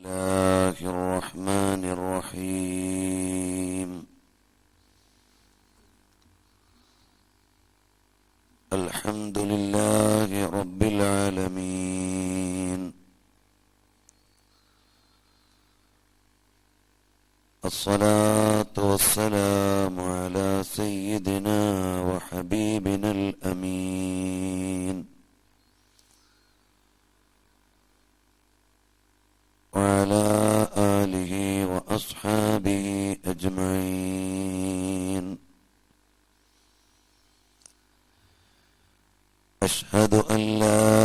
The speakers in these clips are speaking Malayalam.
الله الرحمن الرحيم. الحمد لله رب العالمين. الصلاة والسلام على سيدنا وحبيبنا الأمين وعلى آله وأصحابه أجمعين. أشهد أن لا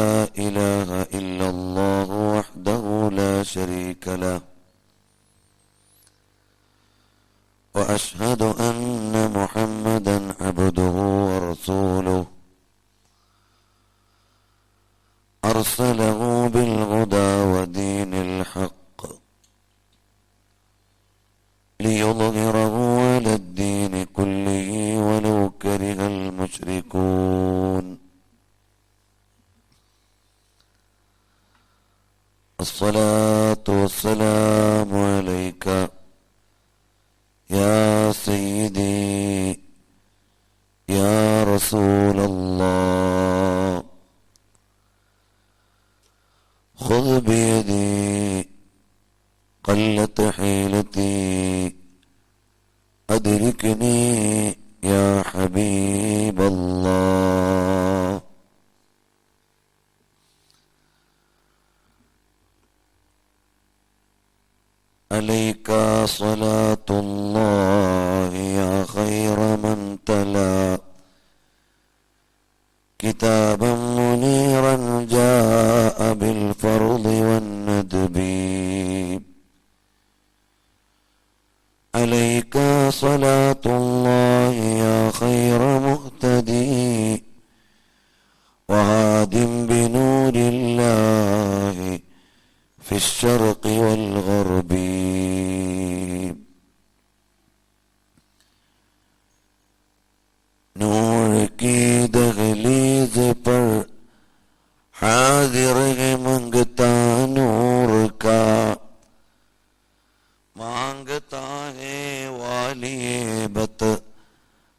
إله إلا الله وحده لا شريك له، وأشهد أن محمدا عبده ورسوله أرسله بالهدى ودين الحق ليظهره على الدين كله ولو كره المشركون. الصلاة والسلام عليك يا سيدي يا رسول الله، خذ بيدي قلت حيلتي أدركني يا حبيب الله. عليك صلاة الله يا خير من تلا كتابا منيرا جاء بالفرض والندب. عليك صلاة الله يا خير مهتدي وهاد بنور الله في الشرق والغرب. नूर की दहलीज पर हाजिर है मंगता नूर का, मांगता है वाली बत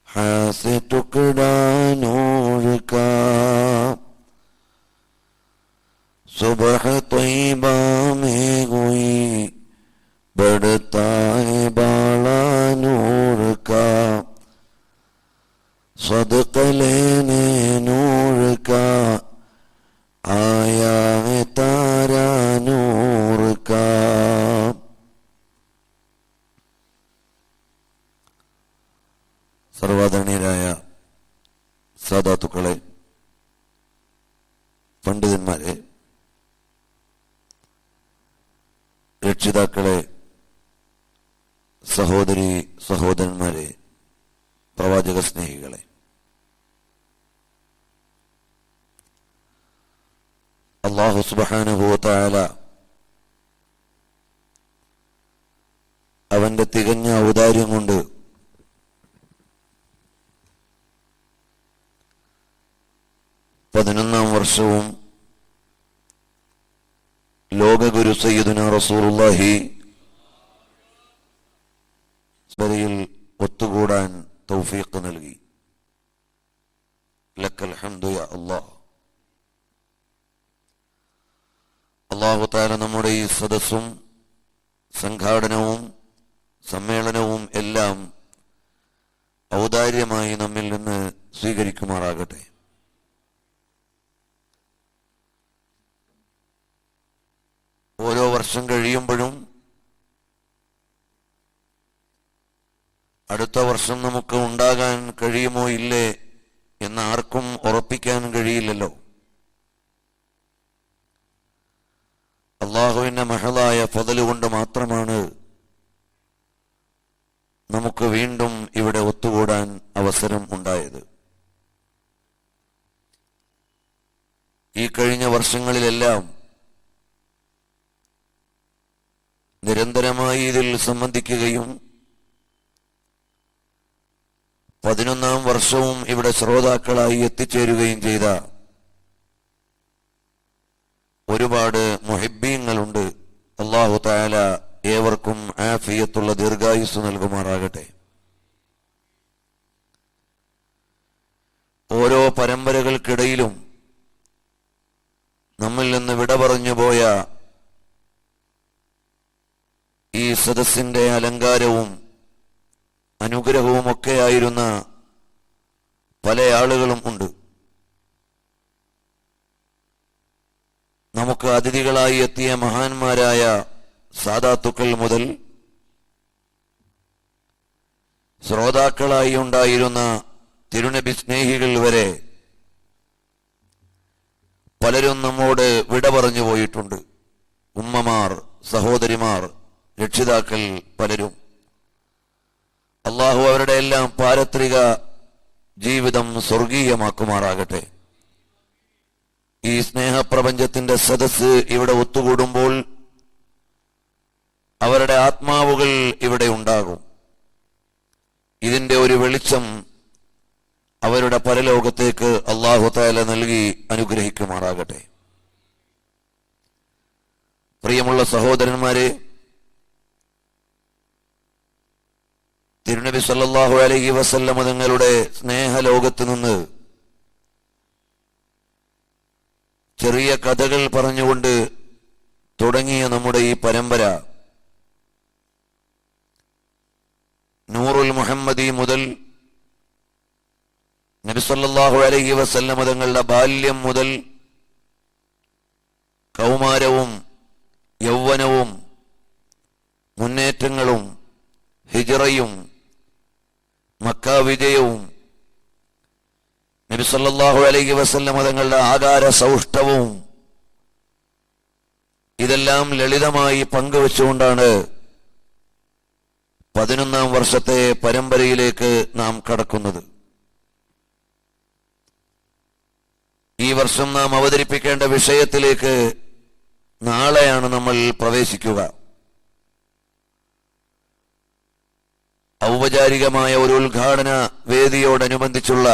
हासे टुकड़ा नूर का। सुबह तैयबा में हुई बढ़ता है बाला नूर का, सदक़ लेने नूर का आया है तारा नूर का। സർവാദരണീയരായ സാദാത്തുക്കളെ, പണ്ഡിതന്മാരെ, രക്ഷിതാക്കളെ, സഹോദരി സഹോദരന്മാരെ, പ്രവാചക സ്നേഹികളെ, അല്ലാഹു സുബ്ഹാനഹു വ തആല അവന്റെ തികഞ്ഞ ഔദാര്യം കൊണ്ട് പതിനൊന്നാം വർഷവും ലോകഗുരു സയ്യിദുനാ റസൂലുള്ളാഹി സദയിൽ ഒത്തുകൂടാൻ തൗഫീഖ് നൽകി. ലക്കൽ ഹംദു യാ അല്ലാഹ്. അല്ലാഹു തആല നമ്മുടെ ഈ സദസ്സും സംഘാടനവും സമ്മേളനവും എല്ലാം ഔദാര്യമായി നമ്മിൽ നിന്ന് സ്വീകരിക്കുമാറാകട്ടെ. ഓരോ വർഷം കഴിയുമ്പോഴും അടുത്ത വർഷം നമുക്ക് ഉണ്ടാകാൻ കഴിയുമോ ഇല്ലേ എന്ന് ആർക്കും ഉറപ്പിക്കാൻ കഴിയില്ലല്ലോ. അള്ളാഹുവിന്റെ മഹളായ ഫദല് കൊണ്ട് മാത്രമാണ് നമുക്ക് വീണ്ടും ഇവിടെ ഒത്തുകൂടാൻ അവസരം ഉണ്ടായത്. ഈ കഴിഞ്ഞ വർഷങ്ങളിലെല്ലാം നിരന്തരമായി ഇതിൽ സംബന്ധിക്കുകയും 11ാം വർഷവും ഇവിടെ ശ്രോതാക്കളായി എത്തിച്ചേരുകയും ചെയ്ത ഒരുപാട് മുഹിബ്ബീങ്ങളുണ്ട്. അല്ലാഹു തആല ഏവർക്കും ആഫിയത്തുള്ള ദീർഘായുസ്സ് നൽകുമാറാകട്ടെ. ഓരോ പരമ്പരകൾക്കിടയിലും നമ്മിൽ നിന്ന് വിട പറഞ്ഞു പോയ ഈ സദസ്സിന്റെ അലങ്കാരവും അനുഗ്രഹവും ഒക്കെയായിരുന്ന പല ആളുകളും ഉണ്ട്. നമുക്ക് അതിഥികളായി എത്തിയ മഹാന്മാരായ സാദാത്തുക്കൾ മുതൽ ശ്രോതാക്കളായി ഉണ്ടായിരുന്ന തിരുനബി സ്നേഹികൾ വരെ പലരും നമ്മോട് വിട പറഞ്ഞു പോയിട്ടുണ്ട്. ഉമ്മമാർ, സഹോദരിമാർ, രക്ഷിതാക്കൾ പലരും. അള്ളാഹു അവരുടെ എല്ലാം പാരത്രിക ജീവിതം സ്വർഗീയമാക്കുമാറാകട്ടെ. ഈ സ്നേഹപ്രപഞ്ചത്തിന്റെ സദസ്സ് ഇവിടെ ഒത്തുകൂടുമ്പോൾ അവരുടെ ആത്മാവുകൾ ഇവിടെ ഉണ്ടാകും. ഇതിന്റെ ഒരു വെളിച്ചം അവരുടെ പരലോകത്തേക്ക് അല്ലാഹു തആല നൽകി അനുഗ്രഹിക്കുമാറാകട്ടെ. പ്രിയമുള്ള സഹോദരന്മാരെ, തിരുനബി സല്ലല്ലാഹു അലൈഹി വസല്ലം തങ്ങളുടെ സ്നേഹലോകത്ത് നിന്ന് ചെറിയ കഥകൾ പറഞ്ഞുകൊണ്ട് തുടങ്ങിയ നമ്മുടെ ഈ പരമ്പര നൂറുൽ മുഹമ്മദി മുതൽ നബി സല്ലല്ലാഹു അലൈഹി വസല്ലം തങ്ങളുടെ ബാല്യം മുതൽ കൗമാരവും യൗവനവും മുന്നേറ്റങ്ങളും ഹിജ്റയും മക്ക വിജയവും നബി സല്ലല്ലാഹു അലൈഹി വസല്ലം തങ്ങളുടെ ആകാര സൗഷ്ഠവും ഇതെല്ലാം ലളിതമായി പങ്കുവെച്ചുകൊണ്ടാണ് 11ാം വർഷത്തെ പരമ്പരയിലേക്ക് നാം കടക്കുന്നത്. ഈ വർഷം നാം അവതരിപ്പിക്കേണ്ട വിഷയത്തിലേക്ക് നാളെയാണ് നമ്മൾ പ്രവേശിക്കുക. ഔപചാരികമായ ഒരു ഉദ്ഘാടന വേദിയോടനുബന്ധിച്ചുള്ള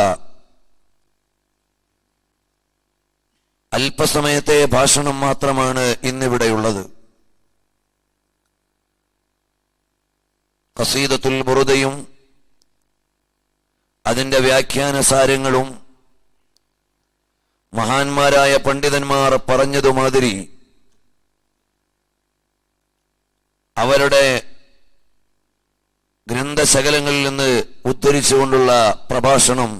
അല്പസമയത്തെ ഭാഷണം മാത്രമാണ് ഇന്നിവിടെയുള്ളത്. ഖസീദത്തുൽ ബുറുദയും അതിന്റെ വ്യാഖ്യാനസാരങ്ങളും മഹാന്മാരായ പണ്ഡിതന്മാർ പറഞ്ഞതുമാതിരി അവരുടെ ഗ്രന്ഥശകലങ്ങളിൽ നിന്ന് ഉദ്ധരിച്ചുകൊണ്ടുള്ള പ്രഭാഷണം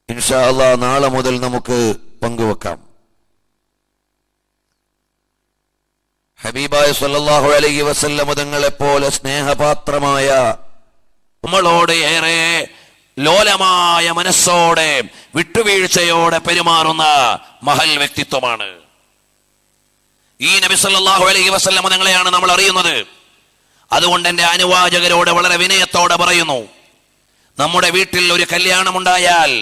ഇൻഷാ അല്ലാഹ് നാളെ മുതൽ നമുക്ക് പങ്കുവെക്കാം. ഹബീബായ സല്ലല്ലാഹു അലൈഹി വസല്ലം തങ്ങളെപ്പോലെ സ്നേഹപാത്രമായ, നമ്മളോട് ഏറെ ലോലമായ മനസ്സോടെ വിട്ടുവീഴ്ചയോടെ പെരുമാറുന്ന മഹൽ വ്യക്തിത്വമാണ് ഈ നബി സല്ലല്ലാഹു അലൈഹി വസല്ലം തങ്ങളെയാണ് നമ്മൾ അറിയുന്നത്. അതുകൊണ്ട് എന്റെ അനുവാചകരോട് വളരെ വിനയത്തോടെ പറയുന്നു, നമ്മുടെ വീട്ടിൽ ഒരു കല്യാണമുണ്ടായാൽ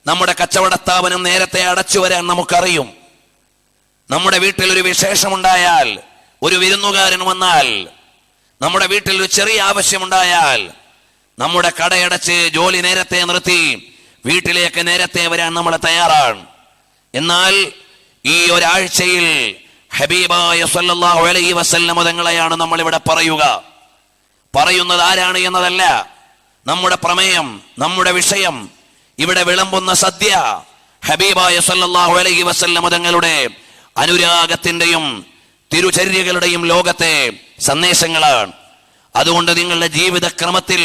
നമ്മുടെ കച്ചവട സ്ഥാപനം നേരത്തെ അടച്ചു വരാൻ നമുക്കറിയും. നമ്മുടെ വീട്ടിൽ ഒരു വിശേഷമുണ്ടായാൽ, ഒരു വിരുന്നുകാരൻ വന്നാൽ, നമ്മുടെ വീട്ടിൽ ഒരു ചെറിയ ആവശ്യമുണ്ടായാൽ നമ്മുടെ കടയടച്ച് ജോലി നേരത്തെ നിർത്തി വീട്ടിലേക്ക് നേരത്തെ വരാൻ നമ്മൾ തയ്യാറാണ്. എന്നാൽ ഈ ഒരാഴ്ചയിൽ ഹബീബായ സല്ലല്ലാഹു അലൈഹി വസല്ലം തങ്ങളെയാണ് നമ്മൾ ഇവിടെ പറയുന്നത് ആരാണ് എന്നതല്ല നമ്മുടെ പ്രമേയം, നമ്മുടെ വിഷയം. ഇവിടെ വിളമ്പുന്ന സദ്യ ഹബീബായ സല്ലല്ലാഹു അലൈഹി വസല്ലം തങ്ങളുടെ അനുരാഗത്തിന്റെയും തിരുചര്യകളുടെയും ലോകത്തെ സന്ദേശങ്ങളാണ്. അതുകൊണ്ട് നിങ്ങളുടെ ജീവിതക്രമത്തിൽ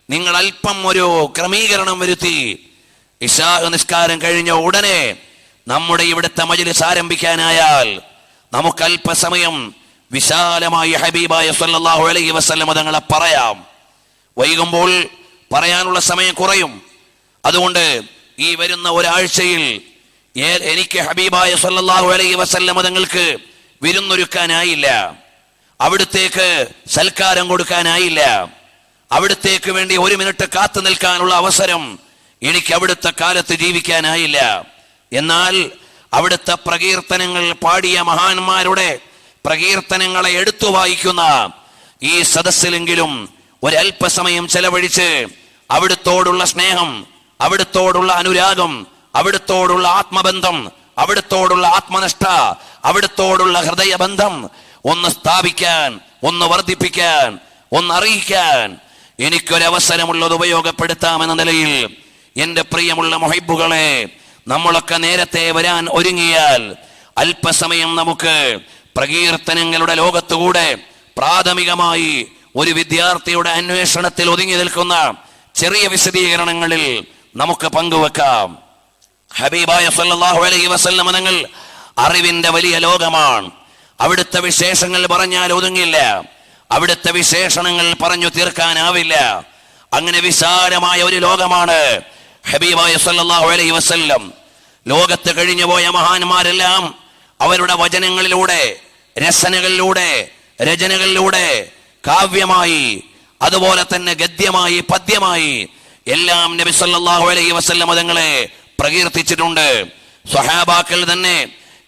നിങ്ങൾ അല്പം ഒരു ക്രമീകരണം വരുത്തി ഇശാ നിസ്കാരം കഴിഞ്ഞ ഉടനെ നമ്മുടെ ഇവിടുത്തെ മജ്‌ലിസ് ആരംഭിക്കാനായാൽ നമുക്ക് അല്പസമയം വിശാലമായി ഹബീബായ സല്ലല്ലാഹു അലൈഹി വസല്ലം തങ്ങളെ പറയാം. വൈകുമ്പോൾ പറയാനുള്ള സമയം കുറയും. അതുകൊണ്ട് ഈ വരുന്ന ഒരാഴ്ചയിൽ എനിക്ക് ഹബീബായ സല്ലല്ലാഹു അലൈഹി വസല്ലം തങ്ങൾക്ക് വിരുന്നൊരുക്കാനായില്ല, അവിടുത്തേക്ക് സൽക്കാരം കൊടുക്കാനായില്ല, അവിടുത്തേക്ക് വേണ്ടി ഒരു മിനിറ്റ് കാത്തു നിൽക്കാനുള്ള അവസരം എനിക്ക് അവിടുത്തെ കാലത്ത് ജീവിക്കാനായില്ല. എന്നാൽ അവിടുത്തെ പ്രകീർത്തനങ്ങൾ പാടിയ മഹാന്മാരുടെ പ്രകീർത്തനങ്ങളെ എടുത്തു വായിക്കുന്ന ഈ സദസ്സിലെങ്കിലും ഒരല്പസമയം ചെലവഴിച്ച് അവിടുത്തോടുള്ള സ്നേഹം, അവിടുത്തോടുള്ള അനുരാഗം, അവിടുത്തോടുള്ള ആത്മബന്ധം അവിടുത്തോടുള്ള ആത്മനിഷ്ഠ, അവിടുത്തോടുള്ള ഹൃദയബന്ധം ഒന്ന് സ്ഥാപിക്കാൻ, ഒന്ന് വർദ്ധിപ്പിക്കാൻ, ഒന്ന് അറിയിക്കാൻ എനിക്കൊരവസരമുള്ളത് ഉപയോഗപ്പെടുത്താമെന്ന നിലയിൽ എന്റെ പ്രിയമുള്ള മുഹബ്ബുകളെ, നമ്മളൊക്കെ നേരത്തെ വരാൻ ഒരുങ്ങിയാൽ അല്പസമയം നമുക്ക് പ്രകീർത്തനങ്ങളുടെ ലോകത്തുകൂടെ പ്രാഥമികമായി ഒരു വിദ്യാർത്ഥിയുടെ അന്വേഷണത്തിൽ ഒതുങ്ങി നിൽക്കുന്ന ചെറിയ വിശദീകരണങ്ങളിൽ നമുക്ക് പങ്കുവെക്കാം. ഹബീബായ സല്ലല്ലാഹു അലൈഹി വസല്ലം തങ്ങൾ അറിവിന്റെ വലിയ ലോകമാണ്. അവിടുത്തെ വിശേഷങ്ങൾ പറഞ്ഞാൽ ഒതുങ്ങില്ല, അവിടുത്തെ വിശേഷണങ്ങൾ പറഞ്ഞു തീർക്കാനാവില്ല. അങ്ങനെ വിശാലമായ ഒരു ലോകമാണ് ഹബീബായ സല്ലല്ലാഹു അലൈഹി വസല്ലം. ലോകത്ത് കഴിഞ്ഞുപോയ മഹാന്മാരെല്ലാം അവരുടെ വചനങ്ങളിലൂടെ, രചനകളിലൂടെ, രചനകളിലൂടെ, കാവ്യമായി, അതുപോലെ തന്നെ ഗദ്യമായി, പദ്യമായി എല്ലാം നബി സല്ലല്ലാഹു അലൈഹി വസല്ലം തങ്ങളെ പ്രകീർത്തിച്ചിട്ടുണ്ട്. സ്വഹാബാക്കൾ തന്നെ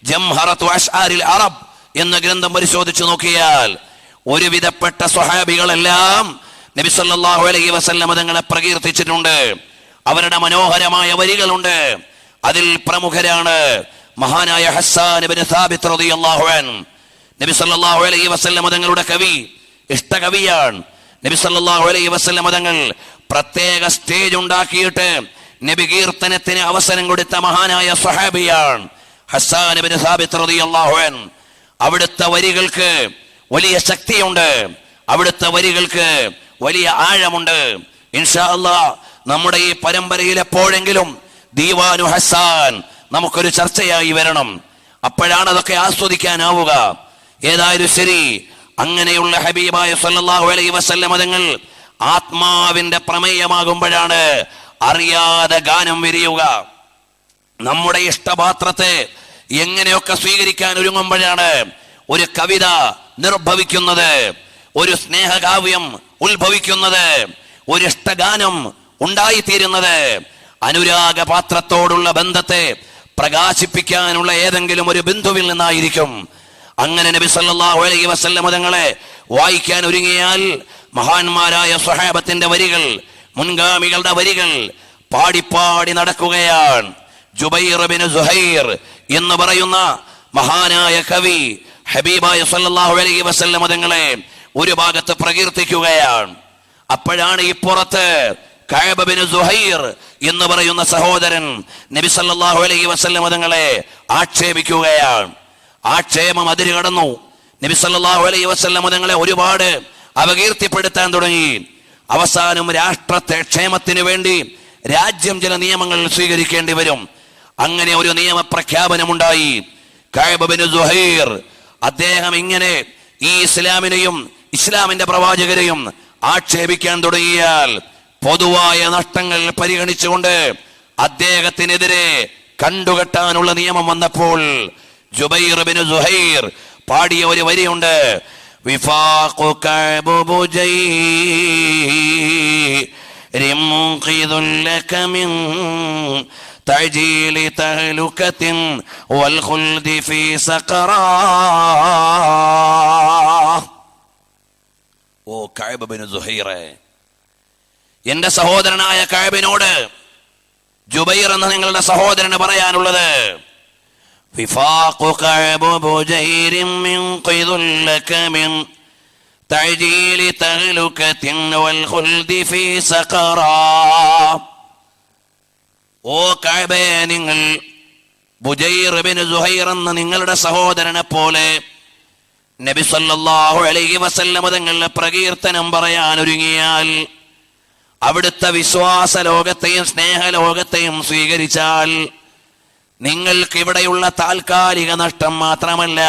ജംഹറത്തു അശ്ആരിൽ അറബ് എന്ന ഗ്രന്ഥം പരിശോധിച്ചു നോക്കിയാൽ ഒരുവിധപ്പെട്ട സ്വഹാബികളെല്ലാം നബി സല്ലല്ലാഹു അലൈഹി വസല്ലം തങ്ങളെ പ്രകീർത്തിച്ചിട്ടുണ്ട്. അവരുടെ മനോഹരമായ വരികളുണ്ട്. അതിൽ പ്രമുഖരാണ് മഹാനായ ഹസ്സാൻ ഇബ്നു സാബിത്ത് റളിയല്ലാഹു അൻഹു. നബി സല്ലല്ലാഹു അലൈഹി വസല്ലം തങ്ങളുടെ കവി, ഇഷ്ടകവിയാണ്. നബി സല്ലല്ലാഹു അലൈഹി വസല്ലം തങ്ങൾ പ്രത്യേക സ്റ്റേജ് ഉണ്ടാക്കിയിട്ട് നബി കീർത്തനത്തിന് അവസരം കൊടുത്ത മഹാനായ സ്വഹാബിയാണ് ഹസ്സാൻ ഇബ്നു സാബിത്ത് റളിയല്ലാഹു അൻഹു. അവിടുത്തെ വരികൾക്ക് വലിയ ശക്തിയുണ്ട്, അവിടുത്തെ വരികൾക്ക് വലിയ ആഴമുണ്ട്. ഇൻഷാ അല്ലാഹ് നമ്മുടെ ഈ പരമ്പരയിൽ എപ്പോഴെങ്കിലും ദീവാനു ഹസ്സാൻ നമുക്കൊരു ചർച്ചയായി വരണം. അപ്പോഴാണ് അതൊക്കെ ആസ്വദിക്കാനാവുക. ഏതായാലും ശരി, അങ്ങനെയുള്ള ഹബീബായ സല്ലല്ലാഹു അലൈഹി വസല്ലം തങ്ങൾ ആത്മാവിന്റെ പ്രമേയമാകുമ്പോഴാണ് അറിയാതെ ഗാനം വിരിയുക. നമ്മുടെ ഇഷ്ടപാത്രത്തെ എങ്ങനെയൊക്കെ സ്വീകരിക്കാൻ ഒരുങ്ങുമ്പോഴാണ് ഒരു കവിത നിർഭവിക്കുന്നത്, ഒരു സ്നേഹകാവ്യം ഉത്ഭവിക്കുന്നത്, ഒരു ഇഷ്ടഗാനം ഉണ്ടായിത്തീരുന്നത്. അനുരാഗപാത്രത്തോടുള്ള ബന്ധത്തെ പ്രകാശിപ്പിക്കാനുള്ള ഏതെങ്കിലും ഒരു ബിന്ദുവിൽ നിന്നായിരിക്കും. അങ്ങനെ നബി സല്ലല്ലാഹു അലൈഹി വസല്ലം തങ്ങളെ വായിക്കാൻ ഒരുങ്ങിയാൽ മഹാന്മാരായ സ്വഹാബത്തിന്റെ വരികൾ, മുൻഗാമികളുടെ വരികൾ പാടിപ്പാടി നടക്കുകയാണ്. ജുബൈർ ഇബ്നു സുഹൈർ എന്ന് പറയുന്ന മഹാനായ കവി ഹബീബായ സല്ലല്ലാഹു അലൈഹി വസല്ലം തങ്ങളെ ഒരു ഭാഗത്ത് പ്രകീർത്തിക്കുകയാണ്. അപ്പോഴാണ് ഇപ്പുറത്ത് കഅബ് ഇബ്നു സുഹൈർ എന്ന് പറയുന്ന സഹോദരൻ നബി സല്ലല്ലാഹു അലൈഹി വസല്ലം തങ്ങളെ ആക്ഷേപിക്കുകയാണ്. ആക്ഷേപം അതിര് കടന്നു. നബി സല്ലല്ലാഹു അലൈഹി വസല്ലം തങ്ങളെ ഒരുപാട് അപകീർത്തിപ്പെടുത്താൻ തുടങ്ങി. അവസാനം രാഷ്ട്രത്തെ ക്ഷേമത്തിന് വേണ്ടി രാജ്യം ചില നിയമങ്ങൾ സ്വീകരിക്കേണ്ടി വരും. അങ്ങനെ ഒരു നിയമപ്രഖ്യാപനമുണ്ടായി. കഅബ് ഇബ്നു സുഹൈർ അദ്ദേഹം ഇങ്ങനെ ഈ ഇസ്ലാമിനെയും ഇസ്ലാമിന്റെ പ്രവാചകരെയും ആക്ഷേപിക്കാൻ തുടങ്ങിയാൽ പൊതുവായ നഷ്ടങ്ങൾ പരിഗണിച്ചുകൊണ്ട് അദ്ദേഹത്തിനെതിരെ കണ്ടുകെട്ടാനുള്ള നിയമം വന്നപ്പോൾ ജുബൈർ ഇബ്നു സുഹൈർ പാടിയ ഒരു വരിയുണ്ട്. വിഫാഖു കഅബ് ബുജൈരിൻ മുൻഖിദുൻ ലക മിൻ തഅജീലി തഹ്ലുകത്തിൻ വൽ ഖുൽദി ഫീ സഖറാ. ഓ കഅബ് ഇബ്നു സുഹൈറേ, എന്റെ സഹോദരനായ കഅബിനോട് ജുബൈർ എന്ന നിങ്ങളുടെ സഹോദരന് പറയാനുള്ളത്, വിഫാഖു കഅബ് ബുജൈരിൻ മുൻഖിദുൻ ലക മിൻ തഅജീലി തഹ്ലുകത്തിൻ വൽ ഖുൽദി ഫീ സഖറാ. ഓ കഅബേ, നിങ്ങൾ ബുജൈർ ഇബ്നു സുഹൈർ എന്ന നിങ്ങളുടെ സഹോദരനെ പോലെ നബി സല്ലല്ലാഹു അലൈഹി വസല്ലം തങ്ങളുടെ പ്രകീർത്തനം പറയാൻ ഒരുങ്ങിയാൽ, അവിടുത്തെ വിശ്വാസ ലോകത്തെയും സ്നേഹലോകത്തെയും സ്വീകരിച്ചാൽ നിങ്ങൾക്ക് ഇവിടെയുള്ള താൽക്കാലിക നഷ്ടം മാത്രമല്ല,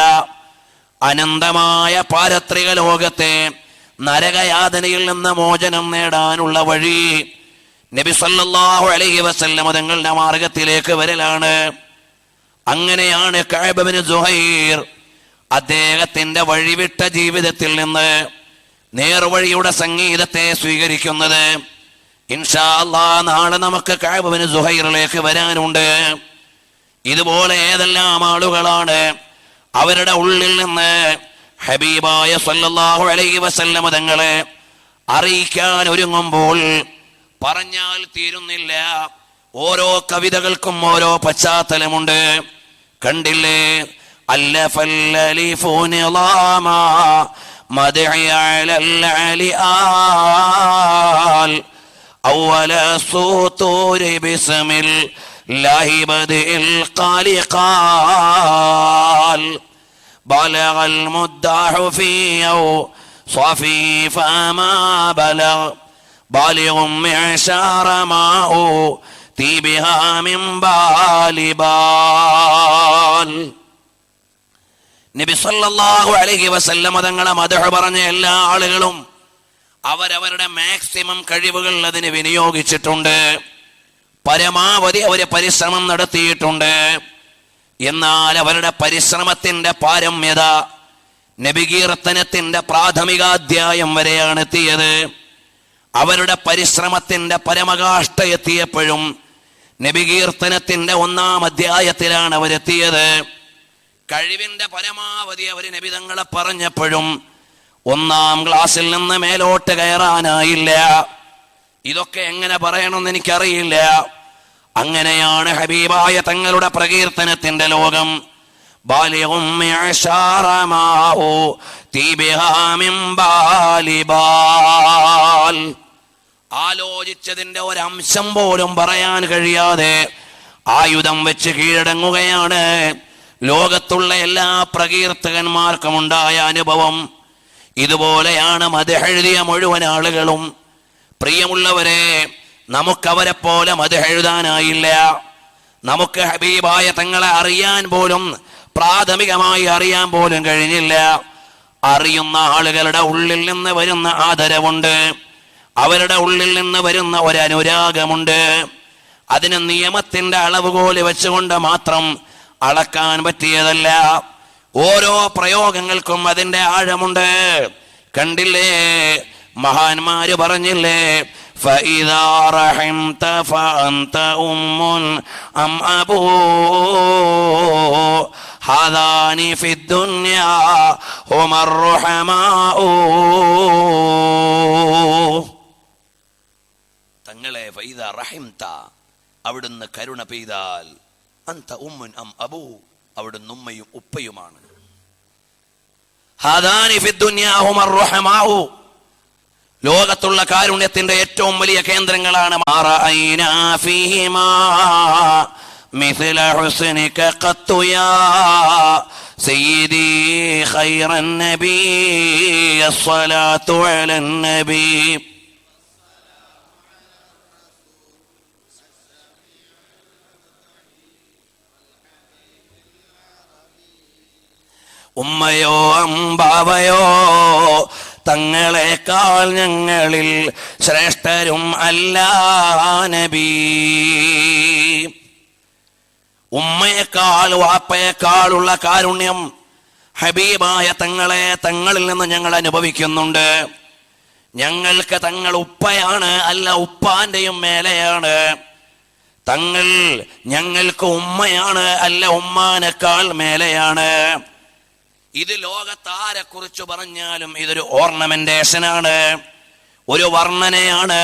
അനന്തമായ പാരത്രിക ലോകത്തെ നരകയാതനയിൽ നിന്ന് മോചനം നേടാനുള്ള വഴി നബി സല്ലല്ലാഹു അലൈഹി വസല്ലം തങ്ങളുടെ മാർഗത്തിലേക്ക് വരലാണ്. അങ്ങനെയാണ് കഅബ് ഇബ്നു സുഹൈർ അദ്ദേഹത്തിന്റെ വഴിവിട്ട ജീവിതത്തിൽ നിന്ന് നേർവഴിയുടെ സംഗീതത്തെ സ്വീകരിക്കുന്നത്. ഇൻഷാ അല്ലാഹ് നാളെ നമുക്ക് കഅബ് ഇബ്നു സുഹൈറിലേക്ക് വരാനുണ്ട്. ഇതുപോലെ ഏതെല്ലാം ആളുകളാണ് അവരുടെ ഉള്ളിൽ നിന്ന് ഹബീബായ സല്ലല്ലാഹു അലൈഹി വസല്ലം തങ്ങളെ അറിയിക്കാൻ ഒരുങ്ങുമ്പോൾ പറഞ്ഞാൽ തീരുന്നില്ല. ഓരോ കവിതകൾക്കും ഓരോ പശ്ചാത്തലമുണ്ട്. കണ്ടില്ലേ, അല്ലഫല്ലലിഫു നിളാമ മദ്ഇ അലൽ അലിആൽ അവല സൂതൂരി ബിസ്മിൽ ലാഹി ബദിൽ ഖാലിഖാൽ ബലഗൽ മുദ്ദഹു ഫീ صافي فما بلغ بالغ معشار ما أوتي بها من بالبال. നബി സല്ലല്ലാഹു അലൈഹി വസല്ലം തങ്ങളെ മദ്ഹ് പറഞ്ഞ എല്ലാ ആളുകളും അവരവരുടെ മാക്സിമം കഴിവുകൾ അതിന് വിനിയോഗിച്ചിട്ടുണ്ട്. പരമാവധി അവര് പരിശ്രമം നടത്തിയിട്ടുണ്ട്. എന്നാൽ അവരുടെ പരിശ്രമത്തിന്റെ പാരമ്യത നബികീർത്തനത്തിന്റെ പ്രാഥമികാധ്യായം വരെയാണ് എത്തിയത്. അവരുടെ പരിശ്രമത്തിന്റെ പരമകാഷ്ഠ എത്തിയപ്പോഴും നബികീർത്തനത്തിന്റെ 1-ാം അധ്യായത്തിലാണ് അവരെത്തിയത്. കഴിവിന്റെ പരമാവധി അവര് നബി തങ്ങളെ പറഞ്ഞപ്പോഴും 1-ാം ക്ലാസ്സിൽ നിന്ന് മേലോട്ട് കയറാനായില്ല. ഇതൊക്കെ എങ്ങനെ പറയണമെന്ന് എനിക്കറിയില്ല. അങ്ങനെയാണ് ഹബീബായ തങ്ങളുടെ പ്രകീർത്തനത്തിന്റെ ലോകം. ആലോചിച്ചതിന്റെ ഒരംശം പോലും പറയാൻ കഴിയാതെ ആയുധം വെച്ച് കീഴടങ്ങുകയാണ് ലോകത്തുള്ള എല്ലാ പ്രകീർത്തകന്മാർക്കും ഉണ്ടായ അനുഭവം. ഇതുപോലെയാണ് മദ്ഹ് എഴുതിയ മുഴുവൻ ആളുകളും. പ്രിയമുള്ളവരെ, നമുക്കവരെ പോലെ മദ്ഹ് എഴുതാനായില്ല. നമുക്ക് ഹബീബായ തങ്ങളെ അറിയാൻ പോലും, പ്രാഥമികമായി അറിയാൻ പോലും കഴിഞ്ഞില്ല. അറിയുന്ന ആളുകളുടെ ഉള്ളിൽ നിന്ന് വരുന്ന ആദരവുണ്ട്, അവരുടെ ഉള്ളിൽ നിന്ന് വരുന്ന ഒരനുരാഗമുണ്ട്. അതിന് നിയമത്തിന്റെ അളവുകോല് വെച്ചുകൊണ്ട് മാത്രം അളക്കാൻ പറ്റിയതല്ല. ഓരോ പ്രയോഗങ്ങൾക്കും അതിന്റെ ആഴമുണ്ട്. കണ്ടില്ലേ, മഹാന്മാര് പറഞ്ഞില്ലേ, فإذا رحمت فأنت أم أم أبو هذان في الدنيا هما الرحماء. തങ്ങളെ ഫൈദാ റഹിംത, അവിടുന്ന് കരുണ പെയ്താൽ, അന്ത ഉമ്മുൻ അം അബൂ, അവിടുന്ന് ഉമ്മയും ഉപ്പയുമാണ്. ഹാദാനി ഫി ദുനിയാ ഹുമർ റഹമാഉ, ലോകത്തുള്ള കാരുണ്യത്തിന്റെ ഏറ്റവും വലിയ കേന്ദ്രങ്ങളാണ്. മറഅയ്നാ ഫീഹിമാ മിസ്ല ഹുസ്നിക ഖത്തു യാ സയ്യിദി ഖൈറൻ നബി അസ്സലാത്തു അലൻ നബി. ഉമ്മയോ അമ്പാവയോ തങ്ങളെക്കാൾ ഞങ്ങളിൽ ശ്രേഷ്ഠരും അല്ല നബി. ഉമ്മയെക്കാൾ വാപ്പയെക്കാളുള്ള കാരുണ്യം ഹബീബായ തങ്ങളെ തങ്ങളിൽ നിന്ന് ഞങ്ങൾ അനുഭവിക്കുന്നുണ്ട്. ഞങ്ങൾക്ക് തങ്ങൾ ഉപ്പയാണ്, അല്ല ഉപ്പാന്റെയും മേലെയാണ്. തങ്ങൾ ഞങ്ങൾക്ക് ഉമ്മയാണ്, അല്ല ഉമ്മാനേക്കാൾ മേലെയാണ്. ഇത് ലോകത്താരെ കുറിച്ച് പറഞ്ഞാലും ഇതൊരു ഓർണമെന്റേഷനാണ്, ഒരു വർണ്ണനയാണ്,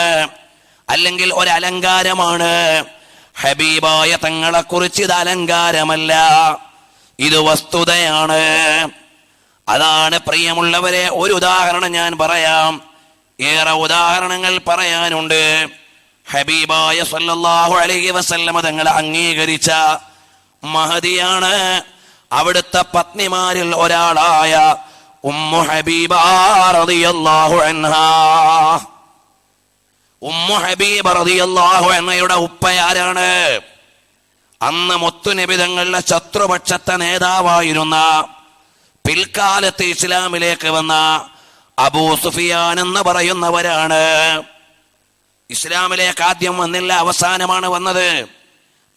അല്ലെങ്കിൽ ഒരു അലങ്കാരമാണ്. ഹബീബായ തങ്ങളെ കുറിച്ച് ഇത് അലങ്കാരമല്ല, ഇത് വസ്തുതയാണ്. അതാണ് പ്രിയമുള്ളവരെ, ഒരു ഉദാഹരണം ഞാൻ പറയാം. ഏറെ ഉദാഹരണങ്ങൾ പറയാനുണ്ട്. ഹബീബായ സല്ലല്ലാഹു അലൈഹി വസല്ലമ തങ്ങളെ അംഗീകരിച്ച മഹദിയാണ് അവിടുത്തെ പത്നിമാരിൽ ഒരാളായ ഉമ്മു ഹബീബ റളിയല്ലാഹു അൻഹാ. ഉമ്മു ഹബീബ റളിയല്ലാഹു അൻഹയുടെ ഉപ്പയാരാണ്? അന്ന് മുത്തുനബി തങ്ങളുടെ ശത്രുപക്ഷത്തെ നേതാവായിരുന്ന, പിൽക്കാലത്ത് ഇസ്ലാമിലേക്ക് വന്ന അബൂ സുഫിയാൻ എന്ന് പറയുന്നവരാണ്. ഇസ്ലാമിലേക്ക് ആദ്യം വന്നില്ല, അവസാനമാണ് വന്നത്.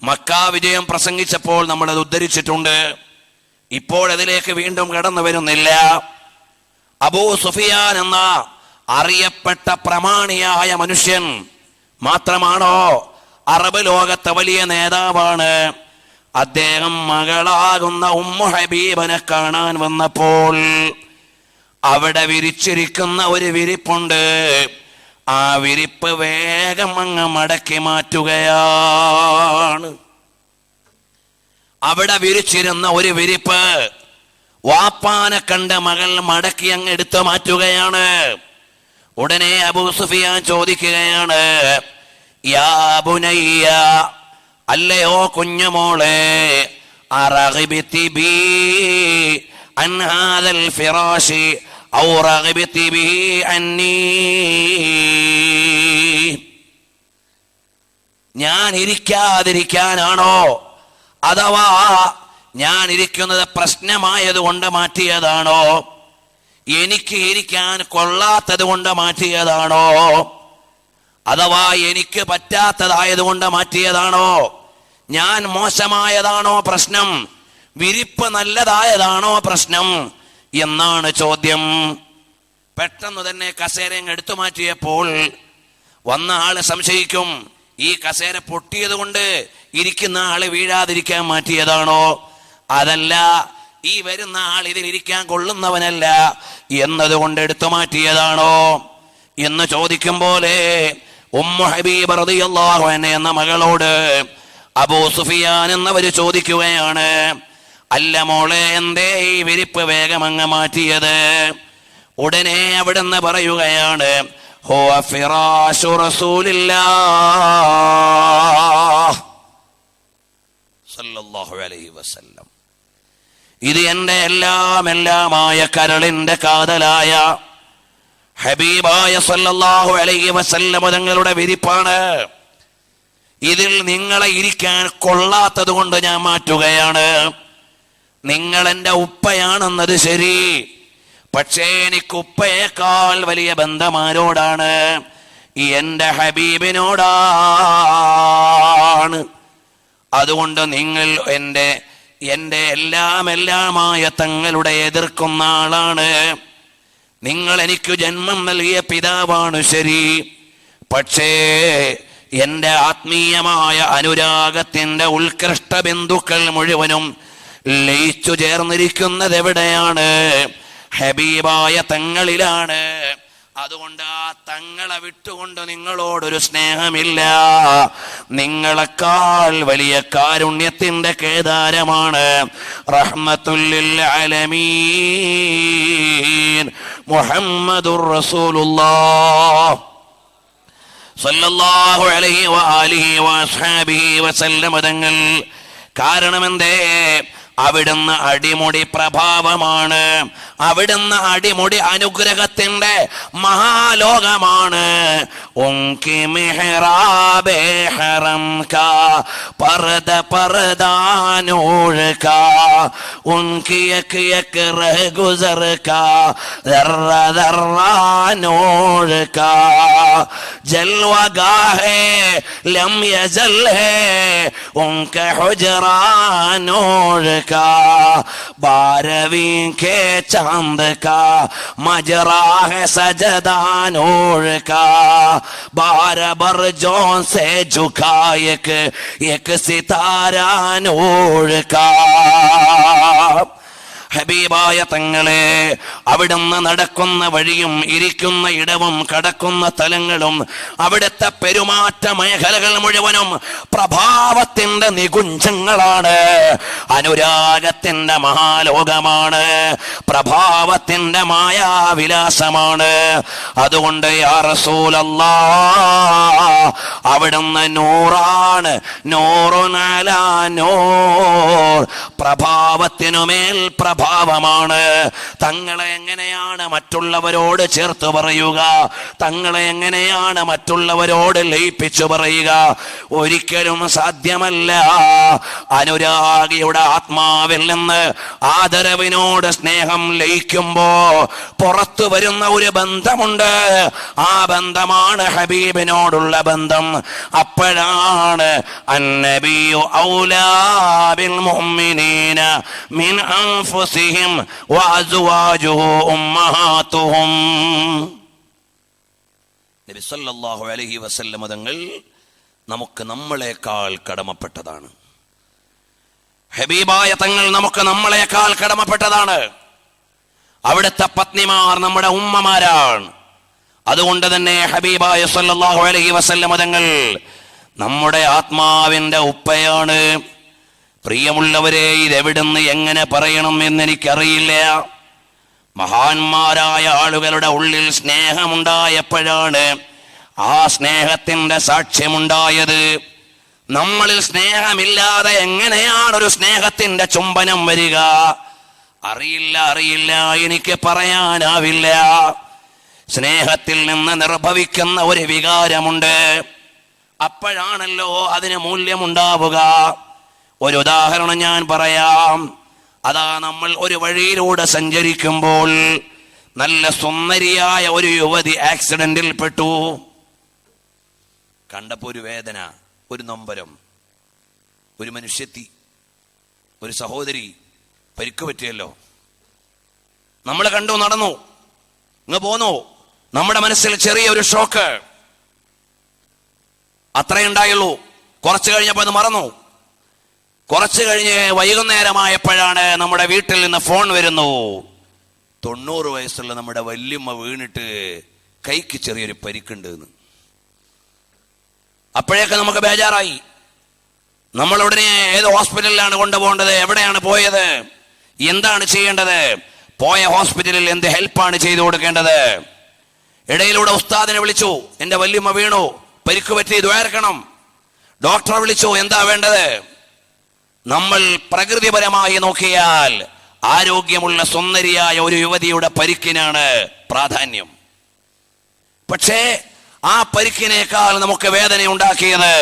മക്കാ വിജയം പ്രസംഗിച്ചപ്പോൾ നമ്മൾ അത് ഉദ്ധരിച്ചിട്ടുണ്ട്. ഇപ്പോൾ അതിലേക്ക് വീണ്ടും കടന്നു വരുന്നില്ല. അബൂ സുഫിയാൻ എന്ന അറിയപ്പെട്ട പ്രമാണിയായ മനുഷ്യൻ മാത്രമാണോ അറബ് ലോകത്തെ വലിയ നേതാവാണ്. അദ്ദേഹം മകളാകുന്ന ഉമ്മു ഹബീബനെ കാണാൻ വന്നപ്പോൾ അവിടെ വിരിച്ചിരിക്കുന്ന ഒരു വിരിപ്പുണ്ട്. ആ വിരിപ്പ് വേഗം അങ്ങ് മടക്കി മാറ്റുകയാണ്. അവിടെ വിരിച്ചിരുന്ന ഒരു വിരിപ്പ് വാപ്പാനെ കണ്ട മകൾ മടക്കി അങ്ങ് എടുത്തു മാറ്റുകയാണ്. ഉടനെ അബൂ സുഫിയാൻ ചോദിക്കുകയാണ്, യാ ബുനയ്യ, അല്ലയോ കുഞ്ഞുമോളെ, അറഗ്ബിതി ബി അൻ ഹാദൽ ഫിറാശി ഔ റഗ്ബിതി ബി അന്നീ, ഞാൻ ഇരിക്കാതിരിക്കാനാണോ അഥവാ ഞാൻ ഇരിക്കുന്നത് പ്രശ്നമായത് കൊണ്ട് മാറ്റിയതാണോ, എനിക്ക് ഇരിക്കാൻ കൊള്ളാത്തത് കൊണ്ട് മാറ്റിയതാണോ, അഥവാ എനിക്ക് പറ്റാത്തതായതുകൊണ്ട് മാറ്റിയതാണോ, ഞാൻ മോശമായതാണോ പ്രശ്നം, വിരിപ്പ് നല്ലതായതാണോ പ്രശ്നം എന്നാണ് ചോദ്യം. പെട്ടെന്ന് തന്നെ കസേരയും എടുത്തു മാറ്റിയപ്പോൾ വന്ന ആള് സംശയിക്കും, ഈ കസേര പൊട്ടിയത് കൊണ്ട് ഇരിക്കുന്ന ആള് വീഴാതിരിക്കാൻ മാറ്റിയതാണോ, അതല്ല ഈ വരുന്ന ആൾ ഇതിലിരിക്കാൻ കൊള്ളുന്നവനല്ല എന്നതുകൊണ്ട് എടുത്തു മാറ്റിയതാണോ എന്ന് ചോദിക്കും പോലെ ഉമ്മു ഹബീബ് റളിയല്ലാഹു അൻഹ എന്ന മകളോട് അബൂ സുഫിയാൻ എന്നവര് ചോദിക്കുകയാണ്, അല്ല മോളെ, എന്തേ ഈ വിരിപ്പ് വേഗം അങ്ങ് മാറ്റിയത്? ഉടനെ അവിടുന്ന് പറയുകയാണ്, ഹുവ ഫിറാശു റസൂലില്ലാഹ് സല്ലല്ലാഹു അലൈഹി വസല്ലം, ഇത് എന്റെ എല്ലാമായ കരളിന്റെ കാതലായ ഹബീബായ സല്ലല്ലാഹു അലൈഹി വസല്ലം തങ്ങളുടെ വിരിപ്പാണ്. ഇതിൽ നിങ്ങളെ ഇരിക്കാൻ കൊള്ളാത്തത് കൊണ്ട് ഞാൻ മാറ്റുകയാണ്. നിങ്ങൾ എൻ്റെ ഉപ്പയാണെന്നത് ശരി, പക്ഷേ എനിക്ക് ഉപ്പയേക്കാൾ വലിയ ബന്ധം ആരോടാണ്? എൻ്റെ ഹബീബിനോടാണ്. അതുകൊണ്ട് നിങ്ങൾ എൻ്റെ എല്ലാമായ തങ്ങളുടെ എതിർക്കുന്ന ആളാണ്. നിങ്ങൾ എനിക്ക് ജന്മം നൽകിയ പിതാവാണ് ശരി, പക്ഷേ എൻ്റെ ആത്മീയമായ അനുരാഗത്തിൻ്റെ ഉത്കൃഷ്ട ബിന്ദുക്കൾ മുഴുവനും ലയിച്ചു ചേർന്നിരിക്കുന്നത് എവിടെയാണ്? ഹബീബായ തങ്ങളിലാണ്. അതുകൊണ്ട് ആ തങ്ങളെ വിട്ടുകൊണ്ട് നിങ്ങളോടൊരു സ്നേഹമില്ല. നിങ്ങളെക്കാൾ വലിയ കാരുണ്യത്തിന്റെ കേദാരമാണ് റഹ്മത്തുൽ ലിൽ ആലമീൻ മുഹമ്മദുർ റസൂലുള്ളാഹ് സല്ലല്ലാഹു അലൈഹി വആലിഹി വഅസ്ഹാബിഹി വസല്ലം തങ്ങൾ. കാരണമെന്തേ? അവിടുന്ന് അടിമുടി പ്രഭാവമാണ്, അവിടുന്ന് അടിമുടി അനുഗ്രഹത്തിന്റെ മഹാലോകമാണ്. ഉൻകി മെഹ്റാബേ ഹറം കാ പർദ പർദാ നൂർ കാ, ഉൻകി യക് യക് റഹ ഗുസർ കാ ദർറ ദർറ നൂർ കാ, ജൽവഗാഹേ ലം യസൽ ഹേ ഉൻക ഹുജറാ നൂർ का, 12वीं के चांद का मजरा है सजदा नूर का, 12 बरजों से झुका एक सितारा नूर का. ഹബീബായ തങ്ങളെ, അവിടുന്ന് നടക്കുന്ന വഴിയും ഇരിക്കുന്ന ഇടവും കടക്കുന്ന തലങ്ങളും അവിടുത്തെ പെരുമാറ്റ മേഖലകൾ മുഴുവനും പ്രഭാവത്തിന്റെ നികുഞ്ചങ്ങളാണ്, അനുരാഗത്തിന്റെ മഹാലോകമാണ്, പ്രഭാവത്തിന്റെ മായാവിലാസമാണ്. അതുകൊണ്ട് യാ റസൂലല്ലാഹ്, അവിടുന്ന് നൂറാണ്, നൂറുൻ അലാ നൂർ, പ്രഭാവത്തിനുമേൽ ഭാവമാണ്. തങ്ങളെ എങ്ങനെയാണ് മറ്റുള്ളവരോട് ചേർത്ത് പറയുക? തങ്ങളെ എങ്ങനെയാണ് മറ്റുള്ളവരോട് ലയിപ്പിച്ചു പറയുക? ഒരിക്കലും സാധ്യമല്ല. അനുരാഗിയുടെ ആത്മാവിൽ നിന്ന് ആദരവിനോട് സ്നേഹം ലയിക്കുമ്പോ പുറത്തു വരുന്ന ഒരു ബന്ധമുണ്ട്. ആ ബന്ധമാണ് ഹബീബിനോടുള്ള ബന്ധം. അപ്പോഴാണ് അന്നബിയു ഔലാ ബിൽ മുഅ്മിനീന മിൻ അൻഫുസിഹിം വഅസ്വാജുഹു ഉമ്മഹാതുഹും. നബി സല്ലല്ലാഹു അലൈഹി വസല്ലം തങ്ങൾ നമുക്ക് നമ്മളെക്കാൾ കടമപ്പെട്ടതാണ്. ഹബീബായ തങ്ങൾ നമുക്ക് നമ്മളെക്കാൾ കടമപ്പെട്ടതാണ്. അവിടുത്തെ പത്നിമാർ നമ്മുടെ ഉമ്മമാരാണ്. അതുകൊണ്ട് തന്നെ ഹബീബായ സല്ലല്ലാഹു അലൈഹി വസല്ലം തങ്ങൾ നമ്മുടെ ആത്മാവിന്റെ ഉപ്പയാണ്. പ്രിയമുള്ളവരെ, ഇതെവിടുന്ന് എങ്ങനെ പറയണം എന്നെനിക്കറിയില്ല. മഹാന്മാരായ ആളുകളുടെ ഉള്ളിൽ സ്നേഹമുണ്ടായപ്പോഴാണ് ആ സ്നേഹത്തിന്റെ സാക്ഷ്യമുണ്ടായത്. നമ്മളിൽ സ്നേഹമില്ലാതെ എങ്ങനെയാണ് ഒരു സ്നേഹത്തിന്റെ ചുംബനം വരിക? അറിയില്ല, എനിക്ക് പറയാനാവില്ല. സ്നേഹത്തിൽ നിന്ന് നിർഭവിക്കുന്ന ഒരു വികാരമുണ്ട്. അപ്പോഴാണല്ലോ അതിന് മൂല്യമുണ്ടാവുക. ഒരു ഉദാഹരണം ഞാൻ പറയാം. അതാ, നമ്മൾ ഒരു വഴിയിലൂടെ സഞ്ചരിക്കുമ്പോൾ നല്ല സുന്ദരിയായ ഒരു യുവതി ആക്സിഡന്റിൽ പെട്ടു. കണ്ടപ്പോ ഒരു വേദന, ഒരു നൊമ്പരം. ഒരു മനുഷ്യത്തി, ഒരു സഹോദരി പരിക്ക് പറ്റിയല്ലോ. നമ്മൾ കണ്ടു, നടന്നു, ഇങ്ങ് പോന്നു. നമ്മുടെ മനസ്സിൽ ചെറിയൊരു ഷോക്ക്, അത്രയുണ്ടായുള്ളൂ. കുറച്ചു കഴിഞ്ഞപ്പോൾ അത് മറന്നു. കുറച്ചു കഴിഞ്ഞ് വൈകുന്നേരമായപ്പോഴാണ് നമ്മുടെ വീട്ടിൽ നിന്ന് ഫോൺ വരുന്നു. 90 വയസ്സുള്ള നമ്മുടെ വല്യമ്മ വീണിട്ട് കൈക്ക് ചെറിയൊരു പരിക്കുണ്ട് എന്ന്. അപ്പോഴേക്ക് നമുക്ക് ബേജാറായി. നമ്മൾ ഉടനെ ഏത് ഹോസ്പിറ്റലിലാണ് കൊണ്ടുപോകേണ്ടത്, എവിടെയാണ് പോയത്, എന്താണ് ചെയ്യേണ്ടത്, പോയ ഹോസ്പിറ്റലിൽ എന്ത് ഹെൽപ്പാണ് ചെയ്തു കൊടുക്കേണ്ടത്? ഇടയിലൂടെ ഉസ്താദിനെ വിളിച്ചു, എന്റെ വല്യമ്മ വീണു, പരിക്ക് പറ്റി, ദ്വാരക്കണം. ഡോക്ടറെ വിളിച്ചു, എന്താ വേണ്ടത്? നമ്മൾ പ്രകൃതിപരമായി നോക്കിയാൽ ആരോഗ്യമുള്ള സുന്ദരിയായ ഒരു യുവതിയുടെ പരിക്കിനാണ് പ്രാധാന്യം. പക്ഷേ ആ പരിക്കിനേക്കാൾ നമുക്ക് വേദന ഉണ്ടാക്കിയത്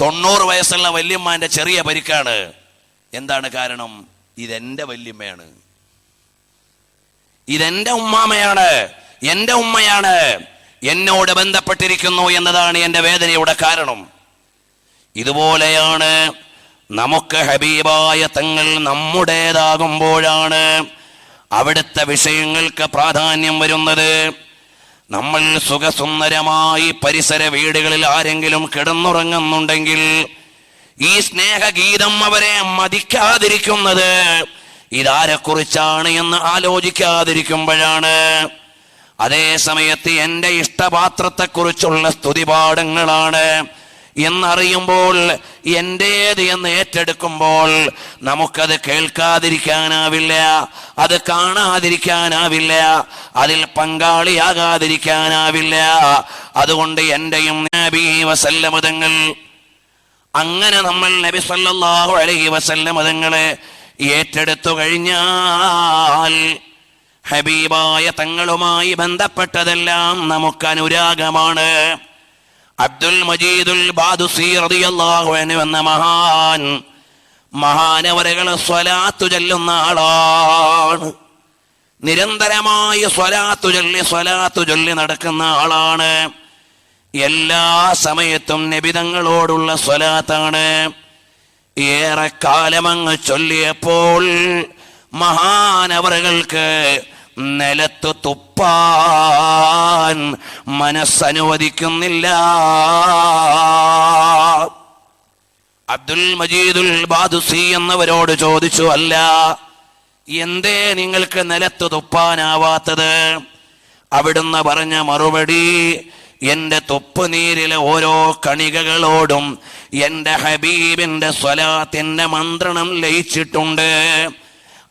90 വയസ്സുള്ള വല്യമ്മാന്റെ ചെറിയ പരിക്കാണ്. എന്താണ് കാരണം? ഇതെന്റെ വല്യമ്മയാണ്, ഇതെന്റെ ഉമ്മാമയാണ്, എന്റെ ഉമ്മയാണ്, എന്നോട് ബന്ധപ്പെട്ടിരിക്കുന്നു എന്നതാണ് എന്റെ വേദനയുടെ കാരണം. ഇതുപോലെയാണ് നമുക്ക് ഹബീബായ തങ്ങൾ നമ്മുടേതാകുമ്പോഴാണ് അവിടുത്തെ വിഷയങ്ങൾക്ക് പ്രാധാന്യം വരുന്നത്. നമ്മൾ സുഖസുന്ദരമായി പരിസര വീടുകളിൽ ആരെങ്കിലും കിടന്നുറങ്ങുന്നുണ്ടെങ്കിൽ ഈ സ്നേഹഗീതം അവരെ മതിക്കാതിരിക്കുന്നത് ഇതാരെക്കുറിച്ചാണ് എന്ന് ആലോചിക്കാതിരിക്കുമ്പോഴാണ്. അതേ സമയത്ത് എൻ്റെ ഇഷ്ടപാത്രത്തെക്കുറിച്ചുള്ള സ്തുതിപാഠങ്ങളാണ് എന്നറിയുമ്പോൾ, എൻ്റേത് എന്ന് ഏറ്റെടുക്കുമ്പോൾ നമുക്കത് കേൾക്കാതിരിക്കാനാവില്ല, അത് കാണാതിരിക്കാനാവില്ല, അതിൽ പങ്കാളിയാകാതിരിക്കാനാവില്ല. അതുകൊണ്ട് എൻ്റെയും നബി വസല്ലമ തങ്ങൾ, അങ്ങനെ നമ്മൾ നബി സല്ലല്ലാഹു അലൈഹി വസല്ലമ തങ്ങളെ ഏറ്റെടുത്തു കഴിഞ്ഞാൽ ഹബീബായ തങ്ങളുമായി ബന്ധപ്പെട്ടതെല്ലാം നമുക്ക് അനുരാഗമാണ്. അബ്ദുൽ മജീദുൽ ബാദുസി റളിയല്ലാഹു അൻഹു എന്ന മഹാനവറുകൾ സ്വലാത്തു ചൊല്ലുന്ന ആളാണ്. നിരന്തരമായി സ്വലാത്തു ചൊല്ലി നടക്കുന്ന ആളാണ്. എല്ലാ സമയത്തും നബിതങ്ങളോടുള്ള സ്വലാത്താണ്. ഏറെക്കാലം അങ്ങ് ചൊല്ലിയപ്പോൾ മഹാനവറുകൾക്ക് നിലത്ത് തുപ്പാൻ മനസ്സനുവദിക്കുന്നില്ല. അബ്ദുൽ മജീദുൽ ബാദുസി എന്നവരോട് ചോദിച്ചു, അല്ല, എന്തേ നിങ്ങൾക്ക് നിലത്ത് തുപ്പാനാവാത്തത്? അവിടുന്ന് പറഞ്ഞ മറുപടി, എന്റെ തുപ്പ് നീരിലെ ഓരോ കണികകളോടും എന്റെ ഹബീബിന്റെ സ്വലാത്തിന്റെ മന്ത്രണം ലയിച്ചിട്ടുണ്ട്.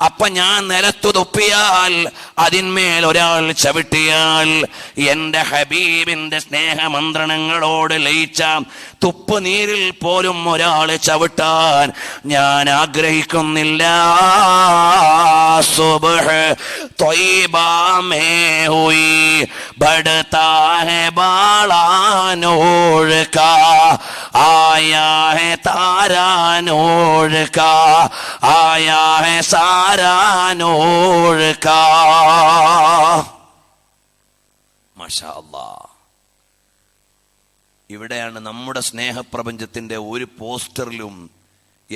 അപ്പൊ ഞാൻ നിലത്തു തുപ്പിയാൽ അതിന്മേൽ ഒരാൾ ചവിട്ടിയാൽ എന്റെ ഹബീബിന്റെ സ്നേഹമന്ത്രണങ്ങളോട് ലയിച്ച തുപ്പ് നീരിൽ പോലും ഒരാൾ ചവിട്ടാൻ ഞാൻ ആഗ്രഹിക്കുന്നില്ല. സുബ്ഹ് ത്വയ്ബാ മേ ഹുയി ബഡ്താ ഹൈ ബാളാ നൂർ കാ, ആയാ ഹൈ താരാ നൂർ കാ, ആയാ ഹൈ സാരാ നൂർ കാ. മാഷാ അല്ലാഹ്. ഇവിടെയാണ് നമ്മുടെ സ്നേഹപ്രപഞ്ചത്തിന്റെ ഒരു പോസ്റ്ററിലും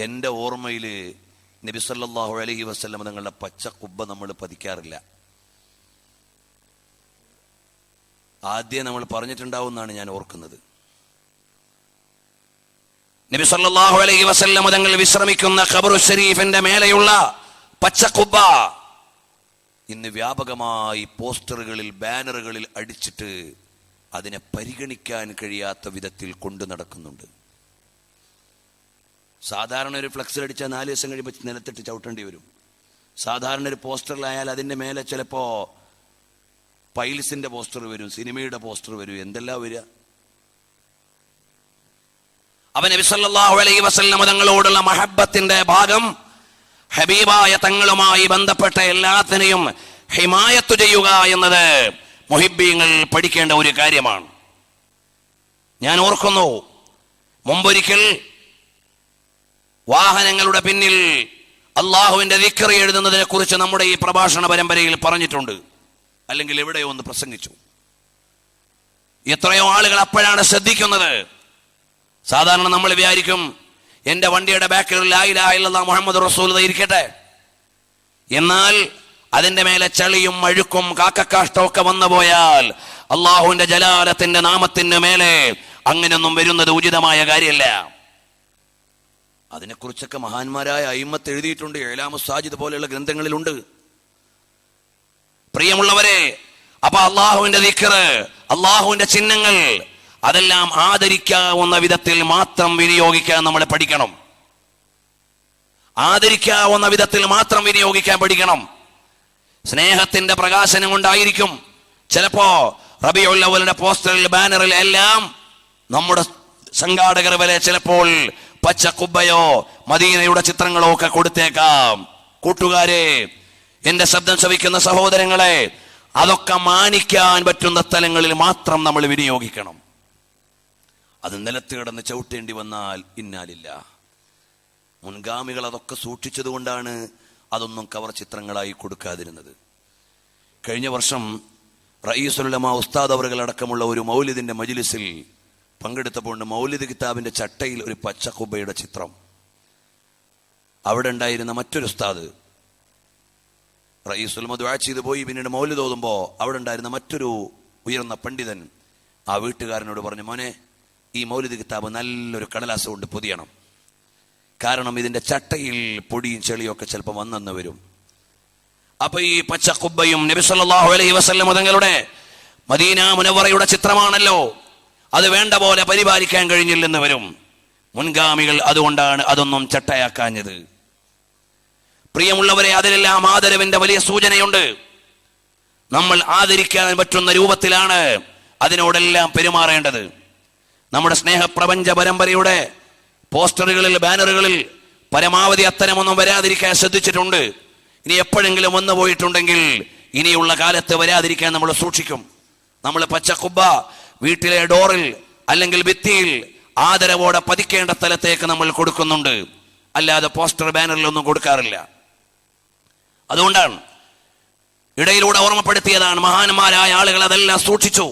എൻ്റെ ഓർമ്മയിൽ നബി സല്ലല്ലാഹു അലൈഹി വസല്ലം തങ്ങളുടെ പച്ച കുബ്ബ നമ്മൾ പതിക്കാറില്ല. ആദ്യം നമ്മൾ പറഞ്ഞിട്ടുണ്ടാവുമെന്നാണ് ഞാൻ ഓർക്കുന്നത്. നബി സല്ലല്ലാഹു അലൈഹി വസല്ലം തങ്ങൾ വിശ്രമിക്കുന്ന ഖബറു ശരീഫിന്റെ മേലെയുള്ള പച്ചക്കുബ്ബ ഇന്ന് വ്യാപകമായി പോസ്റ്ററുകളിൽ, ബാനറുകളിൽ അടിച്ചിട്ട് അതിനെ പരിഗണിക്കാൻ കഴിയാത്ത വിധത്തിൽ കൊണ്ടു നടക്കുന്നുണ്ട്. സാധാരണ ഒരു ഫ്ലെക്സിൽ അടിച്ചാൽ 4 ദിവസം കഴിയുമ്പോൾ നിലത്തിട്ട് ചവിട്ടേണ്ടി വരും. സാധാരണ ഒരു പോസ്റ്ററിലായാൽ അതിൻ്റെ മേലെ ചിലപ്പോൾ പൈൽസിൻ്റെ പോസ്റ്റർ വരും, സിനിമയുടെ പോസ്റ്റർ വരും, എന്തെല്ലാം വരിക. അവൻ നബി സല്ലല്ലാഹു അലൈഹി വസല്ലം തങ്ങളോടുള്ള മഹബ്ബത്തിന്റെ ഭാഗം ഹബീബായ തങ്ങളുമായി ബന്ധപ്പെട്ട എല്ലാത്തിനെയും ഹിമായത്ത് ചെയ്യുക എന്നത് മുഹിബ്ബീങ്ങൾ പഠിക്കേണ്ട ഒരു കാര്യമാണ്. ഞാൻ ഓർക്കുന്നു, മുമ്പൊരിക്കൽ വാഹനങ്ങളുടെ പിന്നിൽ അള്ളാഹുവിന്റെ ദിക്ർ എഴുതുന്നതിനെ കുറിച്ച് നമ്മുടെ ഈ പ്രഭാഷണ പരമ്പരയിൽ പറഞ്ഞിട്ടുണ്ട്, അല്ലെങ്കിൽ എവിടെയോ ഒന്ന് പ്രസംഗിച്ചു. എത്രയോ ആളുകൾ അപ്പോഴാണ് ശ്രദ്ധിക്കുന്നത്. സാധാരണ നമ്മൾ വിചാരിക്കും എന്റെ വണ്ടിയുടെ ബാക്കിൽ ലാ ഇലാഹ ഇല്ലല്ലാഹ് മുഹമ്മദ് റസൂലുള്ളാഹി ഇരിക്കട്ടെ. എന്നാൽ അതിന്റെ മേലെ ചളിയും അഴുക്കും കാക്കക്കാഷ്ടവും ഒക്കെ വന്നു പോയാൽ അള്ളാഹുവിന്റെ ജലാലത്തിന്റെ നാമത്തിന് മേലെ അങ്ങനെയൊന്നും വരുന്നത് ഉചിതമായ കാര്യമല്ല. അതിനെക്കുറിച്ചൊക്കെ മഹാന്മാരായ അയിമ്മത്ത് എഴുതിയിട്ടുണ്ട്, ഇഅ്ലാമുസ് സാജിദ് പോലെയുള്ള ഗ്രന്ഥങ്ങളിലുണ്ട്. പ്രിയമുള്ളവരെ, അപ്പൊ അള്ളാഹുവിന്റെ ദിക്ർ, അള്ളാഹുവിന്റെ ചിഹ്നങ്ങൾ അതെല്ലാം ആദരിക്കാവുന്ന വിധത്തിൽ മാത്രം വിനിയോഗിക്കാൻ നമ്മൾ പഠിക്കണം. ആദരിക്കാവുന്ന വിധത്തിൽ മാത്രം വിനിയോഗിക്കാൻ പഠിക്കണം. സ്നേഹത്തിന്റെ പ്രകാശനം കൊണ്ടായിരിക്കും ചിലപ്പോ റബീഉൽ അവ്വലിന്റെ പോസ്റ്ററിൽ, ബാനറിൽ എല്ലാം നമ്മുടെ സംഘാടകർ വരെ ചിലപ്പോൾ പച്ച കുബ്ബയോ മദീനയുടെ ചിത്രങ്ങളോ ഒക്കെ കൊടുത്തേക്കാം. കൂട്ടുകാരെ, എന്റെ ശബ്ദം ശ്രവിക്കുന്ന സഹോദരങ്ങളെ, അതൊക്കെ മാനിക്കാൻ പറ്റുന്ന സ്ഥലങ്ങളിൽ മാത്രം നമ്മൾ വിനിയോഗിക്കണം. അത് നിലത്ത് കിടന്ന് ചവിട്ടേണ്ടി വന്നാൽ ഇന്നാലില്ല. മുൻഗാമികൾ അതൊക്കെ സൂക്ഷിച്ചത് കൊണ്ടാണ് അതൊന്നും കവർ ചിത്രങ്ങളായി കൊടുക്കാതിരുന്നത്. കഴിഞ്ഞ വർഷം റഈസുൽ ഉലമാ ഉസ്താദ് അവറുകളടക്കമുള്ള ഒരു മൗലിദിന്റെ മജ്ലിസിൽ പങ്കെടുത്തപ്പോൾ മൗലിദ് കിതാബിന്റെ ചട്ടയിൽ ഒരു പച്ച കുബ്ബയുടെ ചിത്രം. അവിടെ ഉണ്ടായിരുന്ന മറ്റൊരു ഉസ്താദ് റഈസുൽ ഉലമ ദുആ ചെയ്തു പോയി. പിന്നീട് മൗലിദ് ഓതുമ്പോൾ അവിടെ ഉണ്ടായിരുന്ന മറ്റൊരു ഉയർന്ന പണ്ഡിതൻ ആ വീട്ടുകാരനോട് പറഞ്ഞു, മോനെ, ഈ മൗലിദ് കിതാബ് നല്ലൊരു കടലാസ് കൊണ്ട് പൊതിയണം. കാരണം ഇതിന്റെ ചട്ടയിൽ പൊടിയും ചെളിയും ഒക്കെ ചിലപ്പോൾ വന്നെന്ന് വരും. അപ്പൊ ഈ പച്ച കുബ്ബയും നബി സല്ലല്ലാഹു അലൈഹി വസല്ലം തങ്ങളുടെ മദീന മുനവ്വറയുടെ ചിത്രമാണല്ലോ, അത് വേണ്ട പോലെ പരിപാലിക്കാൻ കഴിഞ്ഞില്ലെന്ന് വരും. മുൻഗാമികൾ അതുകൊണ്ടാണ് അതൊന്നും ചട്ടയാക്കാഞ്ഞത്. പ്രിയമുള്ളവരെ, അതിലെല്ലാം ആദരവിന്റെ വലിയ സൂചനയുണ്ട്. നമ്മൾ ആദരിക്കാൻ പറ്റുന്ന രൂപത്തിലാണ് അതിനോടെല്ലാം പെരുമാറേണ്ടത്. നമ്മുടെ സ്നേഹപ്രപഞ്ച പരമ്പരയുടെ പോസ്റ്ററുകളിൽ, ബാനറുകളിൽ പരമാവധി അത്തരമൊന്നും വരാതിരിക്കാൻ ശ്രദ്ധിച്ചിട്ടുണ്ട്. ഇനി എപ്പോഴെങ്കിലും വന്നു പോയിട്ടുണ്ടെങ്കിൽ ഇനിയുള്ള കാലത്ത് വരാതിരിക്കാൻ നമ്മൾ സൂക്ഷിക്കും. നമ്മൾ പച്ചക്കുബ്ബ വീട്ടിലെ ഡോറിൽ അല്ലെങ്കിൽ ഭിത്തിയിൽ ആദരവോടെ പതിക്കേണ്ട സ്ഥലത്തേക്ക് നമ്മൾ കൊടുക്കുന്നുണ്ട്, അല്ലാതെ പോസ്റ്റർ ബാനറിലൊന്നും കൊടുക്കാറില്ല. അതുകൊണ്ടാണ് ഇടയിലൂടെ ഓർമ്മപ്പെടുത്തിയതാണ്, മഹാന്മാരായ ആളുകൾ അതെല്ലാം സൂക്ഷിച്ചു.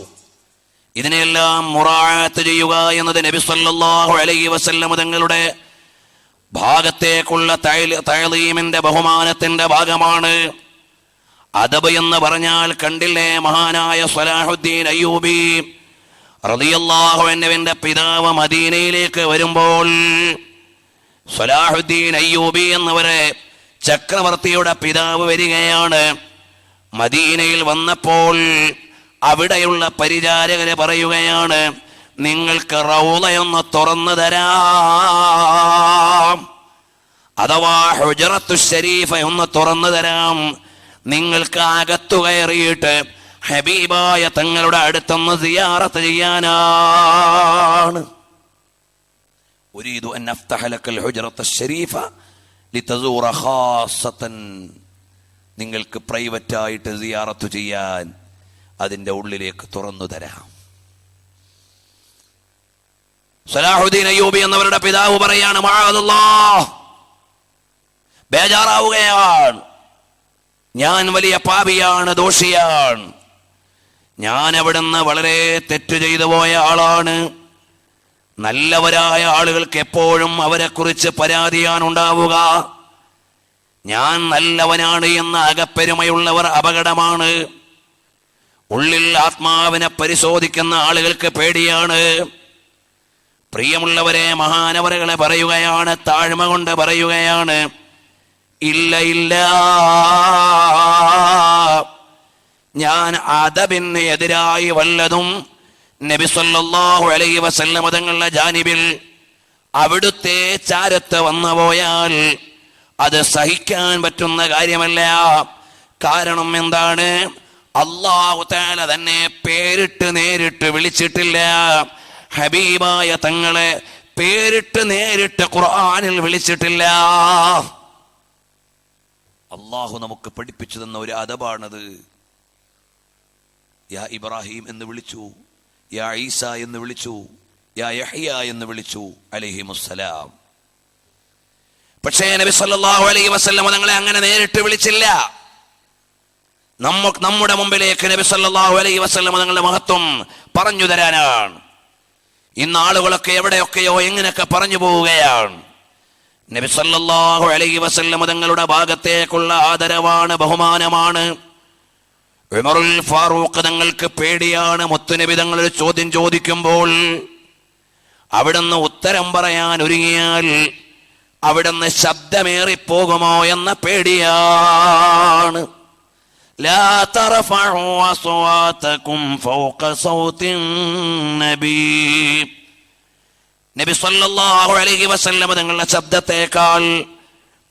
ഇതിനെല്ലാം മുറാഅത്ത് ചെയ്യുക എന്നത് നബി സല്ലല്ലാഹു അലൈഹി വസല്ലം തങ്ങളുടെ ഭാഗത്തേക്കുള്ള തഅ്ലീമിന്റെ ബഹുമാനത്തിന്റെ ഭാഗമാണ്. അദബ് എന്ന് പറഞ്ഞാൽ കണ്ടില്ലേ, മഹാനായ സ്വലാഹുദ്ദീൻ അയ്യൂബി റളിയല്ലാഹു അൻഹുവിന്റെ പിതാവ് മദീനയിലേക്ക് വരുമ്പോൾ സ്വലാഹുദ്ദീൻ അയ്യൂബി എന്നവരെ ചക്രവർത്തിയുടെ പിതാവ് വരികയാണ്. മദീനയിൽ വന്നപ്പോൾ അവിടെയുള്ള പരിചാരകരെ പറയുകയാണ്, നിങ്ങൾക്ക് റൗളയൊന്ന് തുറന്നു തരാം, അഥവാ ഹുജറത്തു ശരീഫ ഒന്ന് തുറന്നു തരാം, നിങ്ങൾക്ക് അകത്തു കയറിയിട്ട് ഹബീബായ തങ്ങളുടെ അടുത്തൊന്ന് സിയാറത്ത് ചെയ്യാനാണ്. ഉരീദു അൻ അഫ്തഹ ലക്കൽ ഹുജറത്തു ശരീഫ ലിതസൂറ ഖാസതൻ, നിങ്ങൾക്ക് പ്രൈവറ്റായിട്ട് സിയാറത്ത് ചെയ്യാൻ അതിന്റെ ഉള്ളിലേക്ക് തുറന്നു തരാം. സലാഹുദ്ദീൻ അയ്യൂബി എന്നവരുടെ പിതാവ് പറയാണ്, മഅദല്ലാഹ്, ബേജാറാവുകയാണ്, ഞാൻ വലിയ പാപിയാണ്, ദോഷിയാണ്, ഞാൻ അവിടുന്ന് വളരെ തെറ്റ് ചെയ്തു പോയ ആളാണ്. നല്ലവരായ ആളുകൾക്ക് എപ്പോഴും അവരെ കുറിച്ച് പരാതിയാണ് ഉണ്ടാവുക. ഞാൻ നല്ലവനാണ് എന്ന അകപ്പെരുമയുള്ളവർ അപകടമാണ്. ഉള്ളിൽ ആത്മാവിനെ പരിശോധിക്കുന്ന ആളുകൾക്ക് പേടിയാണ്. പ്രിയമുള്ളവരെ, മഹാനവറുകളെ പറയുകയാണ്, താഴ്മ കൊണ്ട് പറയുകയാണ്, ഇല്ല ഇല്ല, ഞാൻ അദബിന് എതിരായി വല്ലതും നബി സല്ലല്ലാഹു അലൈഹി വസല്ലം തങ്ങളുടെ ജാനിബിൽ അവിടുത്തെ ചാരത്ത് വന്നു പോയാൽ അത് സഹിക്കാൻ പറ്റുന്ന കാര്യമല്ല. കാരണം എന്താണ്? അല്ലാഹു തആല തന്നെ പേരിട്ട് നേരിട്ട് വിളിച്ചിട്ടില്ല. ഹബീബായ തങ്ങളെ പേരിട്ട് നേരിട്ട് ഖുർആനിൽ വിളിച്ചിട്ടില്ല. അല്ലാഹു നമുക്ക് പഠിപ്പിച്ചു തന്ന ഒരു അദബാണത്. യാ ഇബ്രാഹിം എന്ന് വിളിച്ചു, യാ ഈസ എന്ന് വിളിച്ചു, യാ യഹ്യ എന്ന് വിളിച്ചു അലൈഹിമുസ്സലാം. പക്ഷേ നബി സല്ലല്ലാഹു അലൈഹി വസല്ലം തങ്ങളെ അങ്ങനെ നേരിട്ട് വിളിച്ചില്ല. നമ്മുടെ മുമ്പിലേക്ക് നബി സല്ലല്ലാഹു അലൈഹി വസല്ലം തങ്ങളുടെ മഹത്വം പറഞ്ഞു തരാനാണ്. ഇന്ന് ആളുകളൊക്കെ എവിടെയൊക്കെയോ എങ്ങനെയൊക്കെ പറഞ്ഞു പോവുകയാണ്. നബി സല്ലല്ലാഹു അലൈഹി വസല്ലം തങ്ങളുടെ ഭാഗത്തേക്കുള്ള ആദരവാണ്, ബഹുമാനമാണ്. ഉമറുൽ ഫാറൂഖ് തങ്ങൾക്ക് പേടിയാണ്. മുത്തുനബി തങ്ങൾ ഒരു ചോദ്യം ചോദിക്കുമ്പോൾ അവിടുന്ന് ഉത്തരം പറയാൻ ഒരുങ്ങിയാൽ അവിടുന്ന് ശബ്ദമേറിപ്പോകുമോ എന്ന പേടിയാണ്. ലാ തർഫഉ അസ്വാതകും ഫൗക സൗത്തിൻ നബി. നബി സല്ലല്ലാഹു അലൈഹി വസല്ലം തങ്ങളുടെ ശബ്ദത്തേക്കാൾ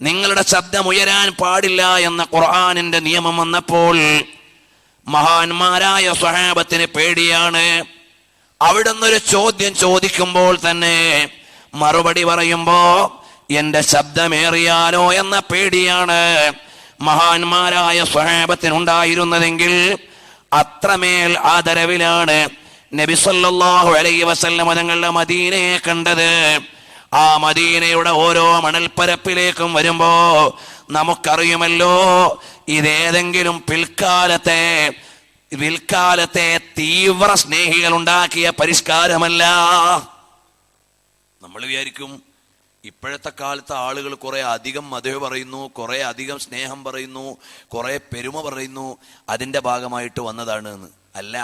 നിങ്ങളുടെ ശബ്ദം ഉയരാൻ പാടില്ല എന്ന ഖുർആനിന്റെ നിയമം വന്നപ്പോൾ മഹാന്മാരായ സ്വഹാബത്തിന് പേടിയാണ്. അവിടുന്ന് ഒരു ചോദ്യം ചോദിക്കുമ്പോൾ തന്നെ മറുപടി പറയുമ്പോ എന്റെ ശബ്ദമേറിയാലോ എന്ന പേടിയാണ് മഹാന്മാരായ സ്വഹാബത്തിനുണ്ടായിരുന്നതെങ്കിൽ അത്രമേൽ ആദരവിലാണ് നബി സല്ലല്ലാഹു അലൈഹി വസല്ലം തങ്ങളുടെ മദീനയെ കണ്ടത്. ആ മദീനയുടെ ഓരോ മണൽപ്പരപ്പിലേക്കും വരുമ്പോ നമുക്കറിയുമല്ലോ, ഇതേതെങ്കിലും പിൽക്കാലത്തെ തീവ്ര സ്നേഹികൾ ഉണ്ടാക്കിയ പരിഷ്കാരമല്ല. നമ്മൾ വിചാരിക്കും ഇപ്പോഴത്തെ കാലത്തെ ആളുകൾ കുറെ അധികം മധു പറയുന്നു, കുറെ അധികം സ്നേഹം പറയുന്നു, കുറെ പെരുമ പറയുന്നു, അതിന്റെ ഭാഗമായിട്ട് വന്നതാണ് എന്ന്. അല്ല.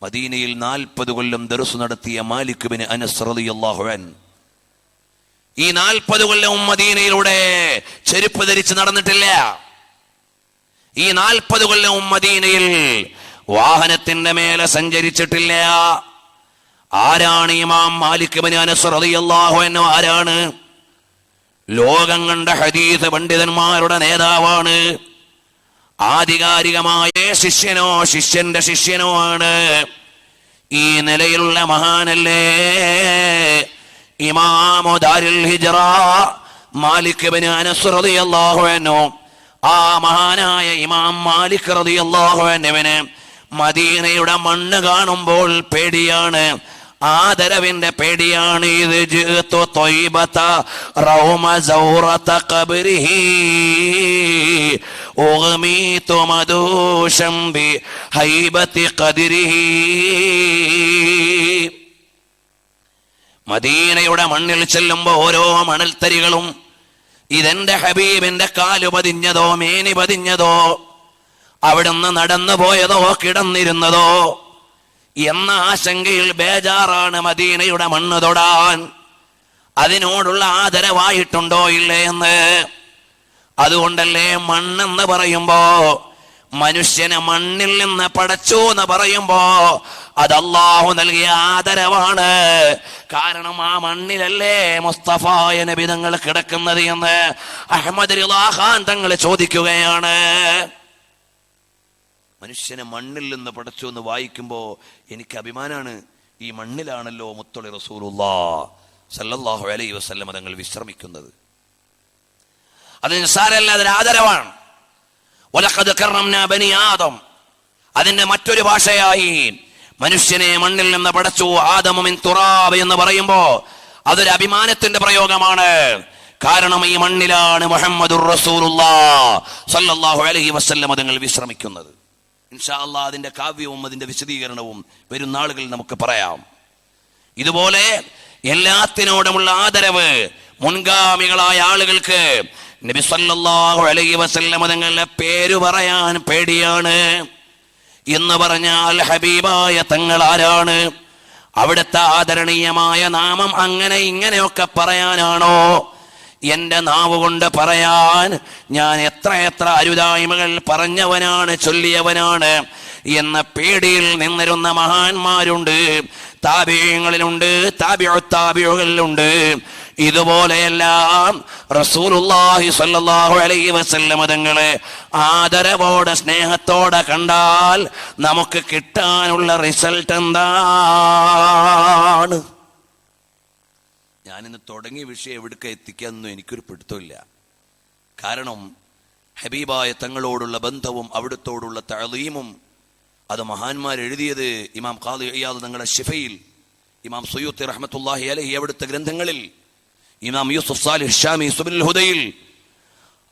മദീനയിൽ 40 കൊല്ലം ദർസ് നടത്തിയ മാലിക് ബിൻ അനസ് റളിയല്ലാഹു അൻഹു ഈ 40 കൊല്ലവും മദീനയിലൂടെ ചെരുപ്പ് ധരിച്ച് നടന്നിട്ടില്ല. ഈ 40 കൊല്ലവും മദീനയിൽ വാഹനത്തിന്റെ മേലെ സഞ്ചരിച്ചിട്ടില്ല. ആരാണ് ഇമാം മാലിക് ബിൻ അനസ് റളിയല്ലാഹു അൻഹു? ആരാണ്? ലോകം കണ്ട ഹദീസ് പണ്ഡിതന്മാരുടെ നേതാവാണ്. ആധികാരികമായ ശിഷ്യനോ ശിഷ്യന്റെ ശിഷ്യനോ ആണ്. ഈ നിലയിലുള്ള മഹാനല്ലേ ഇമാമു ദാരുൽ ഹിജ്റ മാലിക് ബിൻ അനസ് റളിയല്ലാഹു അൻഹു. ആ മഹാനായ ഇമാം മാലിക് റളിയല്ലാഹു അൻഹുവിന് മദീനയുടെ മണ്ണ് കാണുമ്പോൾ പേടിയാണ്, ആദരവിന്റെ പേടിയാണ്. ഇത് ജിഅ്തു ത്വയ്ബത റൗമ സൗറത ഖബ്രിഹി ഉഗ്മീതു മദൂശം ബി ഹൈബതി ഖദ്രിഹി. മദീനയുടെ മണ്ണിൽ ചെല്ലുമ്പോ ഓരോ മണൽത്തരികളും ഇതെന്റെ ഹബീബിന്റെ കാലു പതിഞ്ഞതോ മേനി പതിഞ്ഞതോ അവിടുന്ന് നടന്നു പോയതോ കിടന്നിരുന്നതോ എന്ന ആശങ്കയിൽ ബേജാറാണ് മദീനയുടെ മണ്ണ് തൊടാൻ. അതിനോടുള്ള ആദരവായിട്ടുണ്ടോ ഇല്ലേ എന്ന്. അതുകൊണ്ടല്ലേ മണ്ണെന്ന് പറയുമ്പോ, മനുഷ്യനെ മണ്ണിൽ നിന്ന് പടച്ചു എന്ന് പറയുമ്പോ അത് അല്ലാഹു നൽകിയ ആദരവാണ്. കാരണം ആ മണ്ണിലല്ലേ മുസ്തഫായ നബി തങ്ങൾ കിടക്കുന്നത് എന്ന് അഹ്മദ് റിളാ ഖാൻ തങ്ങൾ ചോദിക്കുകയാണ്. മനുഷ്യനെ മണ്ണിൽ നിന്ന് പടച്ചു എന്ന് വായിക്കുമ്പോൾ എനിക്ക് അഭിമാനാണ്. ഈ മണ്ണിലാണല്ലോ മുത്തൊളി റസൂലുള്ളാഹി സല്ലല്ലാഹു അലൈഹി വസല്ലം തങ്ങൾ വിശ്രമിക്കുന്നത്. അത് നിസ്സാരമല്ല, അതൊരു ആദരവാണ്. വലഖദ് കറംനാ ബനി ആദം. അതിന്റെ മറ്റൊരു ഭാഷയായി മനുഷ്യനെ മണ്ണിൽ നിന്ന് പടച്ചു, ആദമു മിൻ തുറാബ് എന്ന് പറയുമ്പോ അതൊരു അഭിമാനത്തിന്റെ പ്രയോഗമാണ്. കാരണം ഈ മണ്ണിലാണ് മുഹമ്മദുർ റസൂലുള്ളാഹി സല്ലല്ലാഹു അലൈഹി വസല്ലം തങ്ങൾ വിശ്രമിക്കുന്നത്. ഇൻഷാ അല്ലാഹ് അതിന്റെ കാവ്യവും അതിന്റെ വിശദീകരണവും വരും നാളുകളിൽ നമുക്ക് പറയാം. ഇതുപോലെ എല്ലാത്തിനോടുമുള്ള ആദരവ് മുൻഗാമികളായ ആളുകൾക്ക് നബി സല്ലല്ലാഹു അലൈഹി വസല്ലം തങ്ങളുടെ പേര് പറയാൻ പേടിയാണ്. എന്ന് പറഞ്ഞാൽ ഹബീബായ തങ്ങൾ ആരാണ്? അവിടുത്തെ ആദരണീയമായ നാമം അങ്ങനെ ഇങ്ങനെയൊക്കെ പറയാനാണോ? എന്റെ നാവ് കൊണ്ട് പറയാൻ ഞാൻ എത്ര അരുതായ്മകൾ പറഞ്ഞവനാണ്, ചൊല്ലിയവനാണ്. എന്ന പേടിയിൽ നിന്നിരുന്ന മഹാന്മാരുണ്ട്, താബിഈങ്ങളിലുണ്ട്, താബിഉത്താബിഉകളിലുണ്ട്. ഇതുപോലെയെല്ലാം റസൂലുള്ളാഹി സ്വല്ലല്ലാഹു അലൈഹി വസല്ലം തങ്ങളെ ആദരവോടെ സ്നേഹത്തോടെ കണ്ടാൽ നമുക്ക് കിട്ടാനുള്ള റിസൾട്ട് എന്താണ്? ഞാനിന്ന് തുടങ്ങിയ വിഷയം എവിടേക്ക് എത്തിക്കാമെന്നും എനിക്കൊരു പിടുത്തമില്ല. കാരണം ഹബീബായ തങ്ങളോടുള്ള ബന്ധവും അവിടുത്തോടുള്ള തഅലീമും അത് മഹാന്മാർ എഴുതിയത് ഇമാം ഖാദി ഇയാദ് തങ്ങളുടെ ശിഫയിൽ, ഇമാം സുയൂത്തി റഹ്മത്തുള്ളാഹി അലൈഹി അവിടുത്തെ ഗ്രന്ഥങ്ങളിൽ, ഇമാം യൂസുഫ് സാലിഹ് ഷാമി സുബുൽ ഹുദയിൽ,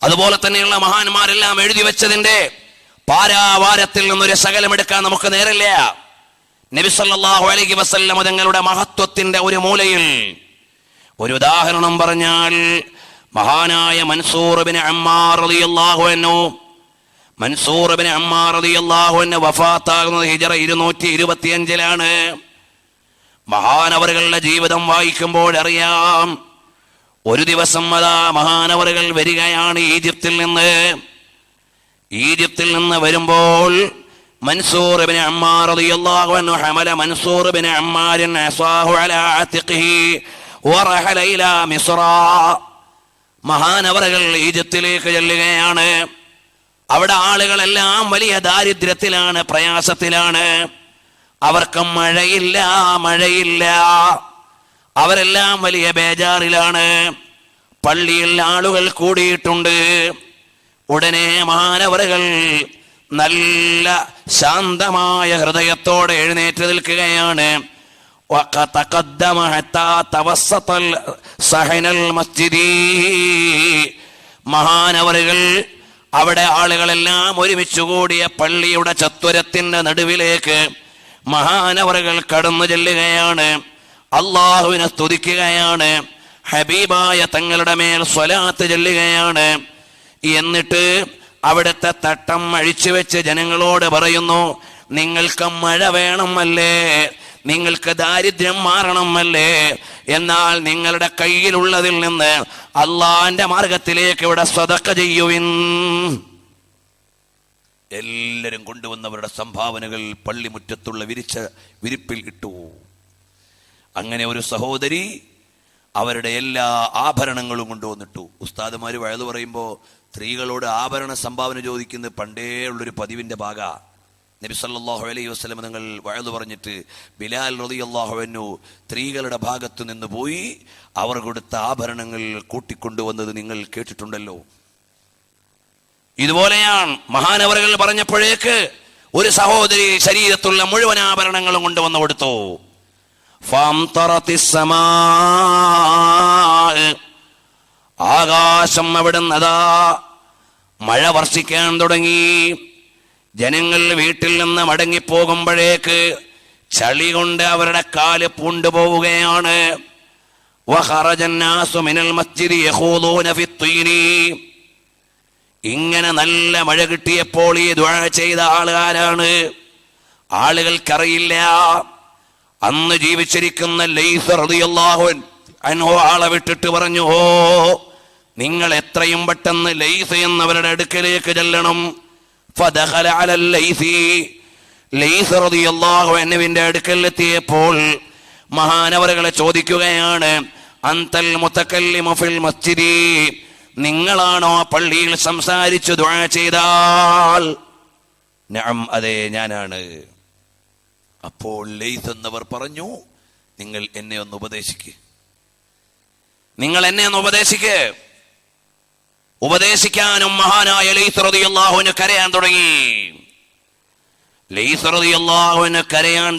അതുപോലെ തന്നെയുള്ള മഹാന്മാരെല്ലാം എഴുതി വെച്ചതിന്റെ പാരാവാരത്തിൽ നിന്നൊരു ശകലം എടുക്കാൻ നമുക്ക് നേരില്ല. നബി സല്ലല്ലാഹു അലൈഹി വസല്ലം തങ്ങളുടെ മഹത്വത്തിന്റെ ഒരു മൂലയിൽ ഒരു ഉദാഹരണം പറഞ്ഞാൽ, മഹാനായ മൻസൂർ ഇബ്നു അമ്മാർ റളിയല്ലാഹു അൻഹു, മൻസൂർ ഇബ്നു അമ്മാർ റളിയല്ലാഹു അൻഹു വഫാത്താകുന്നത് ഹിജ്റ 225-ലാണ്. മഹാനവറുകളുടെ ജീവിതം വായിക്കുമ്പോൾ അറിയാം, ഒരു ദിവസം അതാ മഹാനവറുകൾ വരികയാണ് ഈജിപ്തിൽ നിന്ന് വരുമ്പോൾ മൻസൂർ ഇബ്നു അമ്മാർ റളിയല്ലാഹു അൻഹു ഹമല മൻസൂർ ഇബ്നു അമ്മാരിൻ അസാഹു അലാ അതിഖിഹി വറഹല ഇലാ മിസ്റ. മഹാനവറുകൾ ഈജിപ്തിലേക്ക് ചെല്ലുകയാണ്. അവിടെ ആളുകളെല്ലാം വലിയ ദാരിദ്ര്യത്തിലാണ്, പ്രയാസത്തിലാണ്. അവർക്ക് മഴയില്ല. അവരെല്ലാം വലിയ ബേജാറിലാണ്. പള്ളിയിൽ ആളുകൾ കൂടിയിട്ടുണ്ട്. ഉടനെ മഹാനവറുകൾ നല്ല ശാന്തമായ ഹൃദയത്തോടെ എഴുന്നേറ്റ് നിൽക്കുകയാണ്. മഹാനവറുകൾ അവിടെ ആളുകളെല്ലാം ഒരുമിച്ച് കൂടിയ പള്ളിയുടെ ചത്വരത്തിന്റെ നടുവിലേക്ക് മഹാനവറുകൾ കടന്നു ചെല്ലുകയാണ്. അള്ളാഹുവിനെ സ്തുതിക്കുകയാണ്. ഹബീബായ തങ്ങളുടെ മേൽ സ്വലാത്ത് ചൊല്ലുകയാണ്. എന്നിട്ട് അവിടുത്തെ തട്ടം അഴിച്ചു വെച്ച് ജനങ്ങളോട് പറയുന്നു, നിങ്ങൾക്ക് മഴ വേണമല്ലേ, നിങ്ങൾക്ക് ദാരിദ്ര്യം മാറണമല്ലേ, എന്നാൽ നിങ്ങളുടെ കയ്യിലുള്ളതിൽ നിന്ന് അള്ളാന്റെ മാർഗത്തിലേക്ക് ഇവിടെ സദഖ ചെയ്യുവിൻ. എല്ലാവരും കൊണ്ടുവന്നവരുടെ സംഭാവനകൾ പള്ളിമുറ്റത്തുള്ള വിരിപ്പിൽ ഇട്ടു. അങ്ങനെ ഒരു സഹോദരി അവരുടെ എല്ലാ ആഭരണങ്ങളും കൊണ്ടുവന്നിട്ടു. ഉസ്താദുമാര് വയലു പറയുമ്പോൾ സ്ത്രീകളോട് ആഭരണ സംഭാവന ചോദിക്കുന്നത് പണ്ടേ ഉള്ളൊരു പതിവിന്റെ ഭാഗ. നബി സല്ലല്ലാഹു അലൈഹി വസല്ലം തങ്ങൾ വയലു പറഞ്ഞിട്ട് ബിലാൽ റളിയല്ലാഹു അൻഹു സ്ത്രീകളുടെ ഭാഗത്തു നിന്ന് പോയി അവർ കൊടുത്ത ആഭരണങ്ങൾ കൂട്ടിക്കൊണ്ടുവന്നത് നിങ്ങൾ കേട്ടിട്ടുണ്ടല്ലോ. ഇതുപോലെയാണ് മഹാനവറുകൾ പറഞ്ഞപ്പോഴേക്ക് ഒരു സഹോദരി ശരീരത്തുള്ള മുഴുവൻ ആഭരണങ്ങളും കൊണ്ടുവന്നു കൊടുത്തു. ആകാശം അവിടുന്നതാ മഴ വർഷിക്കാൻ തുടങ്ങി. ജനങ്ങൾ വീട്ടിൽ നിന്ന് മടങ്ങിപ്പോകുമ്പോഴേക്ക് ചളി കൊണ്ട് അവരുടെ കാല് പൂണ്ടുപോവുകയാണ്. ഇങ്ങനെ നല്ല മഴ കിട്ടിയപ്പോൾ ഈ ദുആ ചെയ്ത ആളുകാരാണ്. ആളുകൾക്കറിയില്ല. അന്ന് ജീവിച്ചിരിക്കുന്ന ലൈസ് റളിയല്ലാഹു അൻഹു ആളെ വിട്ടിട്ട് പറഞ്ഞു, ഓ നിങ്ങൾ എത്രയും പെട്ടെന്ന് ലൈസ് എന്നവരുടെ അടുക്കലേക്ക് ചെല്ലണം. ഫദഖല അലൽ ലൈസി, ലൈസ് റളിയല്ലാഹു അൻഹുവിന്റെ അടുക്കലെത്തിയപ്പോൾ മഹാനവറുകളെ ചോദിക്കുകയാണ്, അൻതൽ മുതകല്ലിമു ഫിൽ മസ്ജിദി, നിങ്ങളാണോ പള്ളിയിൽ സംസാരിച്ചു ദുആ ചെയ്താൽ? നഅം, അതെ ഞാനാണ്. അപ്പോൾ ലൈസ് എന്നവർ പറഞ്ഞു, നിങ്ങൾ എന്നെ ഒന്ന് ഉപദേശിക്ക്. ഉപദേശിക്കാനും മഹാനായ ലൈസ് റളിയല്ലാഹു അൻഹു കരയാൻ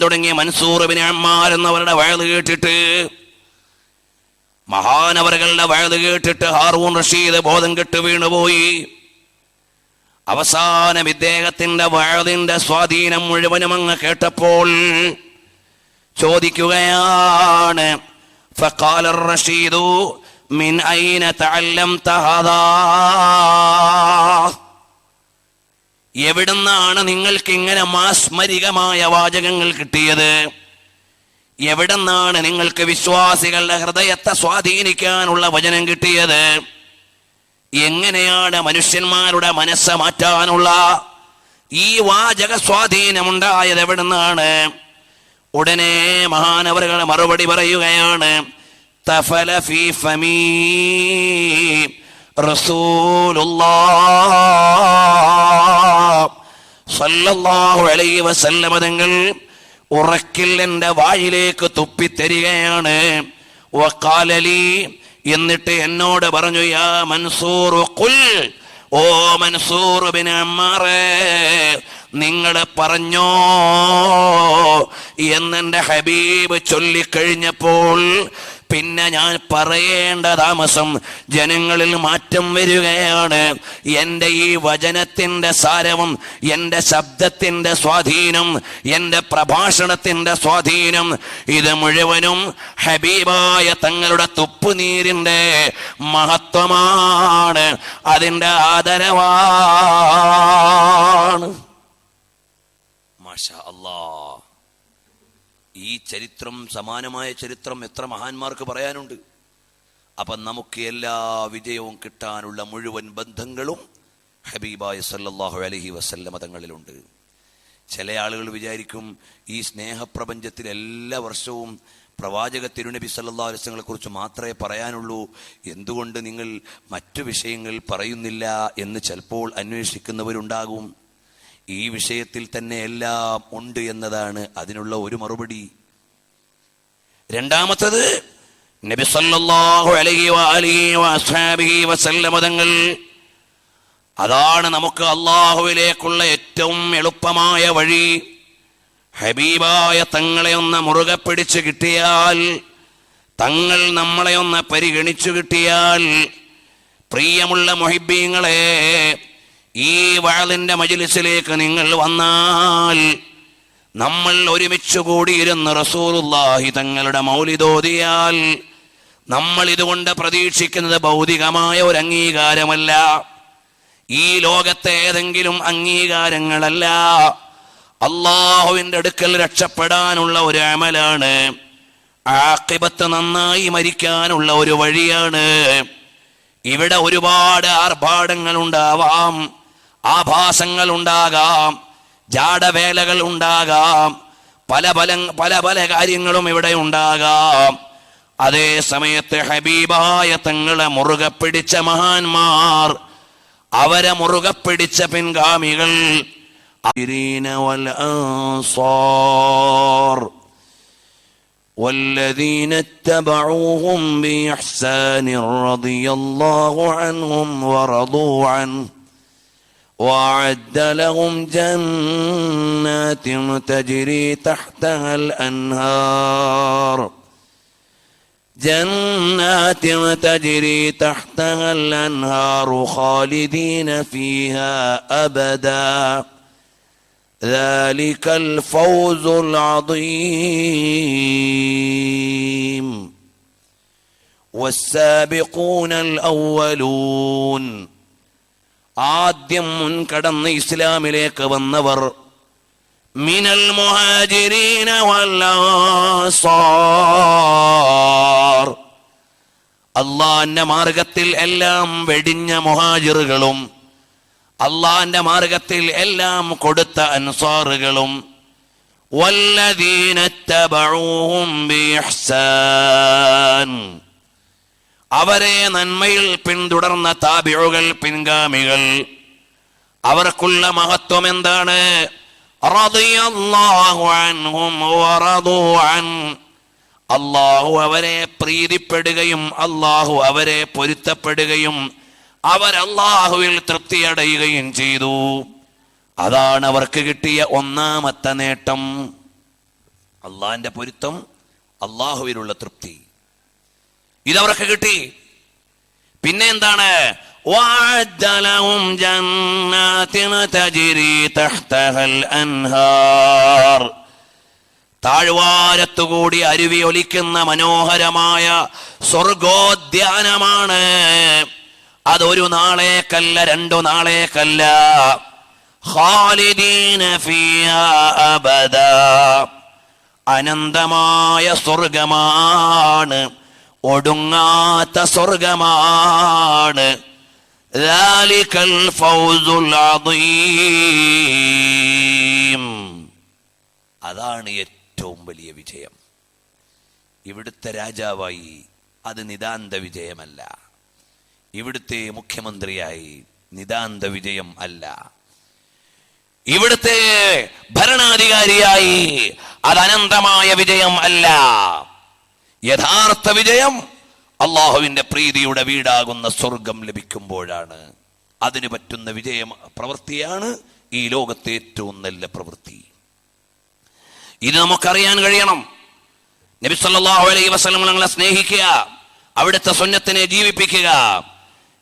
തുടങ്ങി. മൻസൂർ ഇബ്നു അമ്മാർ എന്നവരുടെ വഅദ് കേട്ടിട്ട്, മഹാനവറുകളുടെ വഅദ് കേട്ടിട്ട് ഹാറൂൻ റഷീദ് ബോധം കെട്ട് വീണുപോയി. അവസാനം ഇദ്ദേഹത്തിന്റെ വഅദിന്റെ സ്വാധീനം മുഴുവനും അങ്ങ് കേട്ടപ്പോൾ ചോദിക്കുകയാണ്, ഫഖാല റഷീദു മിൻ ഐന തഅല്ലംത ഹാദാ, എവിടുന്നാണ് നിങ്ങൾക്ക് ഇങ്ങനെ മാസ്മരികമായ വാചകങ്ങൾ കിട്ടിയത്? എവിടുന്നാണ് നിങ്ങൾക്ക് വിശ്വാസികളുടെ ഹൃദയത്തെ സ്വാധീനിക്കാനുള്ള വചനം കിട്ടിയത്? എങ്ങനെയാണ് മനുഷ്യന്മാരുടെ മനസ്സ് മാറ്റാനുള്ള, ഈ വാചക സ്വാധീനമുണ്ടായത് എവിടുന്നാണ്? ഉടനെ മഹാനവറുകൾ മറുപടി പറയുകയാണ്, തഫല ഫീ ഫമീ റസൂലുള്ളാഹ് സ്വല്ലല്ലാഹു അലൈഹി വസല്ലമ തങ്ങൾ ഉറക്കിൽ എൻ്റെ വായിലേക്ക് തുപ്പിത്തരികയാണ്. വഖാലലി, എന്നിട്ട് എന്നോട് പറഞ്ഞു, യാ മൻസൂർ ഖുൽ, ഓ മൻസൂർ ബിൻ അമ്മാർ, നിങ്ങൾ പറഞ്ഞോ എന്നെൻ്റെ ഹബീബ് ചൊല്ലിക്കഴിഞ്ഞപ്പോൾ പിന്നെ ഞാൻ പറയേണ്ട താമസം ജനങ്ങളിൽ മാറ്റം വരികയാണ്. എൻ്റെ ഈ വചനത്തിൻ്റെ സാരവും എൻ്റെ ശബ്ദത്തിൻ്റെ സ്വാധീനം, എൻ്റെ പ്രഭാഷണത്തിൻ്റെ സ്വാധീനം, ഇത് മുഴുവനും ഹബീബായ തങ്ങളുടെ തുപ്പുനീരിൻ്റെ മഹത്വമാണ്, അതിൻ്റെ ആദരവാണ്. മാഷാ അല്ലാഹ്. ഈ ചരിത്രം, സമാനമായ ചരിത്രം എത്ര മഹാന്മാർക്ക് പറയാനുണ്ട്. അപ്പം നമുക്ക് എല്ലാ വിജയവും കിട്ടാനുള്ള മുഴുവൻ ബന്ധങ്ങളും ഹബീബായ സല്ലല്ലാഹു അലൈഹി വസല്ലമ തങ്ങളിലുണ്ട്. ചില ആളുകൾ വിചാരിക്കും ഈ സ്നേഹപ്രപഞ്ചത്തിൽ എല്ലാ വർഷവും പ്രവാചക തിരുനബി സല്ലല്ലാഹു അലൈഹി വസല്ലമയെ കുറിച്ച് മാത്രമേ പറയാനുള്ളൂ, എന്തുകൊണ്ട് നിങ്ങൾ മറ്റു വിഷയങ്ങൾ പറയുന്നില്ല എന്ന് ചിലപ്പോൾ അന്വേഷിക്കുന്നവരുണ്ടാകും. ഈ വിഷയത്തിൽ തന്നെ എല്ലാം ഉണ്ട് എന്നതാണ് അതിനുള്ള ഒരു മറുപടി. രണ്ടാമത്തത്, നബി സല്ലല്ലാഹു അലൈഹി വഅസ്ഹാബിഹി വസല്ലമ തങ്ങൾ, അതാണ് നമുക്ക് അല്ലാഹുവിലേക്കുള്ള ഏറ്റവും എളുപ്പമായ വഴി. ഹബീബായ തങ്ങളെ ഒന്ന് മുറുകെ പിടിച്ചു കിട്ടിയാൽ, തങ്ങൾ നമ്മളെ ഒന്ന് പരിഗണിച്ചു കിട്ടിയാൽ, പ്രിയമുള്ള മുഹിബ്ബീങ്ങളെ, ഈ വഅലിന്റെ മജ്ലിസിലേക്ക് നിങ്ങൾ വന്നാൽ, നമ്മൾ ഒരുമിച്ച് കൂടിയിരുന്ന് റസൂലുള്ളാഹി തങ്ങളുടെ മൗലിദോദിയാൽ, നമ്മൾ ഇതുകൊണ്ട് പ്രതീക്ഷിക്കുന്നത് ഭൗതികമായ ഒരു അംഗീകാരമല്ല, ഈ ലോകത്തെ ഏതെങ്കിലും അംഗീകാരങ്ങളല്ല, അള്ളാഹുവിൻ്റെ അടുക്കൽ രക്ഷപ്പെടാനുള്ള ഒരു അമലാണ്, ആഖിബത്ത് നന്നായി മരിക്കാനുള്ള ഒരു വഴിയാണ്. ഇവിടെ ഒരുപാട് ആർഭാടങ്ങൾ ഉണ്ടാവാം, ആഭാസങ്ങൾ ഉണ്ടാകാം, ജാടവേലകൾ ഉണ്ടാകാം, പല പല കാര്യങ്ങളും ഇവിടെ ഉണ്ടാകാം. അതേ സമയത്ത് ഹബീബായ തങ്ങളെ മുറുകെ പിടിച്ച മഹാന്മാർ, അവരെ മുറുകെ പിടിച്ച പിൻഗാമികൾ, والذين اتبعوهم بإحسان رضي الله عنهم ورضوا عنه وأعد لهم جنات تجري تحتها الأنهار خالدين فيها أبدا ذلك الفوز العظيم والسابقون الأولون. ആദ്യം മുൻകടന്ന് ഇസ്ലാമിലേക്ക് വന്നവർ, മിനൽ മുഹാജിരീന വൽ അൻസാർ, അല്ലാഹുവിന്റെ മാർഗത്തിൽ എല്ലാം വെടിഞ്ഞ മുഹാജിറുകളും അള്ളാന്റെ മാർഗത്തിൽ എല്ലാം കൊടുത്ത അൻസാറുകളും, വല്ലദീന തബഊഹും ബിഇഹ്സാൻ, അവരെ നന്മയിൽ പിന്തുടർന്ന താബിഉകൾ, പിൻഗാമികൾ, അവർക്കുള്ള മഹത്വം എന്താണ്? റളിയല്ലാഹു അൻഹും വറദൂ അൻ, അല്ലാഹു അവരെ പ്രീതിപ്പെടുകയും അല്ലാഹു അവരെ പൊരുത്തപ്പെടുകയും അവർ അല്ലാഹുവിൽ തൃപ്തിയടയുകയും ചെയ്തു. അതാണ് അവർക്ക് കിട്ടിയ ഒന്നാമത്തെ നേട്ടം, അള്ളാഹിന്റെ പൊരുത്തം, അല്ലാഹുവിലുള്ള തൃപ്തി, ഇതവർക്ക് കിട്ടി. പിന്നെ എന്താണ്? വഅദ്ദ ലഹും ജന്നാത്തിൻ തജ്രി തഹ്തഹൽ അൻഹാർ, താഴ്വാരത്തുകൂടി അരുവി ഒലിക്കുന്ന മനോഹരമായ സ്വർഗോദ്യാനമാണ്. അതൊരു നാളേക്കല്ല, 2 നാളേക്കല്ല. ഖാലിദീന ഫീഹാ അബദാ, അനന്തമായ സ്വർഗമാണ്, ഒടുങ്ങാത്ത സ്വർഗമാണ്. ദാലികൽ ഫൗസുൽ അദീം. അതാണ് ഏറ്റവും വലിയ വിജയം. ഇവിടുത്തെ രാജാവായി അത് നിതാന്ത വിജയമല്ല. ഇവിടുത്തെ മുഖ്യമന്ത്രിയായി നിതാന്ത വിജയം അല്ല. ഇവിടുത്തെ ഭരണാധികാരിയായി അത് അനന്തമായ വിജയം അല്ല. യഥാർത്ഥ വിജയം അള്ളാഹുവിന്റെ പ്രീതിയുടെ വീടാകുന്ന സ്വർഗം ലഭിക്കുമ്പോഴാണ്. അതിന് പറ്റുന്ന വിജയം പ്രവൃത്തിയാണ് ഈ ലോകത്തെ ഏറ്റവും നല്ല പ്രവൃത്തി. ഇത് നമുക്കറിയാൻ കഴിയണം. നബി സല്ലല്ലാഹു അലൈഹി വസല്ലം ഞങ്ങളെ സ്നേഹിക്കുക, അവിടുത്തെ സുന്നത്തിനെ ജീവിപ്പിക്കുക.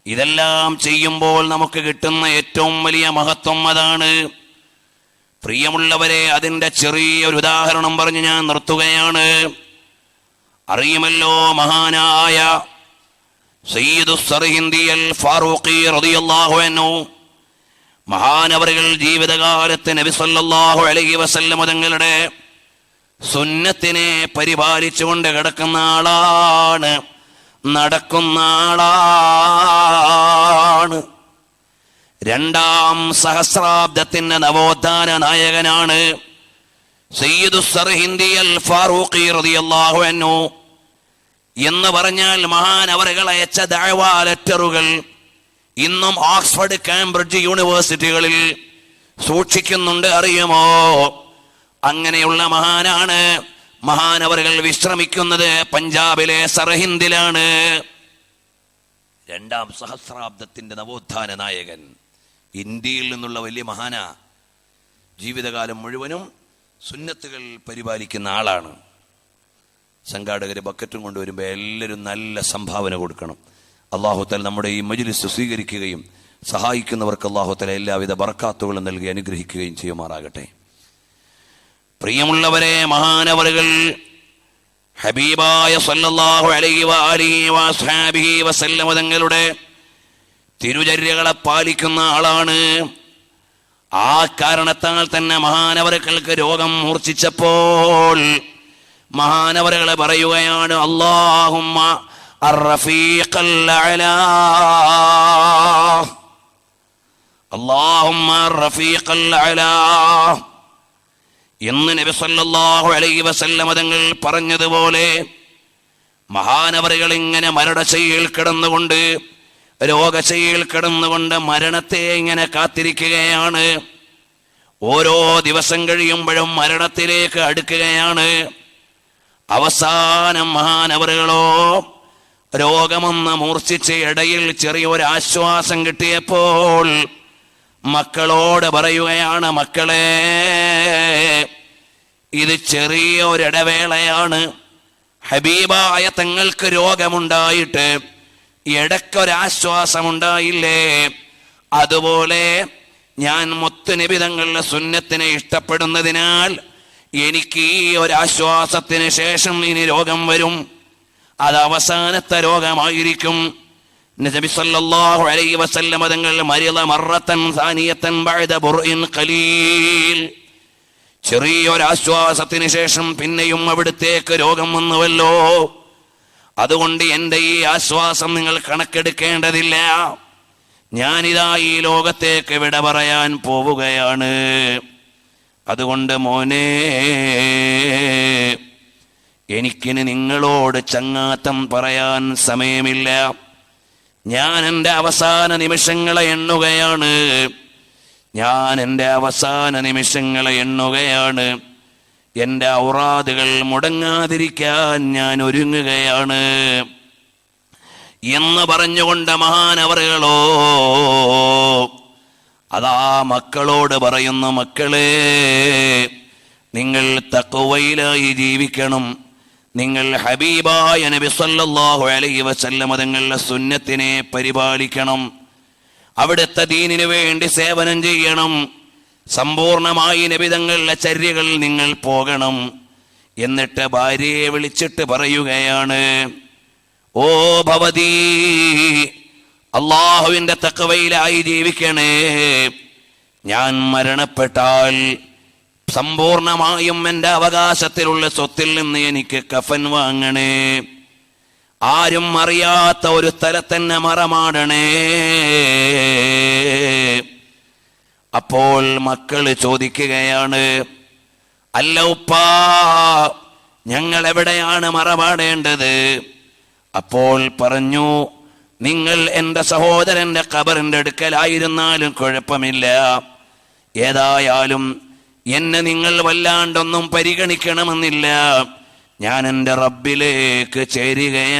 ഇതെല്ലാം ചെയ്യുമ്പോൾ നമുക്ക് കിട്ടുന്ന ഏറ്റവും വലിയ മഹത്വം അതാണ്. പ്രിയമുള്ളവരെ, അതിൻ്റെ ചെറിയൊരു ഉദാഹരണം പറഞ്ഞ് ഞാൻ നിർത്തുകയാണ്. അറിയുമല്ലോ, മഹാനായ സയ്യിദു സർഹിന്ദി അൽ ഫാറൂഖി റളിയല്ലാഹു അൻഹു മഹാനവറുകൾ ജീവിതകാലത്ത് നബി സല്ലല്ലാഹു അലൈഹി വസല്ലം തങ്ങളുടെ സുന്നത്തിനെ പരിപാലിച്ചുകൊണ്ട് കിടക്കുന്ന ആളാണ്, നടക്കുന്ന ആളാണ്. രണ്ടാം സഹസ്രാബ്ദത്തിന്റെ നവോത്ഥാന നായകനാണ് സയ്യിദു സർഹിന്ദി അൽ ഫാറൂഖി റളിയല്ലാഹു അൻഹു. എന്ന് പറഞ്ഞാൽ മഹാനവറുകൾ അയച്ച ദഅവാ ലെറ്ററുകൾ ഇന്നും ഓക്സ്ഫോർഡ്, കാംബ്രിഡ്ജ് യൂണിവേഴ്സിറ്റികളിൽ സൂക്ഷിക്കുന്നുണ്ട്. അറിയുമോ? അങ്ങനെയുള്ള മഹാനാണ്. മഹാനവറുകൾ വിശ്രമിക്കുന്നത് പഞ്ചാബിലെ സർഹിന്ദിലാണ്. രണ്ടാം സഹസ്രാബ്ദത്തിന്റെ നവോത്ഥാന നായകൻ, ഇന്ത്യയിൽ നിന്നുള്ള വലിയ മഹാന. ജീവിതകാലം മുഴുവനും സുന്നത്തുകൾ പരിപാലിക്കുന്ന ആളാണ്. സംഘാടകർ ബക്കറ്റും കൊണ്ടുവരുമ്പോൾ എല്ലാവരും നല്ല സംഭാവന കൊടുക്കണം. അല്ലാഹു തആല നമ്മുടെ ഈ മജ്ലിസ് സ്വീകരിക്കുകയും സഹായിക്കുന്നവർക്ക് അല്ലാഹു തആല എല്ലാവിധ ബർക്കാത്തുകളും നൽകി അനുഗ്രഹിക്കുകയും ചെയ്യുമാറാകട്ടെ. പ്രിയമുള്ളവരെ, മഹാനവറുകൾ ഹബീബായ സല്ലല്ലാഹു അലൈഹി വആലിഹി വഅസ്ഹാബിഹി വസല്ലം തങ്ങളുടെ തിരുചര്യകളെ പാലിക്കുന്ന ആളാണ്. ആ കാരണത്താൽ തന്നെ മഹാനവറുകൾക്ക് രോഗം മൂർച്ഛിച്ചപ്പോൾ മഹാനവറുകൾ പറയുകയാണ്, അല്ലാഹുമ്മ അർ-റഫീഖൽ അഅലാ, അല്ലാഹുമ്മ അർ-റഫീഖൽ അഅലാ എന്ന് നബി സല്ലല്ലാഹു അലൈഹി വസല്ലം തങ്ങൾ പറഞ്ഞതുപോലെ മഹാനവറുകൾ ഇങ്ങനെ മരണശയ്യയിൽ കിടന്നുകൊണ്ട്, രോഗശയ്യയിൽ കിടന്നുകൊണ്ട് മരണത്തെ ഇങ്ങനെ കാത്തിരിക്കുകയാണ്. ഓരോ ദിവസം കഴിയുമ്പോഴും മരണത്തിലേക്ക് അടുക്കുകയാണ്. അവസാനം മഹാനവറുകളോ രോഗമൊന്ന് മൂർച്ഛിച്ച് ഇടയിൽ ചെറിയൊരാശ്വാസം കിട്ടിയപ്പോൾ മക്കളോട് പറയുകയാണ്, മക്കളെ, ഇത് ചെറിയൊരിടവേളയാണ്. ഹബീബായ തങ്ങൾക്ക് രോഗമുണ്ടായിട്ട് ഇടയ്ക്കൊരാശ്വാസമുണ്ടായില്ലേ, അതുപോലെ ഞാൻ മുത്തുനബി തങ്ങളുടെ സുന്നത്തിനെ ഇഷ്ടപ്പെടുന്നതിനാൽ എനിക്ക് ഈ ഒരാശ്വാസത്തിന് ശേഷം ഇനി രോഗം വരും. അത് അവസാനത്തെ രോഗമായിരിക്കും. നബി സല്ലല്ലാഹു അലൈഹി വസല്ലം തങ്ങൾ മരിള മറത്തൻ സാനിയത്തൻ ബഅദ ബുർഇൻ ഖലീൽ, ചെറിയൊരാശ്വാസത്തിന് ശേഷം പിന്നെയും അവിടുത്തേക്ക് രോഗം വന്നുവല്ലോ. അതുകൊണ്ട് എൻ്റെ ഈ ആശ്വാസം നിങ്ങൾ കണക്കെടുക്കേണ്ടതില്ല. ഞാനിതാ ഈ ലോകത്തേക്ക് വിട പറയാൻ പോവുകയാണ്. അതുകൊണ്ട് മോനെ, എനിക്കിനി നിങ്ങളോട് ചങ്ങാത്തം പറയാൻ സമയമില്ല. ഞാൻ എൻ്റെ അവസാന നിമിഷങ്ങളെ എണ്ണുകയാണ്. എൻ്റെ ഔറാദുകൾ മുടങ്ങാതിരിക്കാൻ ഞാൻ ഒരുങ്ങുകയാണ് എന്ന് പറഞ്ഞുകൊണ്ട് മഹാനവറുകളോ അതാ മക്കളോട് പറയുന്നു, മക്കളെ, നിങ്ങൾ തഖ്വയിലായി ജീവിക്കണം. നിങ്ങൾ ഹബീബായ നബി സല്ലല്ലാഹു അലൈഹി വസല്ലം തങ്ങളുടെ സുന്നത്തിനെ പരിപാലിക്കണം. അവിടുത്തെ ദീനിനു വേണ്ടി സേവനം ചെയ്യണം. സമ്പൂർണമായി നബി തങ്ങളുടെ ചര്യകൾ നിങ്ങൾ പോകണം. എന്നിട്ട് ഭാര്യയെ വിളിച്ചിട്ട് പറയുകയാണ്, ഓ ഭവതി, അള്ളാഹുവിന്റെ തഖ്വയിലായി ജീവിക്കണേ. ഞാൻ മരണപ്പെട്ടാൽ സമ്പൂർണമായും എൻ്റെ അവകാശത്തിലുള്ള സ്വത്തിൽ നിന്ന് എനിക്ക് കഫൻ വാങ്ങണേ. ആരും അറിയാത്ത ഒരു സ്ഥലത്തന്നെ മറമാടണേ. അപ്പോൾ മക്കള് ചോദിക്കുകയാണ്, അല്ല ഉപ്പാ, ഞങ്ങൾ എവിടെയാണ് മറമാടേണ്ടത്? അപ്പോൾ പറഞ്ഞു, നിങ്ങൾ എൻ്റെ സഹോദരന്റെ ഖബറിന്റെ അടുക്കലായിരുന്നാലും കുഴപ്പമില്ല, ഏതായാലും എന്നെ നിങ്ങൾ വല്ലാണ്ടൊന്നും പരിഗണിക്കണമെന്നില്ല, ഞാൻ എൻ്റെ റബ്ബിലേക്ക് ചേരുകയാണ്.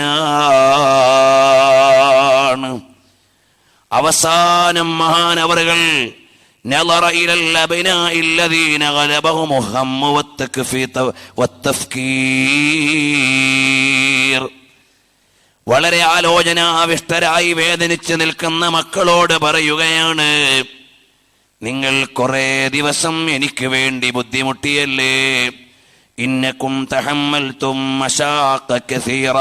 അവസാനം മഹാനവറുകൾ نظر إلى الأبناء الذين غلبهم الهم والتفكير. വളരെ ആലോചനാവിഷ്ടരായി വേദനിച്ച് നിൽക്കുന്ന മക്കളോട് പറയുകയാണ്, നിങ്ങൾ കുറെ ദിവസം എനിക്ക് വേണ്ടി ബുദ്ധിമുട്ടിയല്ലേ. ഇന്നകും തഹമ്മൽതും മശാഖ കസീറ,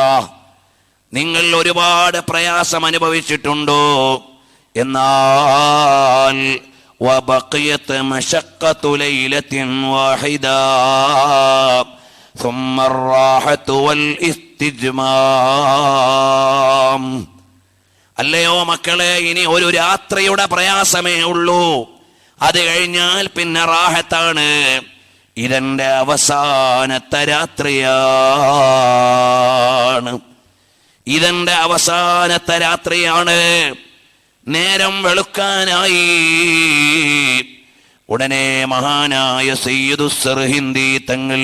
നിങ്ങൾ ഒരുപാട് പ്രയാസം അനുഭവിച്ചിട്ടുണ്ടോ? എന്നാൽ وبقيت مشقة ليلة واحدة ثم الراحة والاستجمام. അല്ലയോ മക്കളെ, ഇനി ഒരു രാത്രിയുടെ പ്രയാസമേ ഉള്ളൂ, അത് കഴിഞ്ഞാൽ പിന്നെ റാഹത്താണ്. ഇതെന്റെ അവസാനത്തെ രാത്രിയാണ്, ഇതെന്റെ അവസാനത്തെ രാത്രിയാണ്. നേരം വെളുക്കാനായി. ഉടനെ മഹാനായ സയ്യിദു സർഹിന്ദി തങ്ങൾ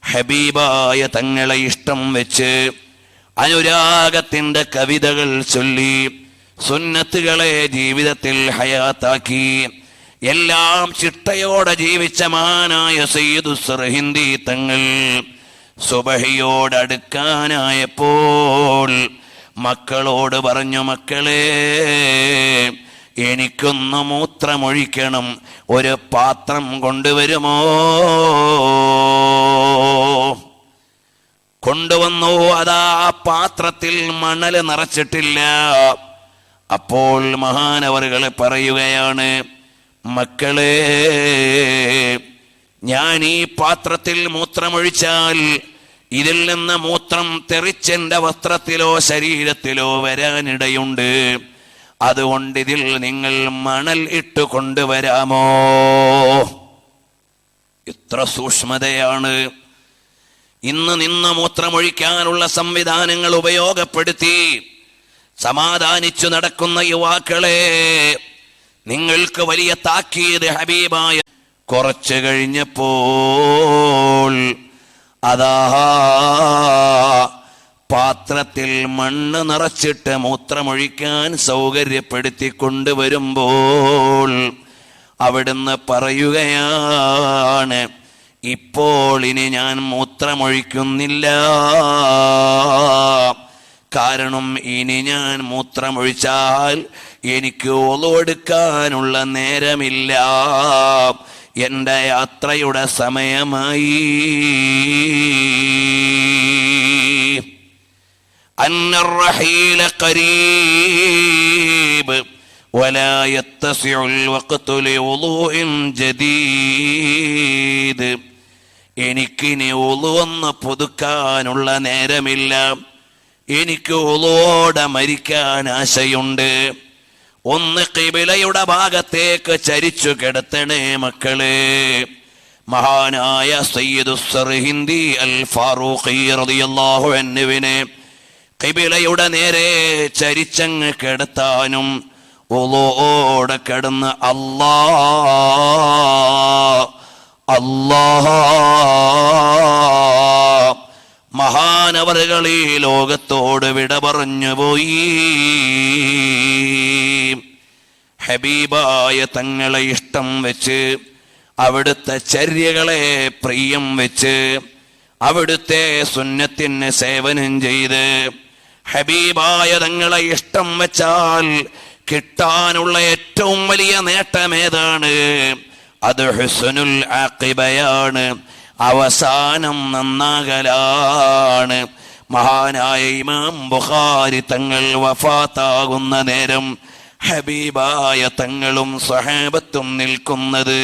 ഹബീബായ തങ്ങളെ ഇഷ്ടം വെച്ച് അനുരാഗത്തിന്റെ കവിതകൾ ചൊല്ലി സുന്നത്തുകളെ ജീവിതത്തിൽ ഹയാത്താക്കി എല്ലാം ചിട്ടയോടെ ജീവിച്ച മഹാനായ സയ്യിദു സർഹിന്ദി തങ്ങൾ സുബഹിയോടടുക്കാനായപ്പോൾ മക്കളോട് പറഞ്ഞു, മക്കളെ, എനിക്കൊന്ന് മൂത്രമൊഴിക്കണം, ഒരു പാത്രം കൊണ്ടുവരുമോ? കൊണ്ടുവന്നു. അതാ പാത്രത്തിൽ മണല് നിറച്ചിട്ടില്ല. അപ്പോൾ മഹാനവറുകൾ പറയുകയാണ്, മക്കളെ, ഞാൻ ഈ പാത്രത്തിൽ മൂത്രമൊഴിച്ചാൽ ഇതിൽ നിന്ന് മൂത്രം തെറിച്ചെന്റെ വസ്ത്രത്തിലോ ശരീരത്തിലോ വരാനിടയുണ്ട്. അതുകൊണ്ട് ഇതിൽ നിങ്ങൾ മണൽ ഇട്ട് കൊണ്ടുവരാമോ? ഇത്ര സൂക്ഷ്മതയാണ്. ഇന്ന് നിന്ന് മൂത്രമൊഴിക്കാനുള്ള സംവിധാനങ്ങൾ ഉപയോഗപ്പെടുത്തി സമാധാനിച്ചു നടക്കുന്ന യുവാക്കളെ, നിങ്ങൾക്ക് വലിയ താക്കീത് ഹബീബായ. കുറച്ചു കഴിഞ്ഞപ്പോൾ അതാ പാത്രത്തിൽ മണ്ണ് നിറച്ചിട്ട് മൂത്രമൊഴിക്കാൻ സൗകര്യപ്പെടുത്തി കൊണ്ടുവരുമ്പോൾ അവിടുന്ന് പറയുകയാണ്, ഇപ്പോൾ ഇനി ഞാൻ മൂത്രമൊഴിക്കുന്നില്ല. കാരണം ഇനി ഞാൻ മൂത്രമൊഴിച്ചാൽ എനിക്ക് ഒളു എടുക്കാനുള്ള നേരമില്ല, എന്റെ യാത്രയുടെ സമയമായി. അന്നർറഹീല ഖരീബ് വലാ യത്തസിഉൽ വഖ്തു ലിവുളൂഇൻ ജദീദ്. എനിക്കിനി ഒളു ഒന്ന് പുതുക്കാനുള്ള നേരമില്ല, എനിക്ക് ഒളോടെ മരിക്കാൻ ആശയുണ്ട്. ഒന്ന് ഖിബിലയുടെ ഭാഗത്തേക്ക് ചരിച്ചു കിടത്തണേ മക്കളെ. മഹാനായ സയ്യിദു സർഹിന്ദി അൽ ഫാറൂഖി റളിയല്ലാഹു അൻഹുവിനെ ഖിബിലയുടെ നേരെ ചരിച്ചങ്ങ് കിടത്താനും ഒളോടെ കിടന്ന് അല്ലാഹ് മഹാനവറുകൾ ഈ ലോകത്തോട് വിട പറഞ്ഞുപോയി. ഹബീബായ തങ്ങളെ ഇഷ്ടം വെച്ച്, അവിടുത്തെ ചര്യകളെ പ്രിയം വെച്ച്, അവിടുത്തെ സുന്നത്തിന് സേവനം ചെയ്ത് ഹബീബായ തങ്ങളെ ഇഷ്ടം വെച്ചാൽ കിട്ടാനുള്ള ഏറ്റവും വലിയ നേട്ടം ഏതാണ്? അത് ഹുസ്നുൽ ആഖിബയാണ്, അവസാനം നന്നാകലാണ്. മഹാനായ ഇമാം ബുഖാരി തങ്ങൾ വഫാത്താകുന്ന നേരം ഹബീബായ തങ്ങളും സ്വഹാബത്തും നിൽക്കുന്നത്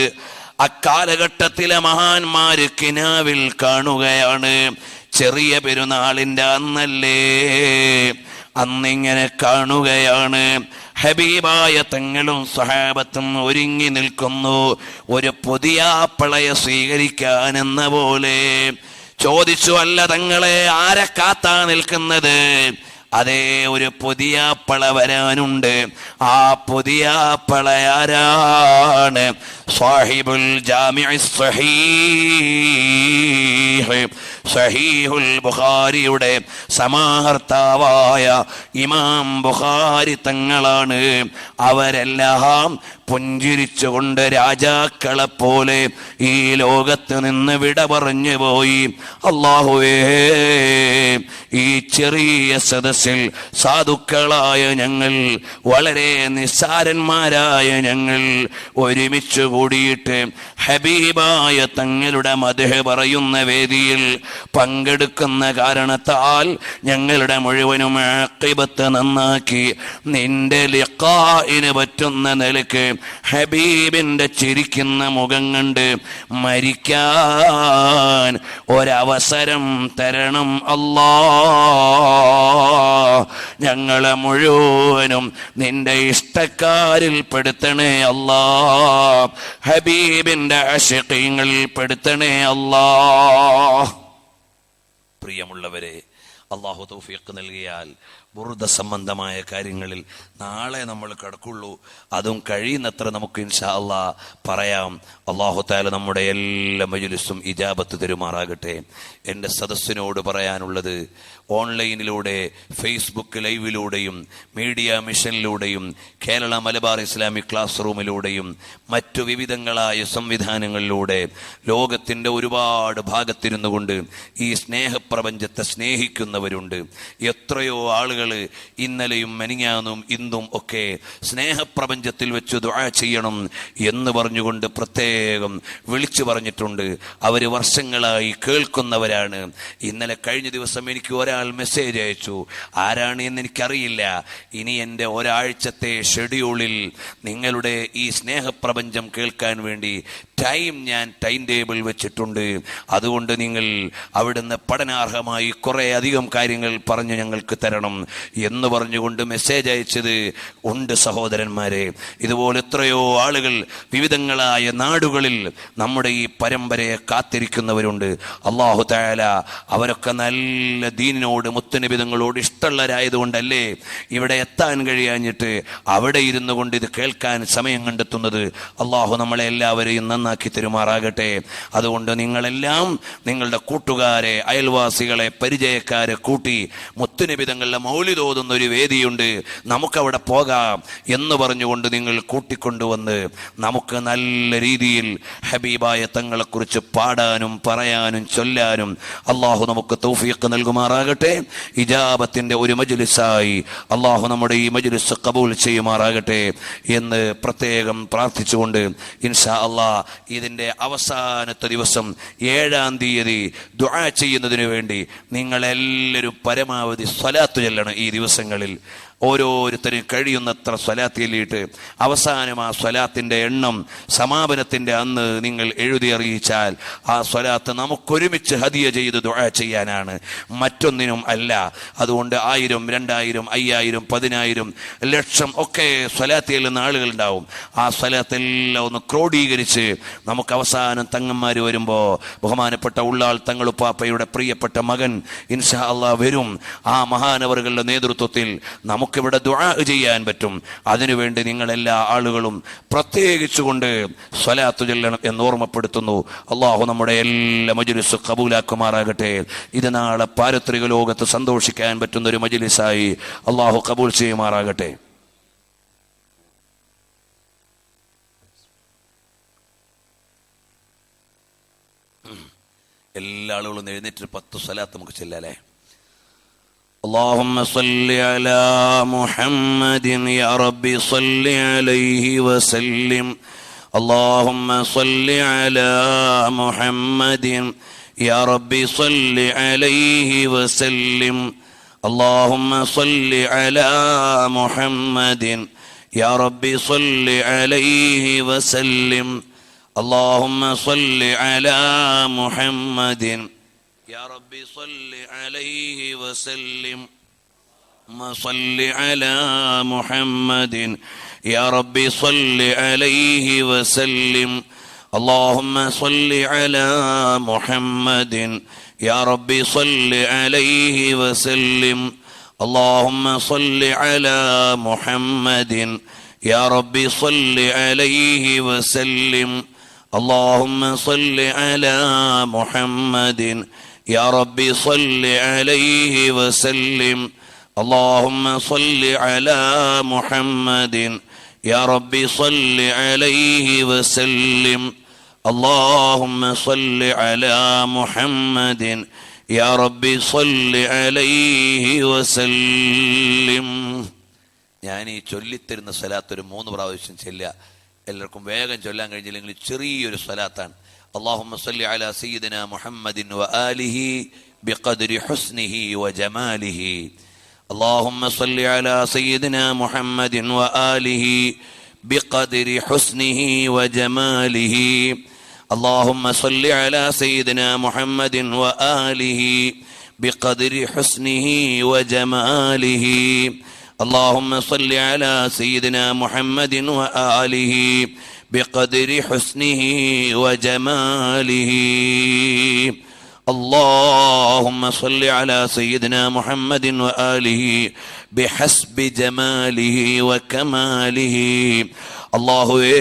അക്കാലഘട്ടത്തിലെ മഹാന്മാര് കിനാവിൽ കാണുകയാണ്. ചെറിയ പെരുന്നാളിൻ്റെ അന്നല്ലേ. അന്നിങ്ങനെ കാണുകയാണ്, ഹബീബായ തങ്ങളും സഹാബത്തും ഒരുങ്ങി നിൽക്കുന്നു, ഒരു പുതിയാപ്പളയെ സ്വീകരിക്കാൻ എന്ന പോലെ. ചോദിച്ചു, അല്ല തങ്ങളെ, ആരെ കാത്താ നിൽക്കുന്നത്? അതേ, ഒരു പുതിയാപ്പള വരാനുണ്ട്. ആ പുതിയാപ്പള ആരാണ്? സാഹിബുൽ ജാമിഉ സ്വഹീഹ്, സഹീഹുൽ ബുഖാരിയുടെ സമാഹർത്താവായ ഇമാം ബുഖാരി തങ്ങളാണ്. അവരെല്ലാം പുഞ്ചിരിച്ചുകൊണ്ട് രാജാക്കളെ പോലെ ഈ ലോകത്ത് നിന്ന് വിട പറഞ്ഞു പോയി. അല്ലാഹുവേ, ഈ ചെറിയ സദസ്സിൽ സാധുക്കളായ ഞങ്ങൾ, വളരെ നിസ്സാരന്മാരായ ഞങ്ങൾ ഒരുമിച്ച് കൂടിയിട്ട് ഹബീബായ തങ്ങളുടെ മദ്ഹ് പറയുന്ന വേദിയിൽ പങ്കെടുക്കുന്ന കാരണത്താൽ ഞങ്ങളുടെ മുഴുവനും ആഖിബത്ത് നന്നാക്കി നിന്റെ ലിഖാഇന് പറ്റുന്ന നിലക്ക് ഹബീബിന്റെ ചിരിക്കുന്ന മുഖം കണ്ട് മരിക്കാൻ ഒരവസരം തരണം അല്ലാഹ്. ഞങ്ങളെ മുഴുവനും നിന്റെ ഇഷ്ടക്കാരിൽ പെടുത്തണേ അല്ലാഹ്, ഹബീബിന്റെ ആശിഖീങ്ങളിൽ പെടുത്തണേ അല്ലാഹ്. പ്രിയമുള്ളവരെ, അല്ലാഹു തൗഫീഖ് നൽകിയാൽ ബുർദ സംബന്ധമായ കാര്യങ്ങളിൽ നാളെ നമ്മൾ കിടക്കുള്ളൂ. അതും കഴിയുന്നത്ര നമുക്ക് ഇൻഷാ അല്ലാഹ് പറയാം. അല്ലാഹു തആല നമ്മുടെ എല്ലാ മജ്ലിസും ഇജാബത്ത് തരുമാറാകട്ടെ. എൻ്റെ സദസ്സിനോട് പറയാനുള്ളത്, ഓൺലൈനിലൂടെ, ഫേസ്ബുക്ക് ലൈവിലൂടെയും മീഡിയ മിഷനിലൂടെയും കേരള മലബാർ ഇസ്ലാമിക് ക്ലാസ് റൂമിലൂടെയും മറ്റു വിവിധങ്ങളായ സംവിധാനങ്ങളിലൂടെ ലോകത്തിൻ്റെ ഒരുപാട് ഭാഗത്തിരുന്നു കൊണ്ട് ഈ സ്നേഹപ്രപഞ്ചത്തെ സ്നേഹിക്കുന്നവരുണ്ട്. എത്രയോ ആളുകൾ ഇന്നലെയും മെനിഞ്ഞാന്നും ഇന്നും ഒക്കെ സ്നേഹപ്രപഞ്ചത്തിൽ വെച്ച് ദുആ ചെയ്യണം എന്ന് പറഞ്ഞുകൊണ്ട് പ്രത്യേകം വിളിച്ചു പറഞ്ഞിട്ടുണ്ട്. അവർ വർഷങ്ങളായി കേൾക്കുന്നവരാണ്. ഇന്നലെ കഴിഞ്ഞ ദിവസം എനിക്ക് ഒരാൾ മെസ്സേജ് അയച്ചു. ആരാണ് എന്ന് എനിക്കറിയില്ല. ഇനി എൻ്റെ ഒരാഴ്ചത്തെ ഷെഡ്യൂളിൽ നിങ്ങളുടെ ഈ സ്നേഹപ്രപഞ്ചം കേൾക്കാൻ വേണ്ടി ഞാൻ ടൈം ടേബിൾ വെച്ചിട്ടുണ്ട്. അതുകൊണ്ട് നിങ്ങൾ അവിടുന്ന് പഠനാർഹമായി കുറേ അധികം കാര്യങ്ങൾ പറഞ്ഞു ഞങ്ങൾക്ക് തരണം എന്ന് പറഞ്ഞുകൊണ്ട് മെസ്സേജ് അയച്ചത് ഉണ്ട്. സഹോദരന്മാരെ, ഇതുപോലെ എത്രയോ ആളുകൾ വിവിധങ്ങളായ നാടുകളിൽ നമ്മുടെ ഈ പരമ്പരയെ കാത്തിരിക്കുന്നവരുണ്ട്. അല്ലാഹു തആല അവരൊക്കെ നല്ല ദീനിനോട്, മുത്തുനബി തങ്ങളോട് ഇഷ്ടമുള്ളവരായതുകൊണ്ടല്ലേ ഇവിടെ എത്താൻ കഴിയാഞ്ഞിട്ട് അവിടെ ഇരുന്നു കൊണ്ട് ഇത് കേൾക്കാൻ സമയം കണ്ടെത്തുന്നത്. അല്ലാഹു നമ്മളെ എല്ലാവരെയും നന്നാക്കി തരുമാറാകട്ടെ. അതുകൊണ്ട് നിങ്ങളെല്ലാം നിങ്ങളുടെ കൂട്ടുകാരെ, അയൽവാസികളെ, പരിചയക്കാരെ കൂട്ടി മുത്തുനബി തങ്ങളുടെ മൗലിദ് ഓതുന്ന ഒരു വേദിയുണ്ട്, നമുക്കവിടെ പോകാം എന്ന് പറഞ്ഞുകൊണ്ട് നിങ്ങൾ കൂട്ടിക്കൊണ്ടുവന്ന് നമുക്ക് നല്ല രീതിയിൽ ഹബീബായ തങ്ങളെക്കുറിച്ച് പാടാനും പറയാനും ചൊല്ലാനും അല്ലാഹു നമുക്ക് തൗഫീഖ് നൽകുമാറാകട്ടെ. ഇജാബത്തിന്റെ ഒരു മജ്ലിസായി അല്ലാഹു നമ്മുടെ ഈ മജ്ലിസ് ഖബൂൽ ചെയ്യുമാറാകട്ടെ എന്ന് പ്രത്യേകം പ്രാർത്ഥിച്ചുകൊണ്ട് ഇൻഷാ അല്ലാഹ് ഇതിൻ്റെ അവസാനത്തെ ദിവസം 7-ാം തീയതി ദുആ ചെയ്യുന്നതിന് വേണ്ടി നിങ്ങളെല്ലാവരും പരമാവധി സ്വലാത്ത് ചൊല്ലണം. ഈ ദിവസങ്ങളിൽ ഓരോരുത്തരും കഴിയുന്നത്ര സ്വലാത്ത് ചൊല്ലിയിട്ട് അവസാനം ആ സ്വലാത്തിൻ്റെ എണ്ണം സമാപനത്തിൻ്റെ അന്ന് നിങ്ങൾ എഴുതി അറിയിച്ചാൽ ആ സ്വലാത്ത് നമുക്കൊരുമിച്ച് ഹദിയ ചെയ്ത് ദുആ ചെയ്യാനാണ്, മറ്റൊന്നിനും അല്ല. അതുകൊണ്ട് 1000, 2000, 5000, 10000, 1,00,000 ഒക്കെ സ്വലാത്ത് ചെല്ലുന്ന ആളുകളുണ്ടാവും. ആ സ്വലാത്തെല്ലാം ഒന്ന് ക്രോഡീകരിച്ച് നമുക്ക് അവസാനം തങ്ങന്മാർ വരുമ്പോൾ ബഹുമാനപ്പെട്ട ഉള്ളാൾ തങ്ങളുപ്പാപ്പയുടെ പ്രിയപ്പെട്ട മകൻ ഇൻഷാ അല്ലാഹ് വരും. ആ മഹാനവറുകളുടെ നേതൃത്വത്തിൽ നമുക്കിവിടെ ദുആ ചെയ്യാൻ പറ്റും. അതിനുവേണ്ടി നിങ്ങളെല്ലാ ആളുകളും പ്രത്യേകിച്ചുകൊണ്ട് സ്വലാത്ത് ചൊല്ലണം എന്ന് ഓർമ്മപ്പെടുത്തുന്നു. അല്ലാഹു നമ്മുടെ എല്ലാ മജ്ലിസ് കബൂലാക്കുമാറാകട്ടെ. ഇത് നാളെ പാരത്രിക ലോകത്ത് സന്തോഷിക്കാൻ പറ്റുന്ന ഒരു മജ്ലിസായി അല്ലാഹു കബൂൽ ചെയ്യുമാറാകട്ടെ. എല്ലാ ആളുകളും എഴുന്നേറ്റ് 10 സ്വലാത്ത് നമുക്ക് ചെല്ലാലേ. اللهم صل على محمد يا رب صل عليه وسلم. اللهم صل على محمد يا رب صل عليه وسلم. اللهم صل على محمد يا رب صل عليه وسلم. اللهم صل على محمد യാ റബ്ബി സ്വല്ലി അലൈഹി വസല്ലിം صل على محمد يا ربي صل عليه وسلم اللهم صل على محمد يا ربي صل عليه وسلم اللهم صل على محمد يا ربي صل عليه وسلم اللهم صل على محمد يا ربي صل عليه وسلم اللهم صل على محمد يا ربي صل عليه وسلم اللهم صل على محمد يا ربي صل عليه وسلم. ഞാൻ ഈ ചൊല്ലിത്തരുന്ന സ്വലാത്ത് ഒരു 3 പ്രാവശ്യം ചൊല്ലുക. എല്ലാവർക്കും വേഗം ചൊല്ലാൻ കഴിഞ്ഞില്ലെങ്കിൽ ചെറിയൊരു സ്വലാത്താണ്. اللهم صل على سيدنا محمد وآله بقدر حسنه وجماله. اللهم صل على سيدنا محمد وآله بقدر حسنه وجماله. اللهم صل على سيدنا محمد وآله بقدر حسنه وجماله. اللهم صل على سيدنا محمد وآله بقدر حسنه وجماله. اللهم صل على سيدنا محمد وآله بحسب جماله وكماله. അല്ലാഹുവേ,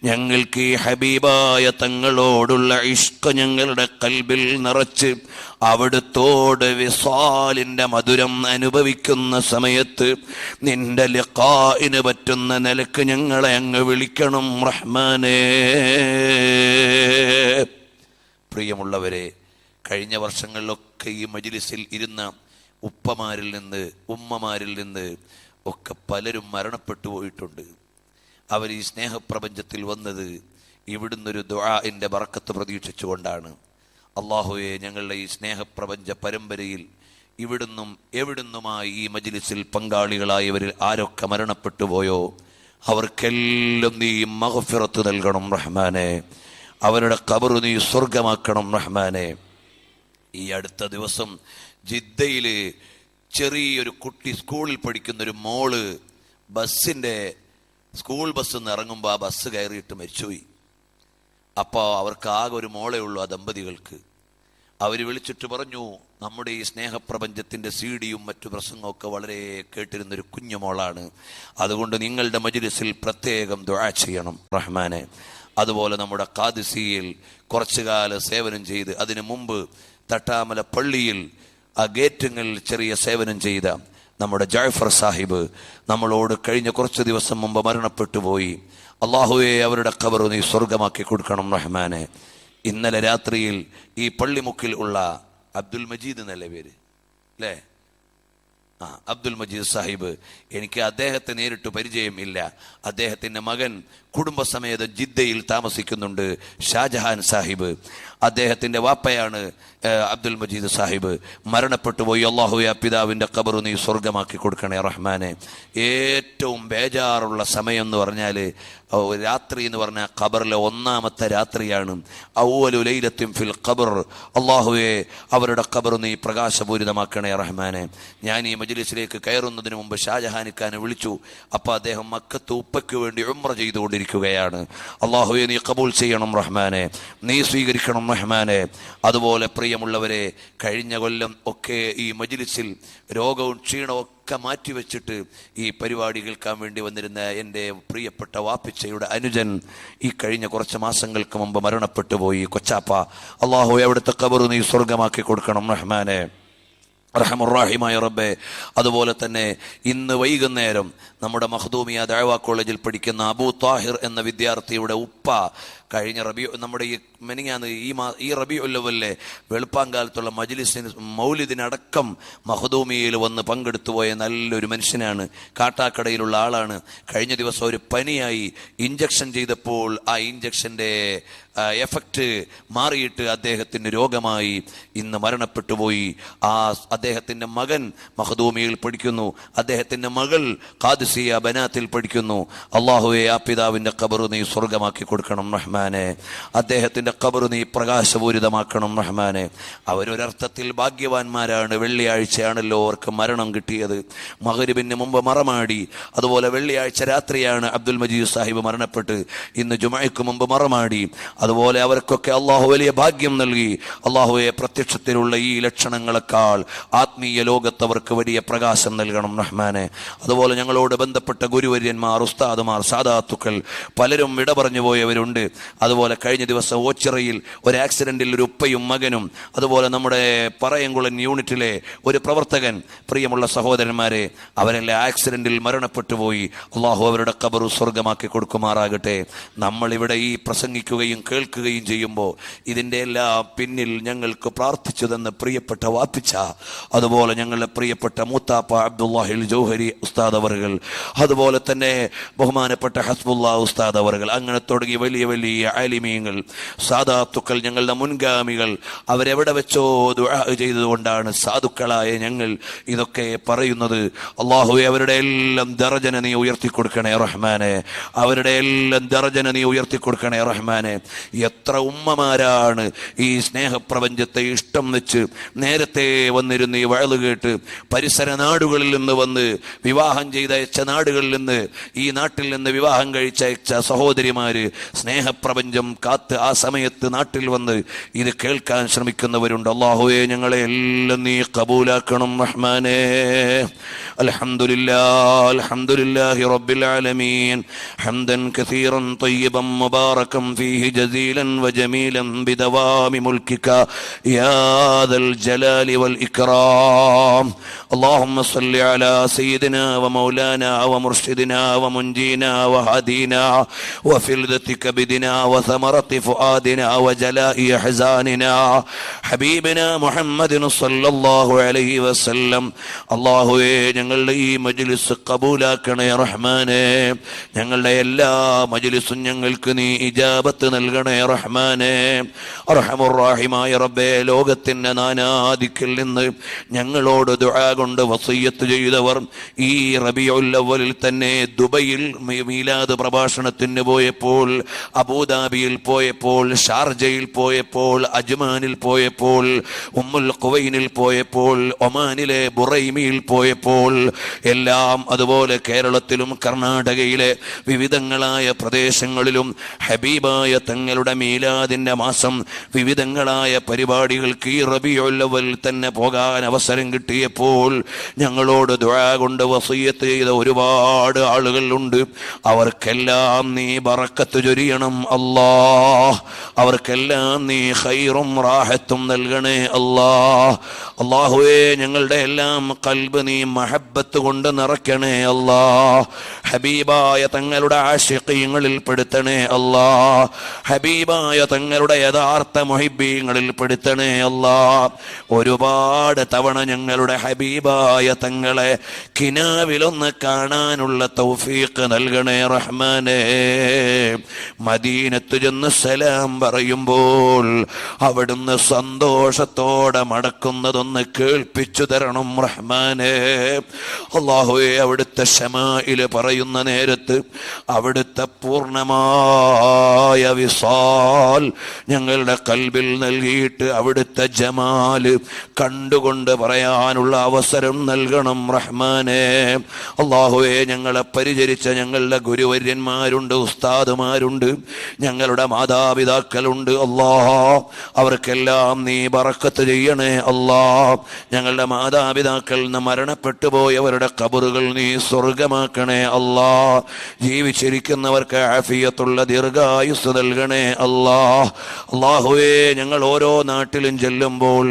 ഞങ്ങൾക്ക് ഈ ഹബീബായ തങ്ങളോടുള്ള ഇഷ്ക് ഞങ്ങളുടെ കൽബിൽ നിറച്ച് അവിടുത്തോട് വിസാലിന്റെ മധുരം അനുഭവിക്കുന്ന സമയത്ത് നിന്റെ ലിഖാഇന് പറ്റുന്ന നിലക്ക് ഞങ്ങളെ അങ്ങ് വിളിക്കണം റഹ്മാനേ. പ്രിയമുള്ളവരെ, കഴിഞ്ഞ വർഷങ്ങളിലൊക്കെ ഈ മജ്ലിസിൽ ഇരുന്ന ഉപ്പമാരിൽ നിന്ന് ഉമ്മമാരിൽ നിന്ന് ഒക്കെ പലരും മരണപ്പെട്ടു പോയിട്ടുണ്ട്. അവർ ഈ സ്നേഹപ്രപഞ്ചത്തിൽ വന്നത് ഇവിടുന്നൊരു ദുആഇന്റെ ബറക്കത്ത് പ്രതീക്ഷിച്ചുകൊണ്ടാണ്. അല്ലാഹുവേ, ഞങ്ങളുടെ ഈ സ്നേഹപ്രപഞ്ച പരമ്പരയിൽ ഇവിടുന്നും എവിടുന്നുമായി ഈ മജ്ലിസിൽ പങ്കാളികളായവരിൽ ആരൊക്കെ മരണപ്പെട്ടു പോയോ അവർക്കെല്ലാം നീ മഗ്ഫിറത്ത് നൽകണം റഹ്മാനെ. അവരുടെ ഖബർ നീ സ്വർഗമാക്കണം റഹ്മാനെ. ഈ അടുത്ത ദിവസം ജിദ്ദയിൽ ചെറിയൊരു കുട്ടി, സ്കൂളിൽ പഠിക്കുന്നൊരു മോള് സ്കൂൾ ബസ്സിൽ നിന്ന് ഇറങ്ങുമ്പോൾ ആ ബസ് കയറിയിട്ട് മരിച്ചുപോയി. അപ്പോൾ അവർക്ക് ആകെ ഒരു മോളേ ഉള്ളൂ, ആ ദമ്പതികൾക്ക്. അവർ വിളിച്ചിട്ട് പറഞ്ഞു, നമ്മുടെ ഈ സ്നേഹപ്രപഞ്ചത്തിൻ്റെ സീഡിയും മറ്റു പ്രസംഗമൊക്കെ വളരെ കേട്ടിരുന്നൊരു കുഞ്ഞുമോളാണ്, അതുകൊണ്ട് നിങ്ങളുടെ മജ്ലിസിൽ പ്രത്യേകം ദുആ ചെയ്യണം റഹ്മാനെ. അതുപോലെ നമ്മുടെ ഖാദിസിയിൽ കുറച്ചു കാലം സേവനം ചെയ്ത്, അതിനു മുമ്പ് തട്ടാമല പള്ളിയിൽ ആ ഗേറ്റുകളിൽ ചെറിയ സേവനം ചെയ്ത നമ്മുടെ ജാഫർ സാഹിബ് നമ്മളോട് കഴിഞ്ഞ കുറച്ച് ദിവസം മുമ്പ് മരണപ്പെട്ടു പോയി. അല്ലാഹുവേ, അവരുടെ ഖബർ നീ സ്വർഗമാക്കി കൊടുക്കണം റഹ്മാനെ. ഇന്നലെ രാത്രിയിൽ ഈ പള്ളിമുക്കിൽ ഉള്ള അബ്ദുൽ മജീദ് എന്നല്ലേ പേര് അല്ലേ? അബ്ദുൽ മജീദ് സാഹിബ്, എനിക്ക് അദ്ദേഹത്തെ നേരിട്ട് പരിചയം ഇല്ല. അദ്ദേഹത്തിൻ്റെ മകൻ കുടുംബസമേതം ജിദ്ദയിൽ താമസിക്കുന്നുണ്ട്, ഷാജഹാൻ സാഹിബ്. അദ്ദേഹത്തിൻ്റെ വാപ്പയാണ് അബ്ദുൽ മജീദ് സാഹിബ്. മരണപ്പെട്ടു പോയി. അല്ലാഹുവേ, പിതാവിൻ്റെ ഖബർ നീ സ്വർഗമാക്കി കൊടുക്കണേ റഹ്മാനെ. ഏറ്റവും ബേജാറുള്ള സമയം എന്ന് പറഞ്ഞാൽ രാത്രി എന്ന് പറഞ്ഞാൽ ഖബറിലെ ഒന്നാമത്തെ രാത്രിയാണ്. അവ്വലു ലൈലത്തിൻ ഫിൽ ഖബർ. അല്ലാഹുവേ, അവരുടെ ഖബർ നീ പ്രകാശപൂരിതമാക്കണേ റഹ്മാനെ. ഞാൻ ഈ മജ്ലിസിലേക്ക് കയറുന്നതിന് മുമ്പ് ഷാജഹാനിക്കാനെ വിളിച്ചു. അപ്പോൾ അദ്ദേഹം മക്കത്ത് ഉപ്പയ്ക്ക് വേണ്ടി ഉംറ ചെയ്തുകൊണ്ടിരിക്കുകയാണ്. അല്ലാഹുവേ, നീ ഖബൂൽ ചെയ്യണം റഹ്മാനെ, നീ സ്വീകരിക്കണം റഹ്മാനെ. അതുപോലെ പ്രിയമുള്ളവരെ, കഴിഞ്ഞ കൊല്ലം ഒക്കെ ഈ മജ്ലിസിൽ രോഗവും ക്ഷീണവും ഒക്കെ മാറ്റിവെച്ചിട്ട് ഈ പരിപാടി കേൾക്കാൻ വേണ്ടി വന്നിരുന്ന എൻ്റെ പ്രിയപ്പെട്ട വാപ്പിച്ചയുടെ അനുജൻ ഈ കഴിഞ്ഞ കുറച്ച് മാസങ്ങൾക്ക് മുമ്പ് മരണപ്പെട്ടു പോയി, കൊച്ചാപ്പ. അല്ലാഹു അവിടുത്തെ ഖബർ നീ സ്വർഗമാക്കി കൊടുക്കണം റഹ്മാനെ, റഹ്മുർ-റഹീമായ റബ്ബേ. അതുപോലെ തന്നെ ഇന്ന് വൈകുന്നേരം നമ്മുടെ മഖ്ദൂമിയ ദഅവാ കോളേജിൽ പഠിക്കുന്ന അബൂ താഹിർ എന്ന വിദ്യാർത്ഥിയുടെ ഉപ്പ കഴിഞ്ഞ നമ്മുടെ ഈ മെനിങ്ങാന്ന് ഈ റബീഉൽ അവ്വലിലെ വെളുപ്പാങ്കാലത്തുള്ള മജ്ലിസിന് മൗലിദിനടക്കം മഖ്ദൂമിയയിൽ വന്ന് പങ്കെടുത്തു പോയ നല്ലൊരു മനുഷ്യനാണ്. കാട്ടാക്കടയിലുള്ള ആളാണ്. കഴിഞ്ഞ ദിവസം ഒരു പനിയായി ഇഞ്ചക്ഷൻ ചെയ്തപ്പോൾ ആ ഇഞ്ചക്ഷൻ്റെ എഫക്റ്റ് മാറിയിട്ട് അദ്ദേഹത്തിന് രോഗമായി ഇന്ന് മരണപ്പെട്ടു പോയി. അദ്ദേഹത്തിൻ്റെ മകൻ മഖ്ദൂമിയിൽ പഠിക്കുന്നു, അദ്ദേഹത്തിൻ്റെ മകൾ ഖാദിസിയ ബനാത്തിൽ പഠിക്കുന്നു. അള്ളാഹുവെ ആ പിതാവിൻ്റെ ഖബർ നീ സ്വർഗമാക്കി കൊടുക്കണം റഹ്മാനെ, അദ്ദേഹത്തിൻ്റെ ഖബർ നീ പ്രകാശപൂരിതമാക്കണം റഹ്മാനെ. അവരൊരർത്ഥത്തിൽ ഭാഗ്യവാന്മാരാണ്. വെള്ളിയാഴ്ചയാണല്ലോ അവർക്ക് മരണം കിട്ടിയത്, മഗ്രിബിന് മുമ്പ് മറമാടി. അതുപോലെ വെള്ളിയാഴ്ച രാത്രിയാണ് അബ്ദുൽ മജീദ് സാഹിബ് മരണപ്പെട്ട്, ഇന്ന് ജുമഅയ്ക്ക് മുമ്പ് മറമാടി. അതുപോലെ അവർക്കൊക്കെ അള്ളാഹു വലിയ ഭാഗ്യം നൽകി. അള്ളാഹുവെ പ്രത്യക്ഷത്തിലുള്ള ഈ ലക്ഷണങ്ങളെക്കാൾ ആത്മീയ ലോകത്തവർക്ക് വലിയ പ്രകാശം നൽകണം റഹ്മാനെ. അതുപോലെ ഞങ്ങളോട് ബന്ധപ്പെട്ട ഗുരുവര്യന്മാർ, ഉസ്താദുമാർ, സാദാത്തുക്കൾ പലരും വിട പറഞ്ഞു പോയവരുണ്ട്. അതുപോലെ കഴിഞ്ഞ ദിവസം ഓച്ചിറയിൽ ഒരു ആക്സിഡന്റിൽ ഒരു ഉപ്പയും മകനും, അതുപോലെ നമ്മുടെ പറയംകുളൻ യൂണിറ്റിലെ ഒരു പ്രവർത്തകൻ, പ്രിയമുള്ള സഹോദരന്മാരെ, അവരെല്ലാം ആക്സിഡന്റിൽ മരണപ്പെട്ടു പോയി. അള്ളാഹു അവരുടെ ഖബർ സ്വർഗമാക്കി കൊടുക്കുമാറാകട്ടെ. നമ്മളിവിടെ ഈ പ്രസംഗിക്കുകയും കേൾക്കുകയും ചെയ്യുമ്പോൾ ഇതിൻ്റെ എല്ലാം പിന്നിൽ ഞങ്ങൾക്ക് പ്രാർത്ഥിച്ചു തന്ന പ്രിയപ്പെട്ട വാപ്പിച്ച, അതുപോലെ ഞങ്ങളുടെ പ്രിയപ്പെട്ട മൂത്താപ്പ അബ്ദുല്ലാഹിൽ ജൗഹരി ഉസ്താദ് അവറുകൾ, അതുപോലെ തന്നെ ബഹുമാനപ്പെട്ട ഹസ്ബുല്ലാ ഉസ്താദ് അവറുകൾ, അങ്ങനെ തുടങ്ങി വലിയ വലിയ ആലിമീങ്ങൾ, സാദാത്തുക്കൾ, ഞങ്ങളുടെ മുൻഗാമികൾ, അവരെവിടെ വെച്ചോ ദുആ ചെയ്തുകൊണ്ടാണ് സാധുക്കളായ ഞങ്ങൾ ഇതൊക്കെ പറയുന്നത്. അള്ളാഹുവെ അവരുടെ എല്ലാം ദറജന നീ ഉയർത്തിക്കൊടുക്കണേ റഹ്മാനെ, അവരുടെ എല്ലാം ദറജന നീ ഉയർത്തിക്കൊടുക്കണേ റഹ്മാനെ. എത്ര ഉമ്മമാരാണ് ഈ സ്നേഹപ്രപഞ്ചത്തെ ഇഷ്ടം വെച്ച് നേരത്തെ വന്നിരുന്ന് ഈ വഴല് കേട്ട് പരിസര നാടുകളിൽ നിന്ന് വന്ന് വിവാഹം ചെയ്തയച്ച നാടുകളിൽ നിന്ന് ഈ നാട്ടിൽ നിന്ന് വിവാഹം കഴിച്ചയച്ച സഹോദരിമാര് സ്നേഹപ്രപഞ്ചം കാത്ത് ആ സമയത്ത് നാട്ടിൽ വന്ന് ഇത് കേൾക്കാൻ ശ്രമിക്കുന്നവരുണ്ട്. അല്ലാഹുവേ ഞങ്ങളെ എല്ലാം നീ കബൂലാക്കണം റഹ്മാനേ. അൽഹംദുലില്ലാഹ് അൽഹംദുലില്ലാഹി റബ്ബിൽ ആലമീൻ ഹംദൻ കസീറൻ തയ്യിബൻ മുബാറകൻ ഫീഹി ജസീലൻ വജമീലൻ ബിദവാമി മുൽകിക യാ ദൽ ജലാലി വൽ ഇക്റാം. اللهم صل على سيدنا ومولانا ومرشدنا ومنجينا وهدينا وفلذة كبدنا وثمرة فؤادنا وجلاء أحزاننا حبيبنا محمد صلى الله عليه وسلم. അല്ലാഹുവേ ഞങ്ങളുടെ ഈ മജ്ലിസ് കബൂലാക്കണേ റഹ്മാനേ. ഞങ്ങളുടെ എല്ലാ മജ്ലിസും ഞങ്ങൾക്ക് നീ ഇജാബത്ത് നൽകണേ റഹ്മാനേ. അർഹമുർ റഹീമായ റബ്ബേ, ലോകത്തിന്റെ നാനാദിക്കിൽ നിന്ന് ഞങ്ങളോട് ദുആ കൊണ്ട് വസിയ്യത്ത് ചെയ്തവർ ഈ റബീഉൽ അവ്വലിൽ തന്നെ ദുബൈയിൽ മീലാദ് പ്രഭാഷണത്തിന് പോയപ്പോൾ, അബൂദാബിയിൽ പോയപ്പോൾ, ഷാർജയിൽ പോയപ്പോൾ, അജ്മാനിൽ പോയപ്പോൾ, ഉമ്മുൽ ഖുവൈനിൽ പോയപ്പോൾ, ഒമാനിലെ ബുറൈമിയിൽ പോയപ്പോൾ എല്ലാം, അതുപോലെ കേരളത്തിലും കർണാടകയിലെ വിവിധങ്ങളായ പ്രദേശങ്ങളിലും ഹബീബായ തങ്ങളുടെ മീലാദിന്റെ മാസം വിവിധങ്ങളായ പരിപാടികൾക്ക് ഈ റബീഉൽ അവ്വൽ തന്നെ പോകാൻ അവസരം കിട്ടിയപ്പോൾ ഞങ്ങളോട് ദുആ കൊണ്ട് വസിയ്യത്ത് ചെയ്ത ഒരുപാട് ആളുകളുണ്ട്. അവർക്കെല്ലാം നീ ബറക്കത്ത് ചൊരിയണം അല്ലാഹ്. അവർക്കെല്ലാം നീ ഖൈറും റാഹത്തും നൽകണേ അല്ലാഹ്. അല്ലാഹുവേ ഞങ്ങളുടെ എല്ലാം ഖൽബ് നീ മഹബ്ബത്ത് കൊണ്ട് നിറയ്ക്കണേ അല്ലാഹ്. ഹബീബായ തങ്ങളുടെ ആശിഖീങ്ങളിൽ പെടുത്തണേ അല്ലാഹ്. ഹബീബായ തങ്ങളുടെ യഥാർത്ഥ മുഹിബ്ബീങ്ങളിൽ പെടുത്തണേ അല്ലാഹ്. ഒരുപാട് തവണ ഞങ്ങളുടെ ഹബീബായ തങ്ങളെ കിനാവിലൊന്ന് കാണാനുള്ള തൗഫീഖ് നൽകണേ റഹ്മാനേ. മദീനത്ത് ചെന്ന് സലാം പറയുമ്പോൾ അവിടുന്ന് സന്തോഷത്തോടെ മടക്കുന്നതൊന്ന് കേൾപ്പിച്ചു തരണം റഹ്മാനേ. അല്ലാഹുവേ അവിടുത്തെ ശമാഇല് പറയുന്ന നേരത്ത് അവിടുത്തെ പൂർണ്ണമായ വിസാൽ ഞങ്ങളുടെ കൽബിൽ നൽകിയിട്ട് അവിടുത്തെ ജമാല് കണ്ടുകൊണ്ട് പറയാനുള്ള അവസരം നൽകണം റഹ്മാനേ. അല്ലാഹുവേ ഞങ്ങളെ പരിചരിച്ച ഞങ്ങളുടെ ഗുരുവര്യന്മാരുണ്ട്, ഉസ്താദുമാരുണ്ട്, ഞങ്ങളുടെ മാതാപിതാക്കളുണ്ട്. അല്ലാഹ് അവർക്കെല്ലാം നീ ബറക്കത്ത് ചെയ്യണേ അല്ലാഹ്. ഞങ്ങളുടെ മാതാപിതാക്കൾ നിന്ന് മരണപ്പെട്ടു പോയവരുടെ ഖബറുകൾ നീ സ്വർഗമാക്കണേ അല്ലാഹ്. ജീവിച്ചിരിക്കുന്നവർക്ക് ആഫിയത്തുള്ള ദീർഘായുസ് നൽകണേ അല്ലാഹ്. അല്ലാഹുവേ ഞങ്ങൾ ഓരോ നാട്ടിലും ചെല്ലുമ്പോൾ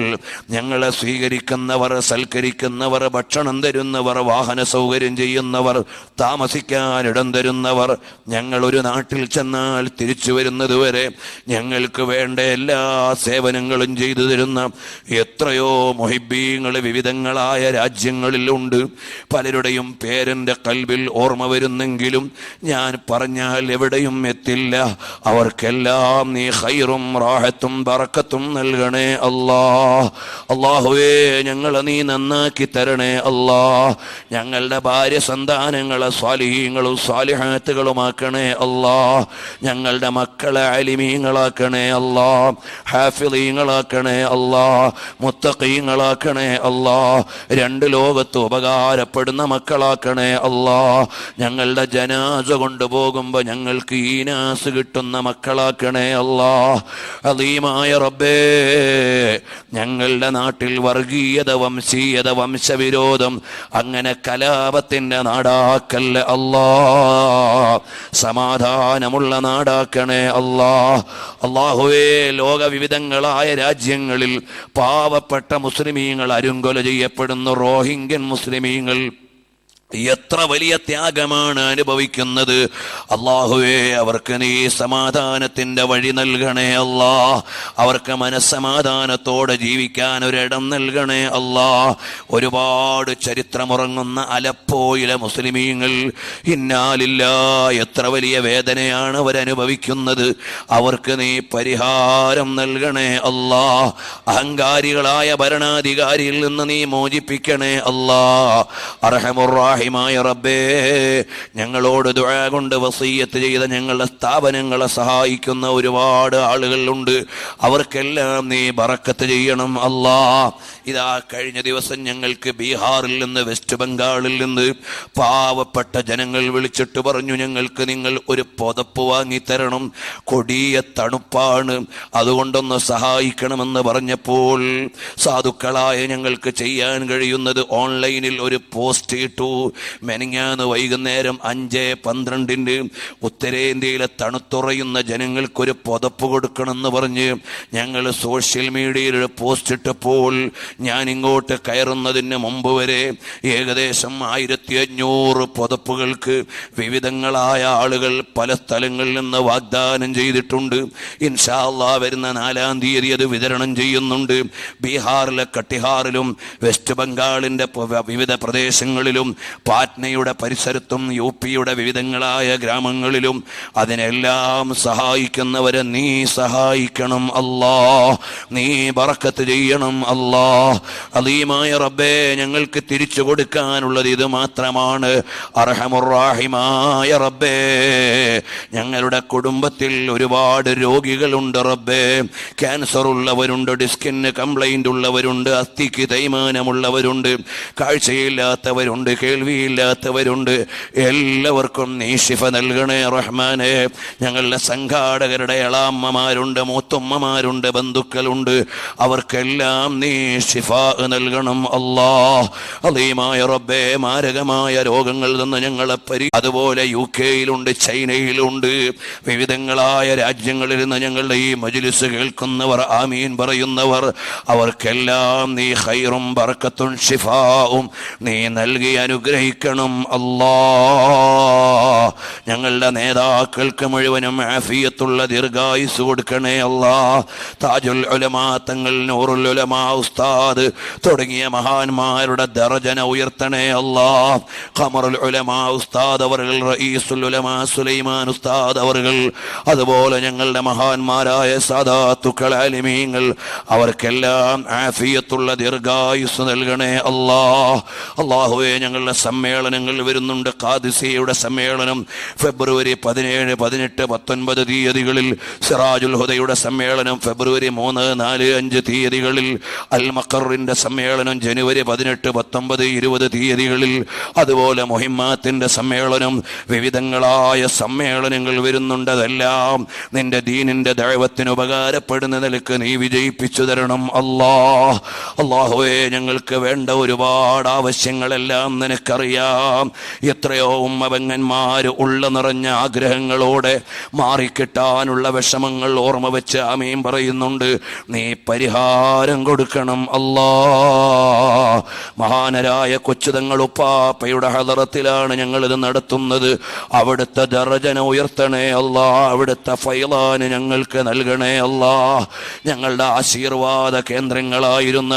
ഞങ്ങളെ സ്വീകരിക്കുന്നവർ, സൽക്കരിക്കുന്നവർ, ഭക്ഷണം തരുന്നവർ, വാഹന സൗകര്യം ചെയ്യുന്നവർ, താമസിക്കാൻ ഇടം തരുന്നവർ, ഞങ്ങൾ ഒരു നാട്ടിൽ ചെന്നാൽ തിരിച്ചു വരുന്നതുവരെ ഞങ്ങൾക്ക് വേണ്ട എല്ലാ സേവനങ്ങളും ചെയ്തു തരുന്ന എത്രയോ മുഹിബ്ബീങ്ങൾ വിവിധങ്ങളായ രാജ്യങ്ങളിലുണ്ട്. പലരുടെയും പേരെൻ്റെ കൽബിൽ ഓർമ്മ വരുന്നെങ്കിലും ഞാൻ പറഞ്ഞാൽ എവിടെയും എത്തില്ല. അവർക്കെല്ലാം നീ ഖൈറും റാഹത്തും ബറക്കത്തും നൽകണേ അല്ലാഹ്. അല്ലാഹുവേ ഞങ്ങളെ നീ നന്നാക്കി തരണേ അല്ലാ. ഞങ്ങളുടെ ഭാര്യ സന്താനങ്ങളെ സ്വാലിഹീങ്ങളും സ്വാലിഹാത്തുകളുമാക്കണേ അല്ലാ. ഞങ്ങളുടെ മക്കളെ അലിമീങ്ങളാക്കണേ അല്ലാ, ഹാഫിളീങ്ങളാക്കണേ അല്ലാ, മുത്തഖീങ്ങളാക്കണേ അല്ലാ. രണ്ട് ലോകത്ത് ഉപകാരപ്പെടുന്ന മക്കളാക്കണേ അല്ലാ. ഞങ്ങളുടെ ജനാസ കൊണ്ടുപോകുമ്പോൾ ഞങ്ങൾക്ക് ഈനാസ് കിട്ടുന്ന മക്കളാക്കണേ അല്ലാ. അദീമായ റബ്ബേ, ഞങ്ങളുടെ നാട്ടിൽ വർഗീയത, വംശീയത, വംശവിരോധം, അങ്ങനെ കലാപത്തിന്റെ നാടാക്കല്ല അല്ലാ. സമാധാനമുള്ള നാടാക്കണേ അല്ലാ. അല്ലാഹുവേ, ലോകവിവിധങ്ങളായ രാജ്യങ്ങളിൽ പാവപ്പെട്ട മുസ്ലിമീങ്ങൾ അരുങ്കൊല ചെയ്യപ്പെടുന്ന റോഹിംഗ്യൻ മുസ്ലിമീങ്ങൾ എത്ര വലിയ ത്യാഗമാണ് അനുഭവിക്കുന്നത്. അല്ലാഹുവേ, അവർക്ക് നീ സമാധാനത്തിന്റെ വഴി നൽകണേ അല്ലാ. അവർക്ക് മനസ്സമാധാനത്തോടെ ജീവിക്കാൻ ഒരിടം നൽകണേ അല്ലാ. ഒരുപാട് ചരിത്രമുറങ്ങുന്ന അലപ്പോയിലെ മുസ്ലിമീങ്ങൾ, ഇന്നാലില്ല, എത്ര വലിയ വേദനയാണ് അവരനുഭവിക്കുന്നത്. അവർക്ക് നീ പരിഹാരം നൽകണേ അല്ലാ. അഹങ്കാരികളായ ഭരണാധികാരിയിൽ നിന്ന് നീ മോചിപ്പിക്കണേ അല്ലാ. അർഹമുർ മായ റബ്ബേ, ഞങ്ങളോട് ദുആ കൊണ്ട് വസിയ്യത്ത് ചെയ്ത ഞങ്ങളുടെ സ്ഥാപനങ്ങളെ സഹായിക്കുന്ന ഒരുപാട് ആളുകളുണ്ട്. അവർക്കെല്ലാം നീ ബറക്കത്ത് ചെയ്യണം അല്ലാ. ഇതാ കഴിഞ്ഞ ദിവസം ഞങ്ങൾക്ക് ബീഹാറിൽ നിന്ന്, വെസ്റ്റ് ബംഗാളിൽ നിന്ന് പാവപ്പെട്ട ജനങ്ങൾ വിളിച്ചിട്ട് പറഞ്ഞു, ഞങ്ങൾക്ക് നിങ്ങൾ ഒരു പുതപ്പ് വാങ്ങിത്തരണം, കൊടിയ തണുപ്പാണ്, അതുകൊണ്ടൊന്ന് സഹായിക്കണമെന്ന് പറഞ്ഞപ്പോൾ സാധുക്കളായ ഞങ്ങൾക്ക് ചെയ്യാൻ കഴിയുന്നത് ഓൺലൈനിൽ ഒരു പോസ്റ്റ് ഇട്ടു. മെനങ്ങാന്ന് വൈകുന്നേരം 5:12 ഉത്തരേന്ത്യയിലെ തണുത്തുറയുന്ന ജനങ്ങൾക്കൊരു പുതപ്പ് കൊടുക്കണമെന്ന് പറഞ്ഞ് ഞങ്ങൾ സോഷ്യൽ മീഡിയയിൽ ഒരു പോസ്റ്റ് ഇട്ടപ്പോൾ ഞാൻ ഇങ്ങോട്ട് കയറുന്നതിന് മുമ്പ് വരെ ഏകദേശം 1500 പുതപ്പുകൾക്ക് വിവിധങ്ങളായ ആളുകൾ പല സ്ഥലങ്ങളിൽ നിന്ന് വാഗ്ദാനം ചെയ്തിട്ടുണ്ട്. ഇൻഷാ അല്ലാഹ് വരുന്ന 4-ാം തീയതി അത് വിതരണം ചെയ്യുന്നുണ്ട്. ബീഹാറിലെ കട്ടിഹാറിലും വെസ്റ്റ് ബംഗാളിൻ്റെ വിവിധ പ്രദേശങ്ങളിലും പാറ്റ്നയുടെ പരിസരത്തും യുപിയുടെ വിവിധങ്ങളായ ഗ്രാമങ്ങളിലും അതിനെല്ലാം സഹായിക്കുന്നവരെ നീ സഹായിക്കണം അല്ലാ. നീ ബറക്കത്ത് ചെയ്യണം അല്ലാ. അദീമായ റബ്ബേ, ഞങ്ങൾക്ക് തിരിച്ചു കൊടുക്കാനുള്ളത് ഇത് മാത്രമാണ്. അർഹമുർ-റഹീമായ റബ്ബേ, ഞങ്ങളുടെ കുടുംബത്തിൽ ഒരുപാട് രോഗികളുണ്ട് റബ്ബേ. ക്യാൻസർ ഉള്ളവരുണ്ട്, ഡിസ്കിന് കംപ്ലൈന്റ് ഉള്ളവരുണ്ട്, അസ്ഥിക്ക് തേയ്മാനമുള്ളവരുണ്ട്, കാഴ്ചയില്ലാത്തവരുണ്ട്, കേൾവിയില്ലാത്തവരുണ്ട്. എല്ലാവർക്കും നീ ശിഫ നൽകണേ റഹ്മാനെ. ഞങ്ങളുടെ സംഘാടകരുടെ ഇളാമ്മമാരുണ്ട്, മൂത്തുമ്മമാരുണ്ട്, ബന്ധുക്കളുണ്ട്, അവർക്കെല്ലാം നീ ശിഫ നൽകണം അല്ലാ. അദീമായ റബ്ബേ, മാരകമായ രോഗങ്ങളിൽ നിന്ന് ഞങ്ങളെ അതുപോലെ UK-യിലുണ്ട്, ചൈനയിലുണ്ട്, വിവിധങ്ങളായ രാജ്യങ്ങളിൽ നിന്ന് ഞങ്ങളുടെ ഈ മജ്ലിസ് കേൾക്കുന്നവർ, ആമീൻ പറയുന്നവർ, അവർക്കെല്ലാം നീ ഖൈറും ബർക്കത്തും ശിഫാവും നീ നൽകി അനുഗ്രഹിക്കണം അല്ലാ. ഞങ്ങളുടെ നേതാക്കൾക്ക് മുഴുവനും ആഫിയത്തുള്ള ദീർഘായുസ് കൊടുക്കണേ അല്ലാ. താജുൽ ഉലമാ തങ്ങൾ, നൂറുൽ ഉലമാ ഉസ്താദ് തുടങ്ങിയ മഹാന്മാരുടെ ദർജന ഉയർത്തണേ അല്ലാ. ഖമറുൽ ഉലമാ ഉസ്താദ് അവർകൾ, റഈസുൽ ഉലമാ സുലൈമാൻ ഉസ്താദ് അവർകൾ, അതുപോലെ ഞങ്ങളുടെ മഹാന്മാരായ സാദാത്തുക്കൾ, ആലിമീങ്ങൾ, അവർക്കെല്ലാം ആഫിയത്തുള്ള ദീർഘായുസ് നൽകണേ അല്ലാ. അല്ലാഹുവേ, ഞങ്ങളുടെ സമ്മേളനങ്ങൾ വരുന്നുണ്ട്. ഖാദിസിയയുടെ സമ്മേളനം ഫെബ്രുവരി 17, 18, 19 തീയതികളിൽ, സിറാജുൽ ഹുദയുടെ സമ്മേളനം ഫെബ്രുവരി 3, 4, 5 തീയതികളിൽ, അൽ മഖറിന്റെ സമ്മേളനം ജനുവരി 18, 19, 20 തീയതികളിൽ, അതുപോലെ മുഹിമ്മാത്തിന്റെ സമ്മേളനം, വിവിധങ്ങളായ സമ്മേളനങ്ങൾ വരുന്നുണ്ട്. അതെല്ലാം നിന്റെ ദീനിന്റെ ദഅവത്തിന് ഉപകാരപ്പെടുന്ന നിലക്ക് നീ വിജയിപ്പിച്ചു തരണം അല്ലാ. അല്ലാഹുവേ, ഞങ്ങൾക്ക് വേണ്ട ഒരുപാട് ആവശ്യങ്ങളെല്ലാം നിനക്കറിയാം. എത്രയോ ഉമ്മപെങ്ങന്മാർ ഉള്ള നിറഞ്ഞ ആഗ്രഹങ്ങളോടെ മാറിക്കിട്ടാനുള്ള വിഷമങ്ങൾ ഓർമ്മ വെച്ച് ആമീൻ പറയുന്നുണ്ട്. നീ പരിഹാരം കൊടുക്കണം അല്ലാ. മഹാനരായ കൊച്ചുതങ്ങൾ ഉപ്പാപ്പയുടെ ഹദറത്തിലാണ് ഞങ്ങളിത് നടത്തുന്നത്. അവിടുത്തെ ദർജന ഉയർത്തണേ അല്ലാ. അവിടുത്തെ ഫൈളാന് ഞങ്ങൾക്ക് നൽകണേ അല്ലാ. ഞങ്ങളുടെ ആശീർവാദ കേന്ദ്രങ്ങളായിരുന്ന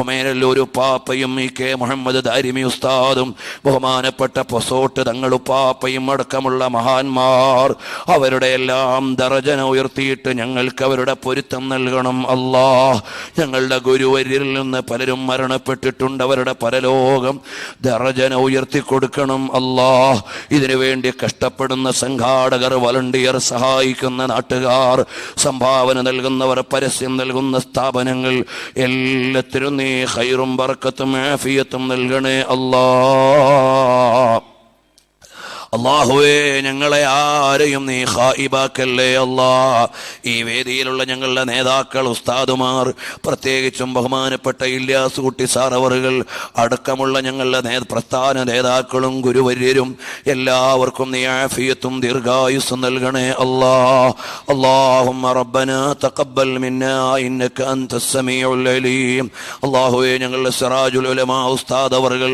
ഉമേനല്ലൂർ ഉപ്പാപ്പയും ഇ കെ മുഹമ്മദ് ദാരിമി ഉസ്താദും ബഹുമാനപ്പെട്ട പൊസോട്ട് തങ്ങളുപ്പാപ്പയും അടക്കമുള്ള മഹാന്മാർ അവരുടെ എല്ലാം ദറജന ഉയർത്തിയിട്ട് ഞങ്ങൾക്ക് അവരുടെ പൊരുത്തം നൽകണം അല്ലാ. ഞങ്ങളുടെ ഗുരുവര്യരിൽ നിന്ന് പലരും മരണപ്പെട്ടിട്ടുണ്ട്, അവരുടെ പരലോകം ദറജന ഉയർത്തി കൊടുക്കണം അല്ലാ. ഇതിനു വേണ്ടി കഷ്ടപ്പെടുന്ന സംഘാടകർ, വളണ്ടിയർ, സഹായിക്കുന്ന നാട്ടുകാർ, സംഭാവന നൽകുന്നവർ, പരസ്യം നൽകുന്ന സ്ഥാപനങ്ങൾ എല്ലാത്തിനും നീ ഖൈറും ബർക്കത്തും ആഫിയത്തും നൽകണേ അല്ലാ. അല്ലാഹുവേ, ഞങ്ങളെ ആരെയും നീ ഖായിബാക്കല്ലേ അല്ലാ. ഈ വേദിയിലുള്ള ഞങ്ങളുടെ നേതാക്കൾ, ഉസ്താദുമാർ, പ്രത്യേകിച്ചും ബഹുമാനപ്പെട്ട ഇല്യാസ് കുട്ടി സാറവറുകൾ അടക്കമുള്ള ഞങ്ങളുടെ പ്രസ്ഥാന നേതാക്കളും ഗുരുവര്യരും എല്ലാവർക്കും നീ ആഫിയത്തും ദീർഘായുസ്സും നൽകണേ അല്ലാ. അല്ലാഹുമ്മ റബ്ബനാ തഖബ്ബൽ മിന്നാ ഇന്നക അൻതസ് സമീഉൽ അലീം. അല്ലാഹുവേ, ഞങ്ങളുടെ സിറാജുൽ ഉലമാ ഉസ്താദ് അവറുകൾ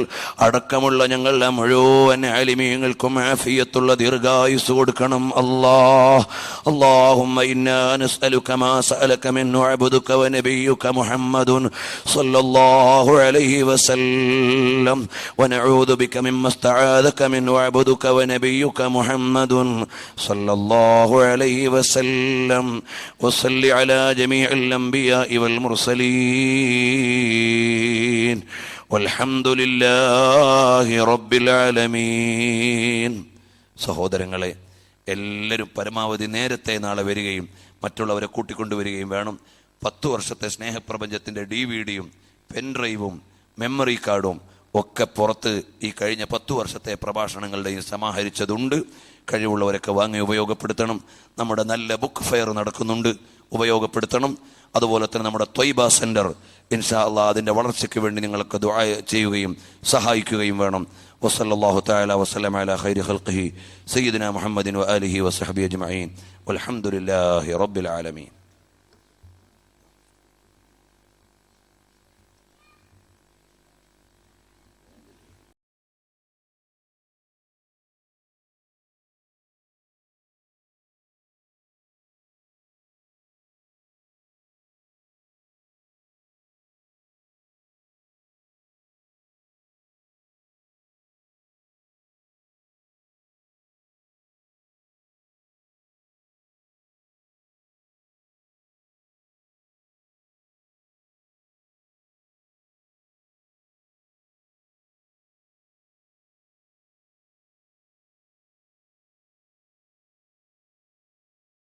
അടക്കമുള്ള ഞങ്ങളുടെ മുഴുവൻ ആലിമീങ്ങൾക്കും ആഫിയത്തുള്ള ദീർഘായുസ് കൊടുക്കണം അല്ലാഹ്. اللهم إنا نسألك ما سألك منه عبدك ونبيك محمد صلى الله عليه وسلم ونعوذ بك مما استعاذك منه عبدك ونبيك محمد صلى الله عليه وسلم وصل على جميع الأنبياء والمرسلين والحمد لله رب العالمين. സഹോദരങ്ങളെ, എല്ലാവരും പരമാവധി നേരത്തെ നാളെ വരികയും മറ്റുള്ളവരെ കൂട്ടിക്കൊണ്ടുവരികയും വേണം. 10 വർഷത്തെ സ്നേഹപ്രപഞ്ചത്തിൻ്റെ DVD-യും പെൻഡ്രൈവും മെമ്മറി കാർഡും ഒക്കെ പുറത്ത് ഈ കഴിഞ്ഞ 10 വർഷത്തെ പ്രഭാഷണങ്ങളുടെയും സമാഹരിച്ചതുണ്ട്. കഴിവുള്ളവരൊക്കെ വാങ്ങി ഉപയോഗപ്പെടുത്തണം. നമ്മുടെ നല്ല ബുക്ക് ഫെയർ നടക്കുന്നുണ്ട്, ഉപയോഗപ്പെടുത്തണം. അതുപോലെ തന്നെ നമ്മുടെ ത്വയ്ബ സെൻറ്റർ ഇൻഷാ അല്ലാഹ് അതിൻ്റെ വളർച്ചയ്ക്ക് വേണ്ടി നിങ്ങൾക്ക് ദുആ ചെയ്യുകയും സഹായിക്കുകയും വേണം. വസല്ലല്ലാഹു തആല വസല്ലമ അലാ ഖൈരി ഖൽഖിഹി സയ്യിദിനാ മുഹമ്മദിൻ വആലിഹി വസഹ്ബിഹി അജ്മഈൻ വൽഹംദുലില്ലാഹി റബ്ബിൽ ആലമീൻ.